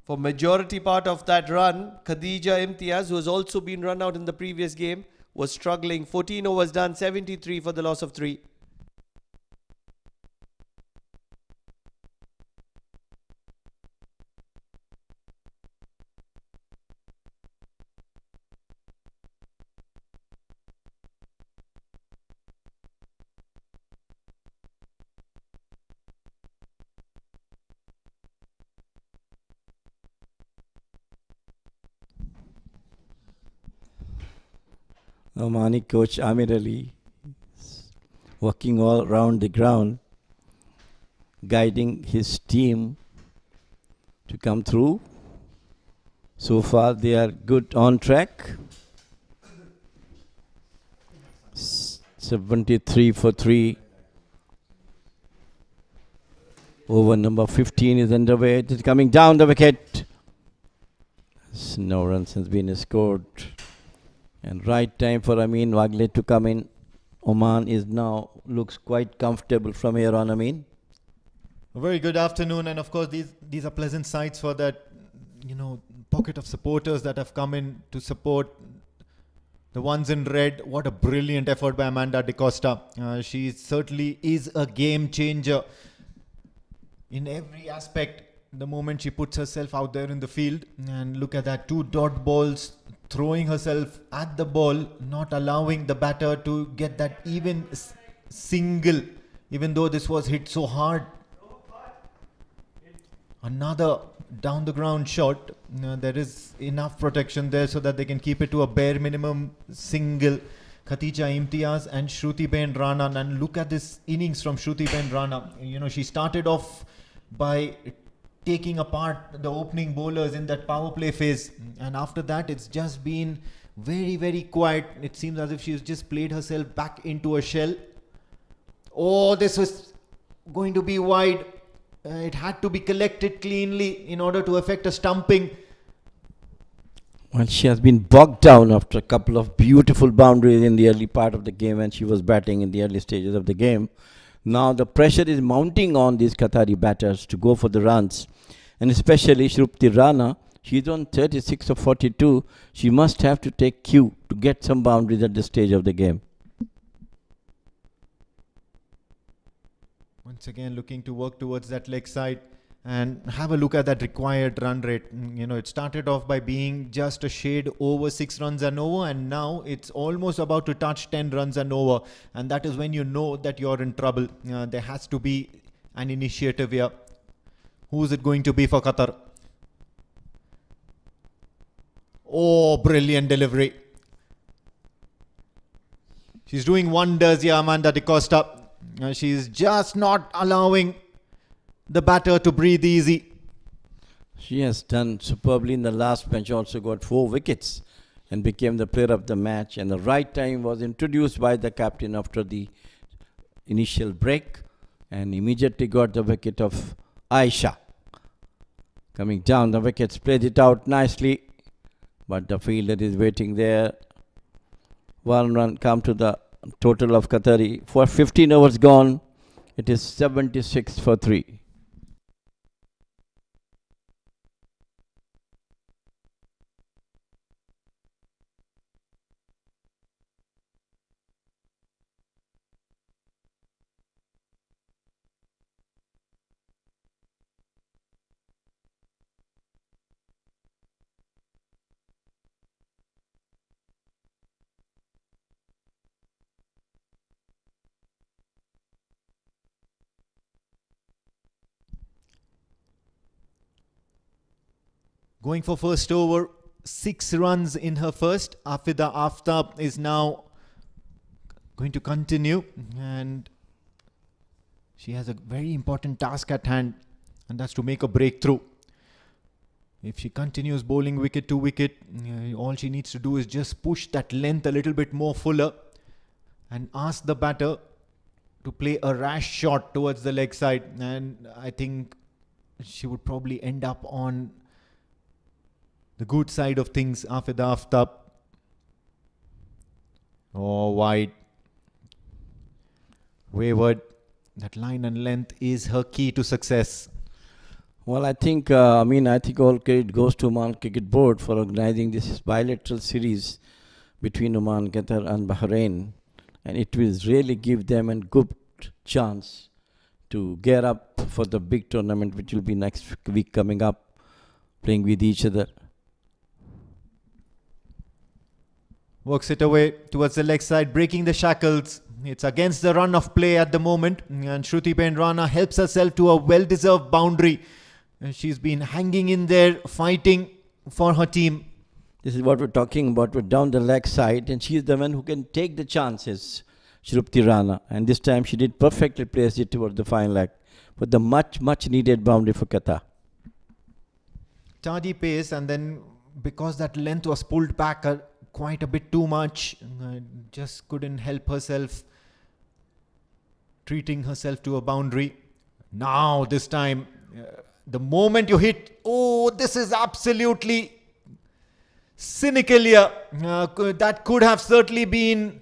For majority part of that run, Khadija Imtiaz, who has also been run out in the previous game, was struggling. 14 overs done, 73 for the loss of 3. Omani coach Amerat walking all around the ground, guiding his team to come through. So far they are good on track. 73 for 3. Over number 15 is underway. It is coming down the wicket. No runs has been scored. And right time for Amin Wagle to come in. Oman is now looks quite comfortable from here on, Amin. A very good afternoon, and of course these are pleasant sights for that, pocket of supporters that have come in to support the ones in red. What a brilliant effort by Amanda Da Costa. She certainly is a game changer in every aspect the moment she puts herself out there in the field. And look at that, 2 dot balls, throwing herself at the ball, not allowing the batter to get that even single, even though this was hit so hard. Another down the ground shot. There is enough protection there so that they can keep it to a bare minimum single. Khatija Imtiaz and Shruti Ben Rana. And look at this innings from Shruti Ben Rana. She started off by taking apart the opening bowlers in that power play phase. And after that, it's just been very, very quiet. It seems as if she's just played herself back into a shell. Oh, this was going to be wide. It had to be collected cleanly in order to effect a stumping. Well, she has been bogged down after a couple of beautiful boundaries in the early part of the game when she was batting in the early stages of the game. Now the pressure is mounting on these Qatari batters to go for the runs. And especially Shruti Rana, she's on 36 of 42. She must have to take cue to get some boundaries at this stage of the game. Once again, looking to work towards that leg side and have a look at that required run rate. It started off by being just a shade over 6 runs and over, and now it's almost about to touch 10 runs and over. And that is when you know that you're in trouble. There has to be an initiative here. Who is it going to be for Qatar? Oh, brilliant delivery. She's doing wonders here, Amanda Da Costa. She's just not allowing the batter to breathe easy. She has done superbly in the last match, also got 4 wickets and became the player of the match. And the right time was introduced by the captain after the initial break and immediately got the wicket of Aisha. Coming down the wickets, played it out nicely, but the fielder is waiting there. 1 run come to the total of Qatari. For 15 overs gone, it is 76 for 3. Going for first over, 6 runs in her first. Afida Aftab is now going to continue, and she has a very important task at hand, and that's to make a breakthrough. If she continues bowling wicket to wicket, all she needs to do is just push that length a little bit more fuller and ask the batter to play a rash shot towards the leg side, and I think she would probably end up on the good side of things. Afida Aftab. Oh, wide. Wayward. That line and length is her key to success. Well, I think all credit goes to Oman Cricket Board for organizing this bilateral series between Oman, Qatar and Bahrain. And it will really give them a good chance to gear up for the big tournament which will be next week coming up, playing with each other. Works it away towards the leg side, breaking the shackles. It's against the run of play at the moment, and Shruti Ben Rana helps herself to a well-deserved boundary. She's been hanging in there, fighting for her team. This is what we're talking about. We're down the leg side, and she's the one who can take the chances, Shruti Rana. And this time she did perfectly place it towards the fine leg for the much needed boundary for Qatar. Tardy pace, and then because that length was pulled back quite a bit too much, just couldn't help herself, treating herself to a boundary. Now this time, the moment you hit, oh, this is absolutely cynical here. That could have certainly been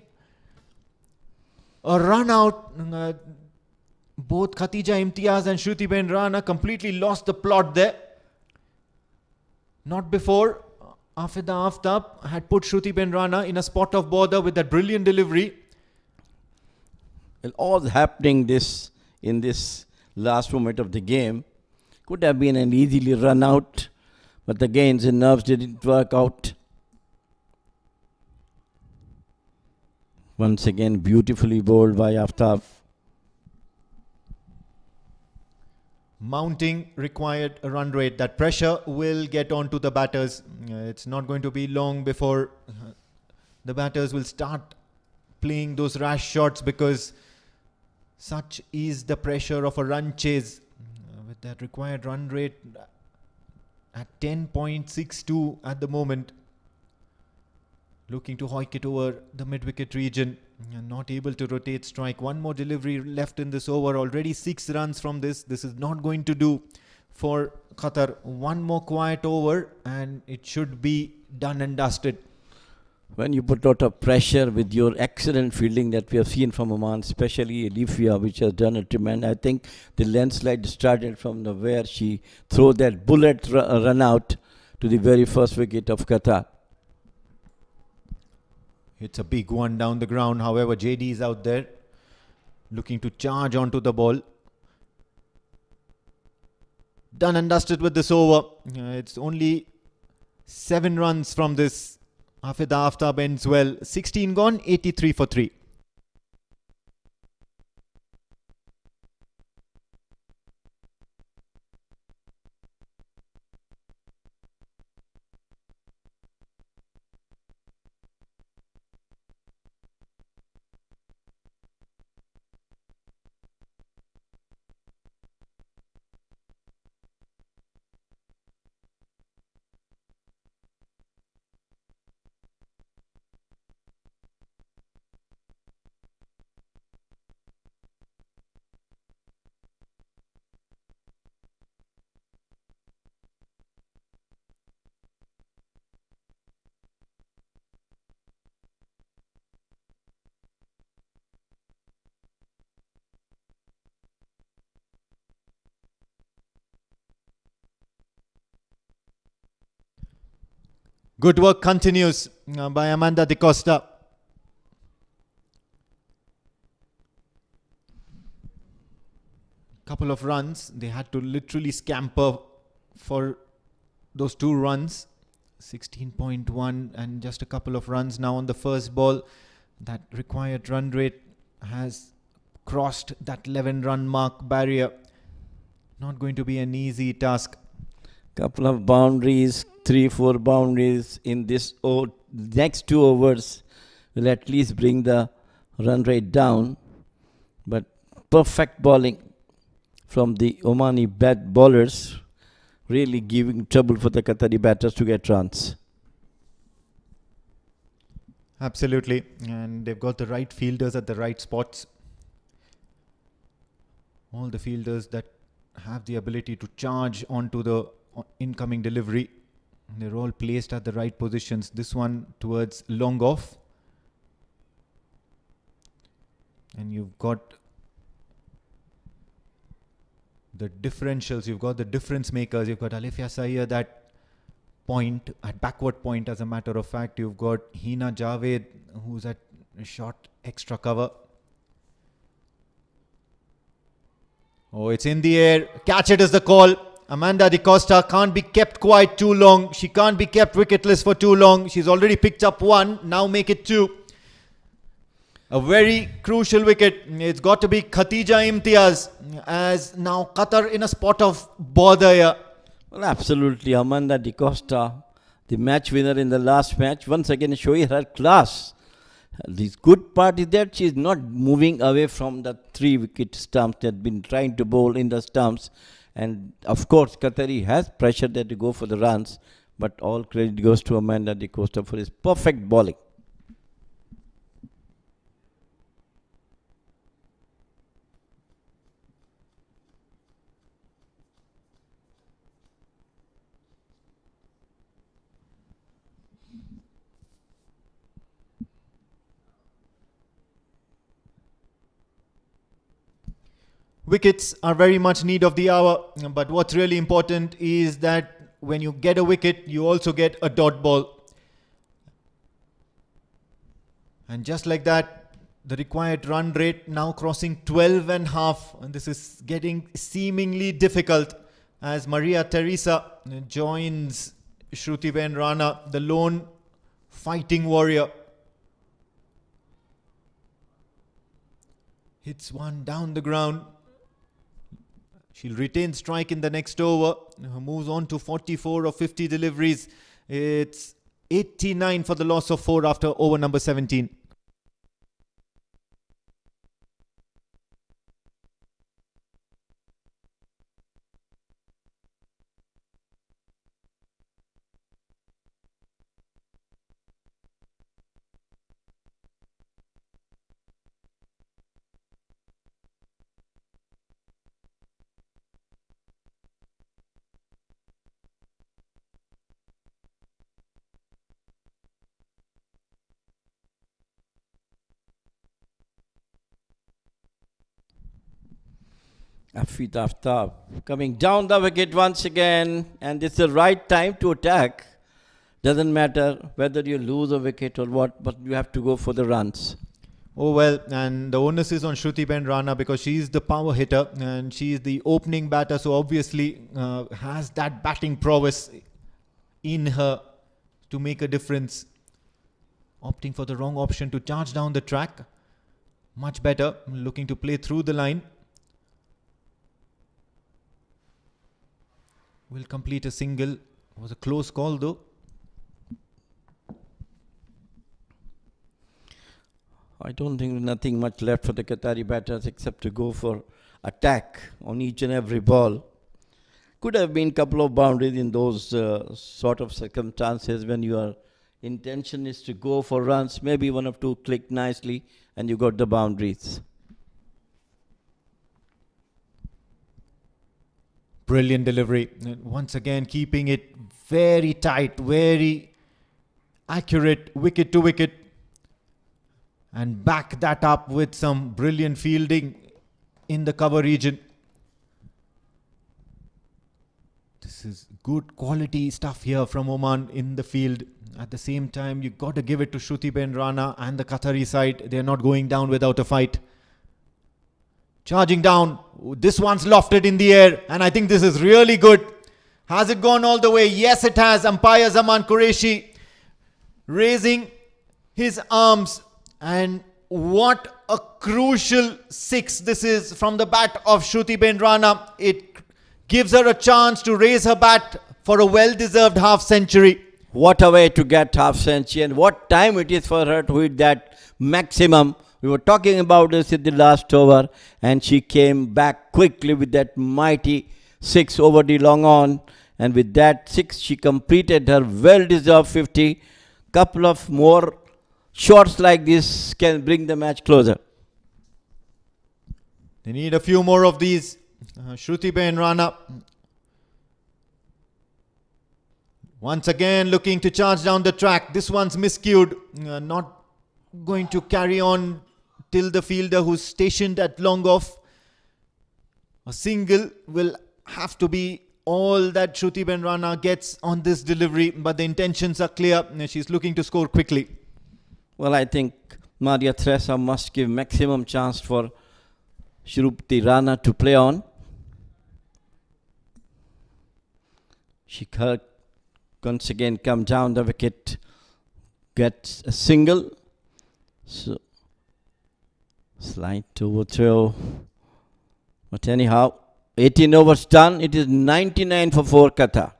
a run out. Both Khatija Imtiaz and Shruti Ben Rana completely lost the plot there. Not before Afida Aftab had put Shruti Ben Rana in a spot of bother with that brilliant delivery. Well, all happening this in this last moment of the game could have been an easily run out, but again the nerves didn't work out. Once again, beautifully bowled by Aftab. Mounting required a run rate. That pressure will get on to the batters. It's not going to be long before the batters will start playing those rash shots, because such is the pressure of a run chase. With that required run rate at 10.62 at the moment. Looking to hoik it over the mid-wicket region. Not able to rotate strike. One more delivery left in this over. Already 6 runs from this. This is not going to do for Qatar. One more quiet over and it should be done and dusted. When you put a lot of pressure with your excellent fielding that we have seen from Oman, especially Alifia, which has done a tremendous. I think the landslide started from the where she threw that bullet run out to the very first wicket of Qatar. It's a big one down the ground. However, JD is out there looking to charge onto the ball. Done and dusted with this over. It's only 7 runs from this. Afida Aftab ends well. 16 gone, 83 for 3. Good work continues by Amanda De Costa. Couple of runs. They had to literally scamper for those 2 runs. 16.1 and just a couple of runs now on the first ball. That required run rate has crossed that 11 run mark barrier. Not going to be an easy task. Couple of boundaries, 3-4 boundaries in this next 2 overs will at least bring the run rate down. But perfect bowling from the Omani bat bowlers, really giving trouble for the Qatari batters to get runs. Absolutely, and they've got the right fielders at the right spots. All the fielders that have the ability to charge onto the incoming delivery. They're all placed at the right positions. This one towards long off. And you've got the differentials. You've got the difference makers. You've got Alifia Sayyed at point, at backward point as a matter of fact. You've got Hina Javed who's at short extra cover. Oh, it's in the air. Catch it is the call. Amanda De Costa can't be kept quite too long. She can't be kept wicketless for too long. She's already picked up 1. Now make it 2. A very crucial wicket. It's got to be Khatija Imtiaz, as now Qatar in a spot of bother here. Well, absolutely. Amanda De Costa, the match winner in the last match, once again showing her class. The good part is that she is not moving away from the 3-wicket stumps that have been trying to bowl in the stumps. And of course, Qatari has pressure there to go for the runs, but all credit goes to Amanda De Costa for his perfect bowling. Wickets are very much need of the hour, but what's really important is that when you get a wicket, you also get a dot ball. And just like that, the required run rate now crossing 12 and a half. And this is getting seemingly difficult as Maria Teresa joins Shrutiben Rana, the lone fighting warrior. Hits one down the ground. She'll retain strike in the next over. Moves on to 44 of 50 deliveries. It's 89 for the loss of 4 after over number 17. Afid Aftab coming down the wicket once again, and it's the right time to attack. Doesn't matter whether you lose a wicket or what, but you have to go for the runs. Oh well, and the onus is on Shrutiben Rana because she's the power hitter and she's the opening batter, so obviously has that batting prowess in her to make a difference. Opting for the wrong option to charge down the track. Much better, looking to play through the line. Will complete a single. It was a close call though. I don't think nothing much left for the Qatari batters except to go for attack on each and every ball. Could have been a couple of boundaries in those sort of circumstances when your intention is to go for runs. Maybe one or two clicked nicely and you got the boundaries. Brilliant delivery. And once again, keeping it very tight, very accurate, wicket to wicket. And back that up with some brilliant fielding in the cover region. This is good quality stuff here from Oman in the field. At the same time, you got to give it to Shrutiben Rana and the Qatari side. They're not going down without a fight. Charging down. This one's lofted in the air. And I think this is really good. Has it gone all the way? Yes, it has. Umpire Zaman Qureshi raising his arms. And what a crucial 6 this is from the bat of Shrutiben Rana. It gives her a chance to raise her bat for a well-deserved half century. What a way to get half century, and what time it is for her to hit that maximum. We were talking about this in the last over, and she came back quickly with that mighty 6 over the long on. And with that 6, she completed her well-deserved 50. Couple of more shots like this can bring the match closer. They need a few more of these. Shrutiben Rana once again looking to charge down the track. This one's miscued. Not going to carry on till the fielder who's stationed at long off. A single will have to be all that Shrutiben Rana gets on this delivery, but the intentions are clear. She's looking to score quickly. Well, I think Maria Teresa must give maximum chance for Shruti Rana to play on. She once again come down the wicket, gets a single. So, slight overthrow. But anyhow, 18 overs done. It is 99 for 4 Qatar.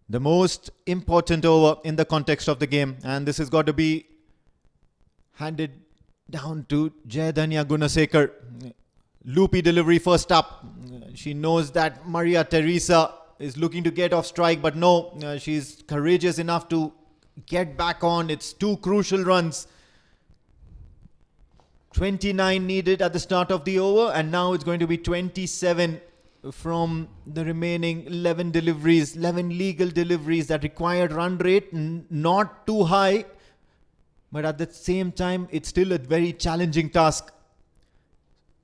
The most important over in the context of the game. And this has got to be handed down to Jayadanya Gunasekar. Loopy delivery first up. She knows that Maria Teresa is looking to get off strike, but no, she's courageous enough to get back on. It's 2 crucial runs. 29 needed at the start of the over, and now it's going to be 27 from the remaining 11 deliveries, 11 legal deliveries. That required run rate not too high, but at the same time it's still a very challenging task.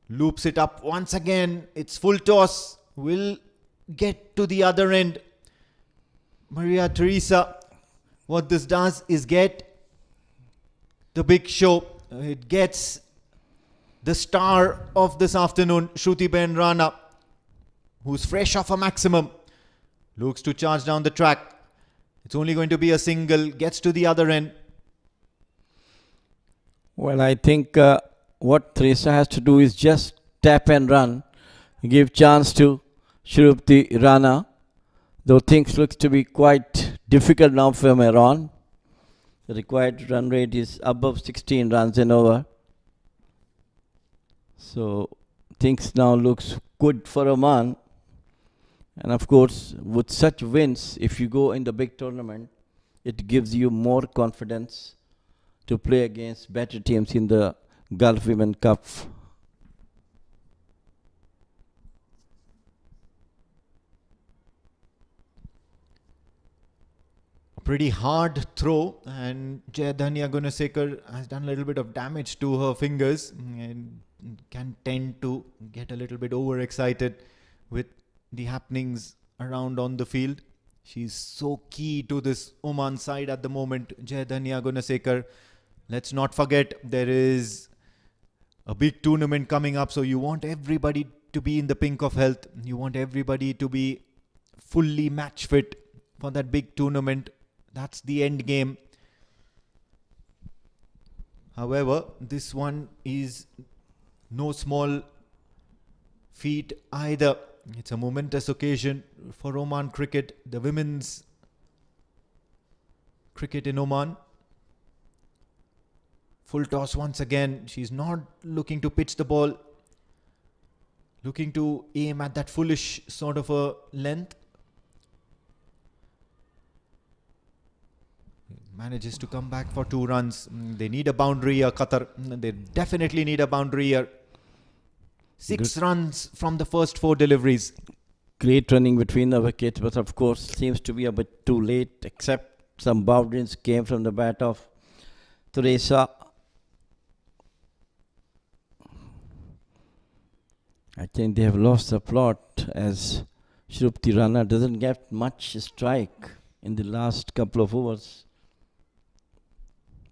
Loops it up once again. It's full toss. Will get to the other end. Maria Teresa, what this does is get the big show. It gets the star of this afternoon, Shruti Ben Rana, who's fresh off a maximum. Looks to charge down the track. It's only going to be a single. Gets to the other end. Well, I think what Teresa has to do is just tap and run. Give chance to Shruti Rana. Though things looks to be quite difficult now for Amerat. The required run rate is above 16 runs and over. So things now looks good for Oman. And of course, with such wins, if you go in the big tournament, it gives you more confidence to play against better teams in the Gulf Women Cup. Pretty hard throw, and Jayadanya Gunasekar has done a little bit of damage to her fingers and can tend to get a little bit overexcited with the happenings around on the field. She's so key to this Oman side at the moment, Jayadanya Gunasekar. Let's not forget there is a big tournament coming up, so you want everybody to be in the pink of health. You want everybody to be fully match fit for that big tournament. That's the end game. However, this one is no small feat either. It's a momentous occasion for Oman cricket, the women's cricket in Oman. Full toss once again. She's not looking to pitch the ball, looking to aim at that foolish sort of a length. Manages to come back for 2 runs. They need a boundary here, Qatar. They definitely need a boundary here. 6 runs from the first 4 deliveries. Great running between the wickets, but of course seems to be a bit too late, except some boundaries came from the bat of Teresa. I think they have lost the plot as Shruti Rana doesn't get much strike in the last couple of overs.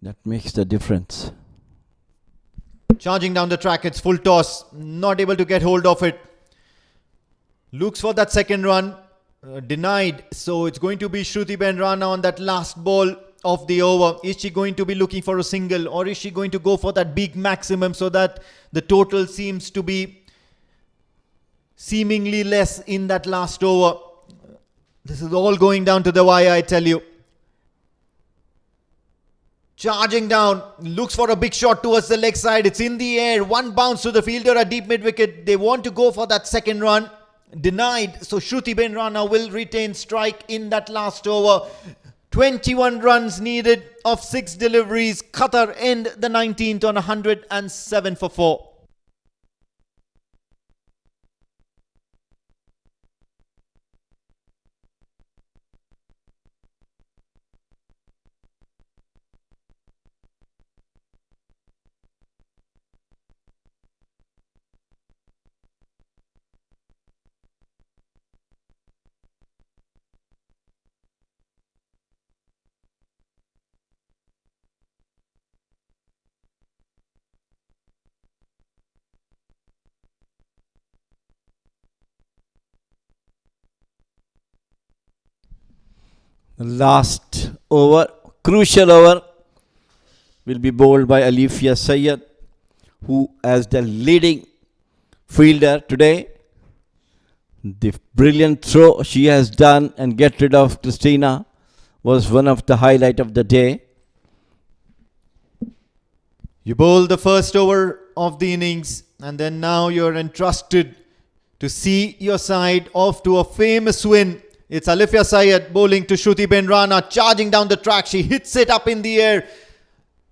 That makes the difference. Charging down the track, it's full toss. Not able to get hold of it. Looks for that second run. Denied. So it's going to be Shruti Ben Rana on that last ball of the over. Is she going to be looking for a single, or is she going to go for that big maximum so that the total seems to be seemingly less in that last over? This is all going down to the wire, I tell you. Charging down, looks for a big shot towards the leg side. It's in the air. 1 bounce to the fielder at deep mid wicket. They want to go for that second run. Denied. So Shruti Ben Rana will retain strike in that last over. 21 runs needed of 6 deliveries. Qatar end the 19th on 107 for 4. Last over, crucial over, will be bowled by Alifia Syed, who as the leading fielder today The brilliant throw she has done and get rid of Christina was one of the highlight of the day. You bowl the first over of the innings, and then now you're entrusted to see your side off to a famous win. It's Alifia Syed bowling to Shruti Ben Rana, charging down the track. She hits it up in the air.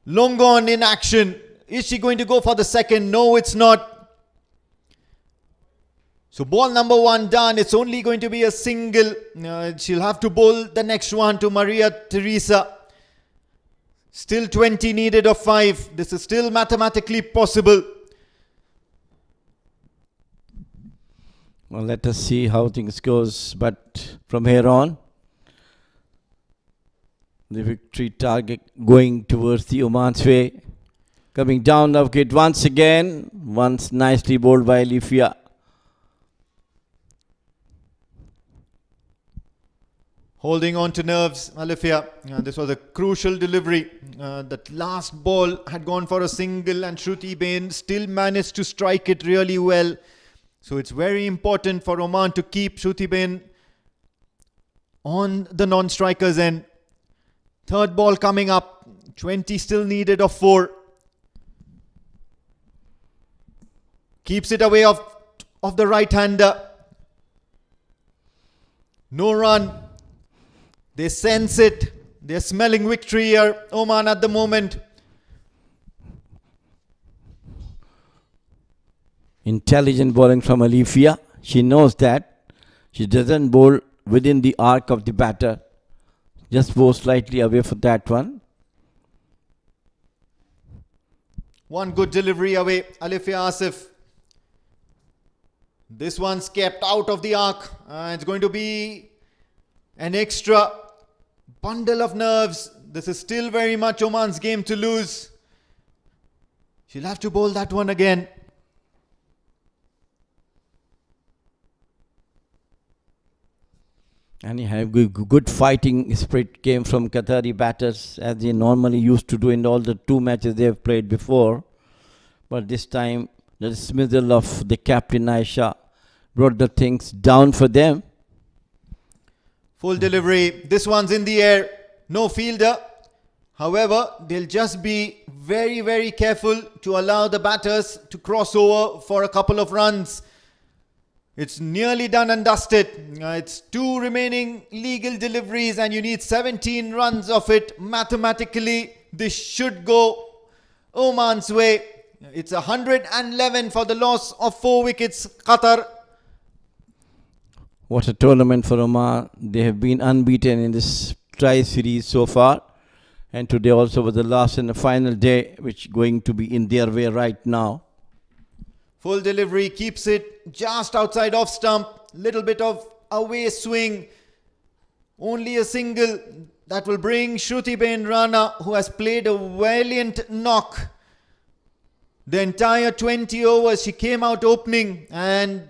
Long gone in action. Is she going to go for the second? No, it's not. So ball number 1 done. It's only going to be a single. She'll have to bowl the next one to Maria Teresa. Still 20 needed of 5. This is still mathematically possible. Well, let us see how things goes. But from here on, the victory target going towards the Oman's way. Coming down the wicket once again. Once nicely bowled by Alifia. Holding on to nerves, Alifia. This was a crucial delivery. That last ball had gone for a single, and Shruti Ben still managed to strike it really well. So it's very important for Oman to keep Shruti Ben on the non-strikers end. Third ball coming up. 20 still needed of 4. Keeps it away of the right-hander. No run. They sense it. They're smelling victory here, Oman, at the moment. Intelligent bowling from Alifia. She knows that. She doesn't bowl within the arc of the batter. Just bowl slightly away for that one. One good delivery away, Alifia Asif. This one's kept out of the arc. It's going to be an extra bundle of nerves. This is still very much Oman's game to lose. She'll have to bowl that one again. And you have good fighting spirit came from Qatari batters, as they normally used to do in all the 2 matches they have played before. But this time, the dismissal of the captain Aisha brought the things down for them. Full delivery. This one's in the air. No fielder. However, they'll just be very, very careful to allow the batters to cross over for a couple of runs. It's nearly done and dusted. It's 2 remaining legal deliveries and you need 17 runs of it. Mathematically, this should go Oman's way. It's 111 for the loss of 4 wickets, Qatar. What a tournament for Oman. They have been unbeaten in this tri-series so far. And today also was the last and the final day, which going to be in their way right now. Full delivery, keeps it just outside off stump. Little bit of away swing. Only a single that will bring Shruti Ben Rana, who has played a valiant knock. The entire 20 overs, she came out opening and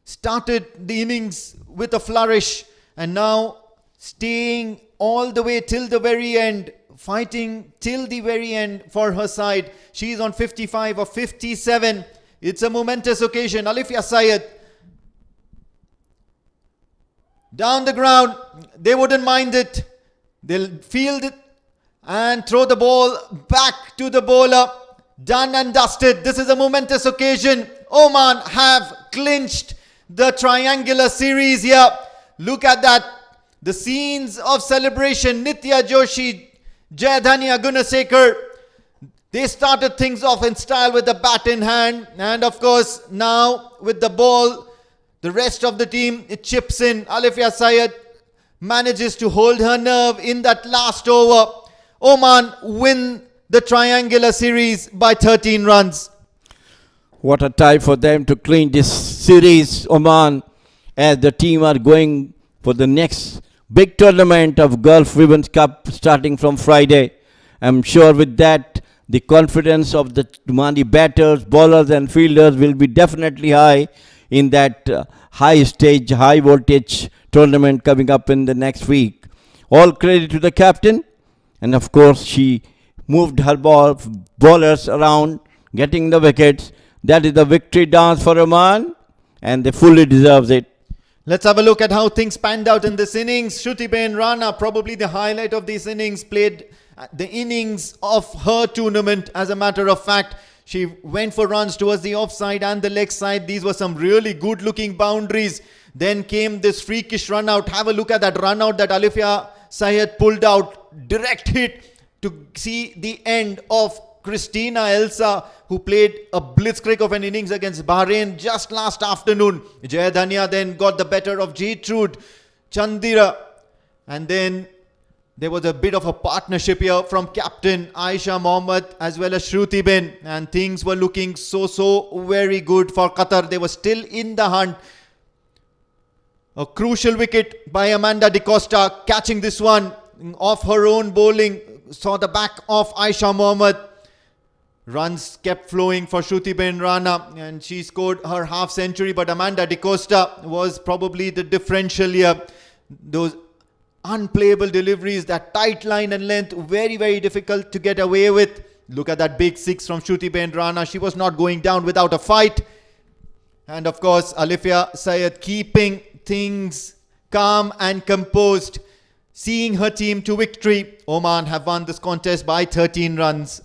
started the innings with a flourish. And now staying all the way till the very end. Fighting till the very end for her side. She is on 55 or 57. It's a momentous occasion. Alifia Syed. Down the ground. They wouldn't mind it. They'll field it and throw the ball back to the bowler. Done and dusted. This is a momentous occasion. Oman have clinched the triangular series here. Look at that. The scenes of celebration. Nitya Joshi, Jayadhani Gunasekar. They started things off in style with the bat in hand. And of course, now with the ball, the rest of the team, it chips in. Alifia Syed manages to hold her nerve in that last over. Oman win the triangular series by 13 runs. What a time for them to clean this series, Oman, as the team are going for the next big tournament of Gulf Women's Cup starting from Friday. I'm sure with that, the confidence of the Omani batters, bowlers and fielders will be definitely high in that high stage, high voltage tournament coming up in the next week. All credit to the captain. And of course, she moved her bowlers around, getting the wickets. That is the victory dance for Oman, and they fully deserve it. Let's have a look at how things panned out in this innings. Shrutiben Rana, probably the highlight of this innings, played the innings of her tournament. As a matter of fact, she went for runs towards the offside and the leg side. These were some really good looking boundaries. Then came this freakish run out. Have a look at that run out that Alifia Syed pulled out. Direct hit to see the end of Christina Elsa, who played a blitzkrieg of an innings against Bahrain just last afternoon. Jayadhanya then got the better of Gertrude Chandira. And then there was a bit of a partnership here from captain Aisha Mohammed as well as Shruti Ben. And things were looking so very good for Qatar. They were still in the hunt. A crucial wicket by Amanda De Costa, catching this one off her own bowling. Saw the back of Aisha Mohammed. Runs kept flowing for Shruti Ben Rana and she scored her half century, but Amanda De Costa was probably the differential here. Those unplayable deliveries, that tight line and length, very difficult to get away with. Look at that big six from Shruti Ben Rana. She was not going down without a fight. And of course, Alifia Syed keeping things calm and composed, seeing her team to victory. Oman have won this contest by 13 runs.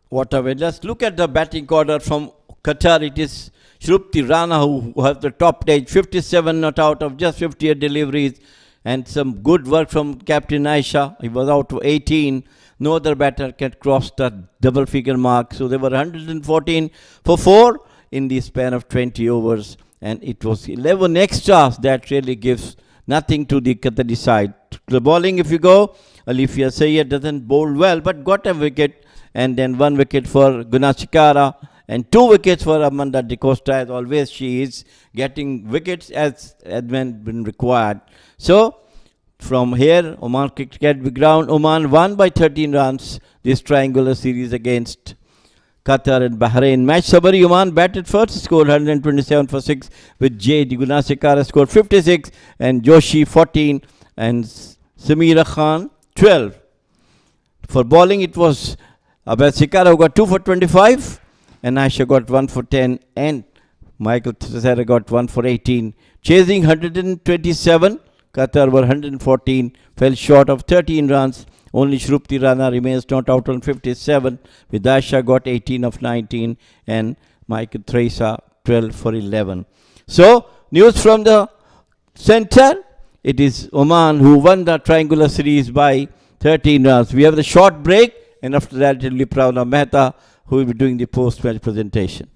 What a way. Let's look at the batting order from Qatar. It is Shrupti Rana who has the top 10, 57 not out of just 58 deliveries, and some good work from Captain Aisha. He was out to 18. No other batter can cross the double figure mark. So there were 114 for 4 in the span of 20 overs. And it was 11 extras that really gives nothing to the Qatari side. The bowling, if you go, Alifia Syed doesn't bowl well, but got a wicket. And then 1 wicket for Gunashikara and 2 wickets for Amanda De Costa. As always, she is getting wickets as when been required. So, from here, Oman Cricket Ground, Oman won by 13 runs this triangular series against Qatar and Bahrain. Match summary: Oman batted first, scored 127 for 6 with J. Gunashikara scored 56 and Joshi 14 and Samira Khan 12. For bowling, it was Abed Sikara got 2 for 25 and Aisha got 1 for 10 and Michael Tessera got 1 for 18. Chasing 127, Qatar were 114, fell short of 13 runs. Only Shrupti Rana remains not out on 57 with Aisha got 18 of 19 and Michael Theresa 12 for 11. So, news from the center. It is Oman who won the triangular series by 13 runs. We have the short break. And after that, it will be Pravna Mehta who will be doing the post-match presentation.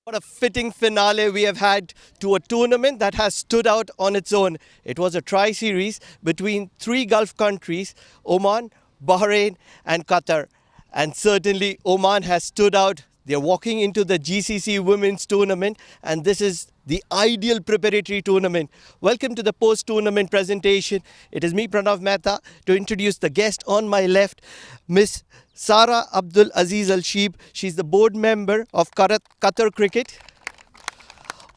What a fitting finale we have had to a tournament that has stood out on its own. It was a tri-series between three Gulf countries, Oman, Bahrain and Qatar. And certainly Oman has stood out. They're walking into the GCC Women's Tournament, and this is the ideal preparatory tournament. Welcome to the post-tournament presentation. It is me, Pranav Mehta, to introduce the guest on my left, Miss Sara Abdul Aziz Al Sheeb. She's the board member of Qatar Cricket.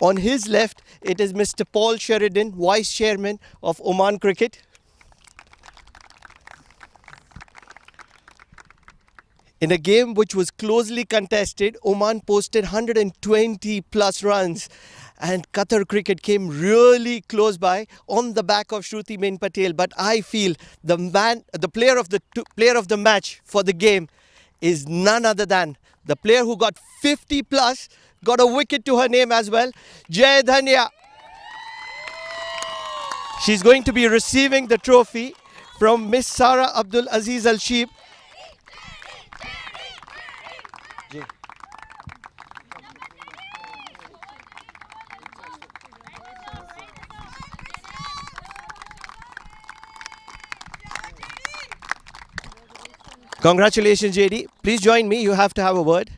On his left, it is Mr. Paul Sheridan, Vice Chairman of Oman Cricket. In a game which was closely contested, Oman posted 120 plus runs, and Qatar Cricket came really close by on the back of Shruti Patel. But I feel the player of the match for the game is none other than the player who got 50 plus, got a wicket to her name as well, Jai Dhania. She's going to be receiving the trophy from Miss Sara Abdul Aziz Al Sheeb. Congratulations, JD. Please join me. You have to have a word.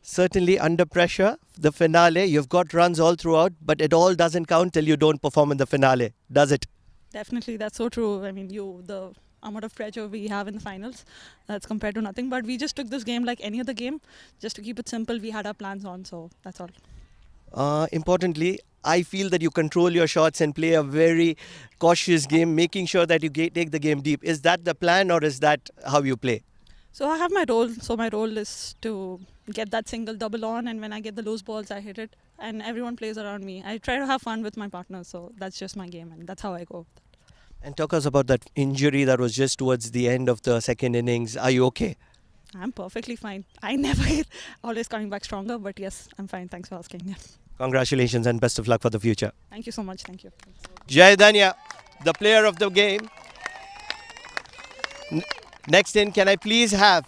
Certainly under pressure, the finale, you've got runs all throughout, but it all doesn't count till you don't perform in the finale, does it? Definitely, that's so true. I mean, the amount of pressure we have in the finals, that's compared to nothing. But we just took this game like any other game, just to keep it simple. We had our plans on, so that's all. Importantly, I feel that you control your shots and play a very cautious game, making sure that you take the game deep. Is that the plan, or is that how you play? So I have my role. So my role is to get that single double on, and when I get the loose balls, I hit it, and everyone plays around me. I try to have fun with my partner, so that's just my game, and that's how I go. And talk us about that injury that was just towards the end of the second innings. Are you okay? I'm perfectly fine. I never always coming back stronger, but yes, I'm fine. Thanks for asking. Yeah. Congratulations and best of luck for the future. Thank you so much. Thank you. Jai Dhania, the player of the game. Next in, can I please have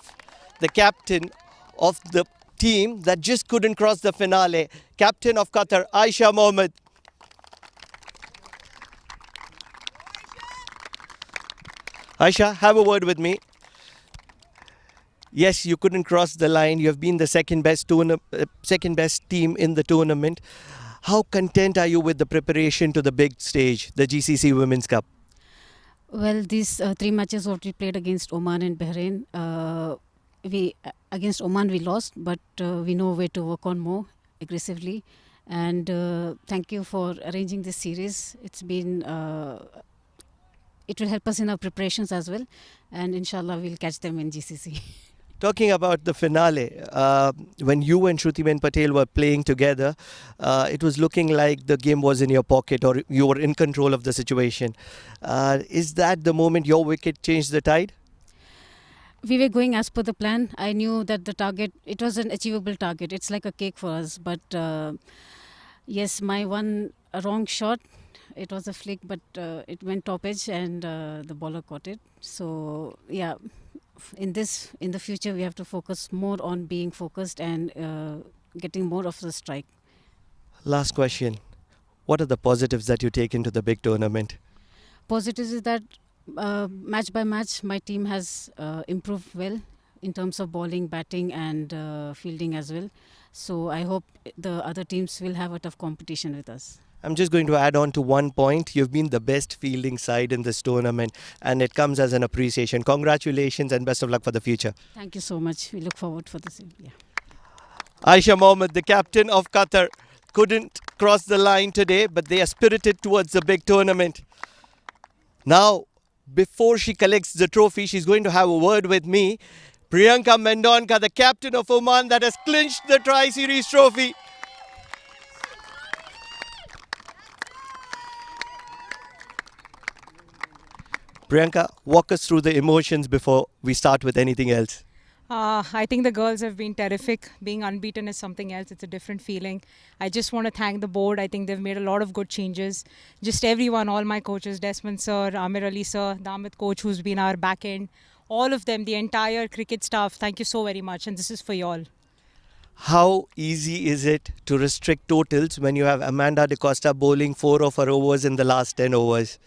the captain of the team that just couldn't cross the finale, captain of Qatar, Aisha Mohammed. Aisha, have a word with me. Yes, you couldn't cross the line. You have been the second best team in the tournament. How content are you with the preparation to the big stage, the GCC Women's Cup? Well, these three matches what we played against Oman and Bahrain, against Oman we lost, but we know where to work on more aggressively. And thank you for arranging this series. It's been, it will help us in our preparations as well, and inshallah we'll catch them in GCC. Talking about the finale, when you and Shruti Patel were playing together, it was looking like the game was in your pocket, or you were in control of the situation. Is that the moment your wicket changed the tide? We were going as per the plan. I knew that the target, it was an achievable target. It's like a cake for us. But yes, my one wrong shot, it was a flick, but it went top edge and the bowler caught it. So yeah. In the future, we have to focus more on being focused and getting more of the strike. Last question. What are the positives that you take into the big tournament? Positives is that match by match, my team has improved well in terms of bowling, batting and fielding as well. So I hope the other teams will have a tough competition with us. I'm just going to add on to one point. You've been the best fielding side in this tournament, and it comes as an appreciation. Congratulations and best of luck for the future. Thank you so much. We look forward for this. Yeah. Aisha Mohammed, the captain of Qatar, couldn't cross the line today, but they are spirited towards the big tournament. Now, before she collects the trophy, she's going to have a word with me. Priyanka Mendonka, the captain of Oman, that has clinched the Tri-Series trophy. Priyanka, walk us through the emotions before we start with anything else. I think the girls have been terrific. Being unbeaten is something else. It's a different feeling. I just want to thank the board. I think they've made a lot of good changes. Just everyone, all my coaches, Desmond sir, Amir Ali sir, the Amit coach who's been our back end, all of them, the entire cricket staff, thank you so very much. And this is for you all. How easy is it to restrict totals when you have Amanda De Costa bowling 4 of her overs in the last 10 overs?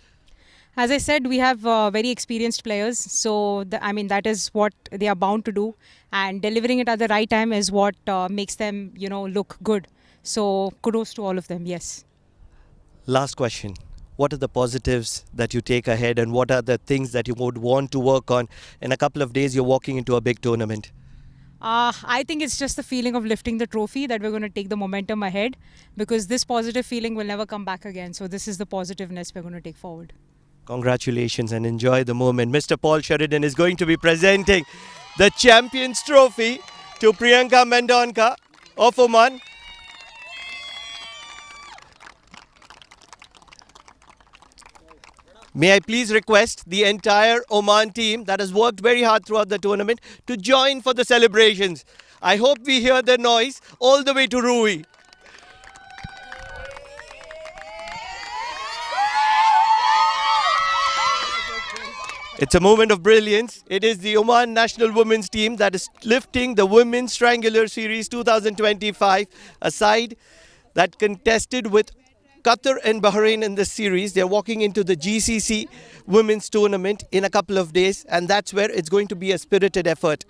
As I said, we have very experienced players, so that is what they are bound to do, and delivering it at the right time is what makes them, look good. So kudos to all of them. Yes. Last question. What are the positives that you take ahead, and what are the things that you would want to work on? In a couple of days, you're walking into a big tournament. I think it's just the feeling of lifting the trophy that we're going to take the momentum ahead, because this positive feeling will never come back again. So this is the positiveness we're going to take forward. Congratulations and enjoy the moment. Mr. Paul Sheridan is going to be presenting the Champions Trophy to Priyanka Mendonka of Oman. May I please request the entire Oman team that has worked very hard throughout the tournament to join for the celebrations. I hope we hear the noise all the way to Rui. It's a moment of brilliance. It is the Oman national women's team that is lifting the Women's Triangular Series 2025, a side that contested with Qatar and Bahrain in this series. They're walking into the GCC Women's Tournament in a couple of days, and that's where it's going to be a spirited effort.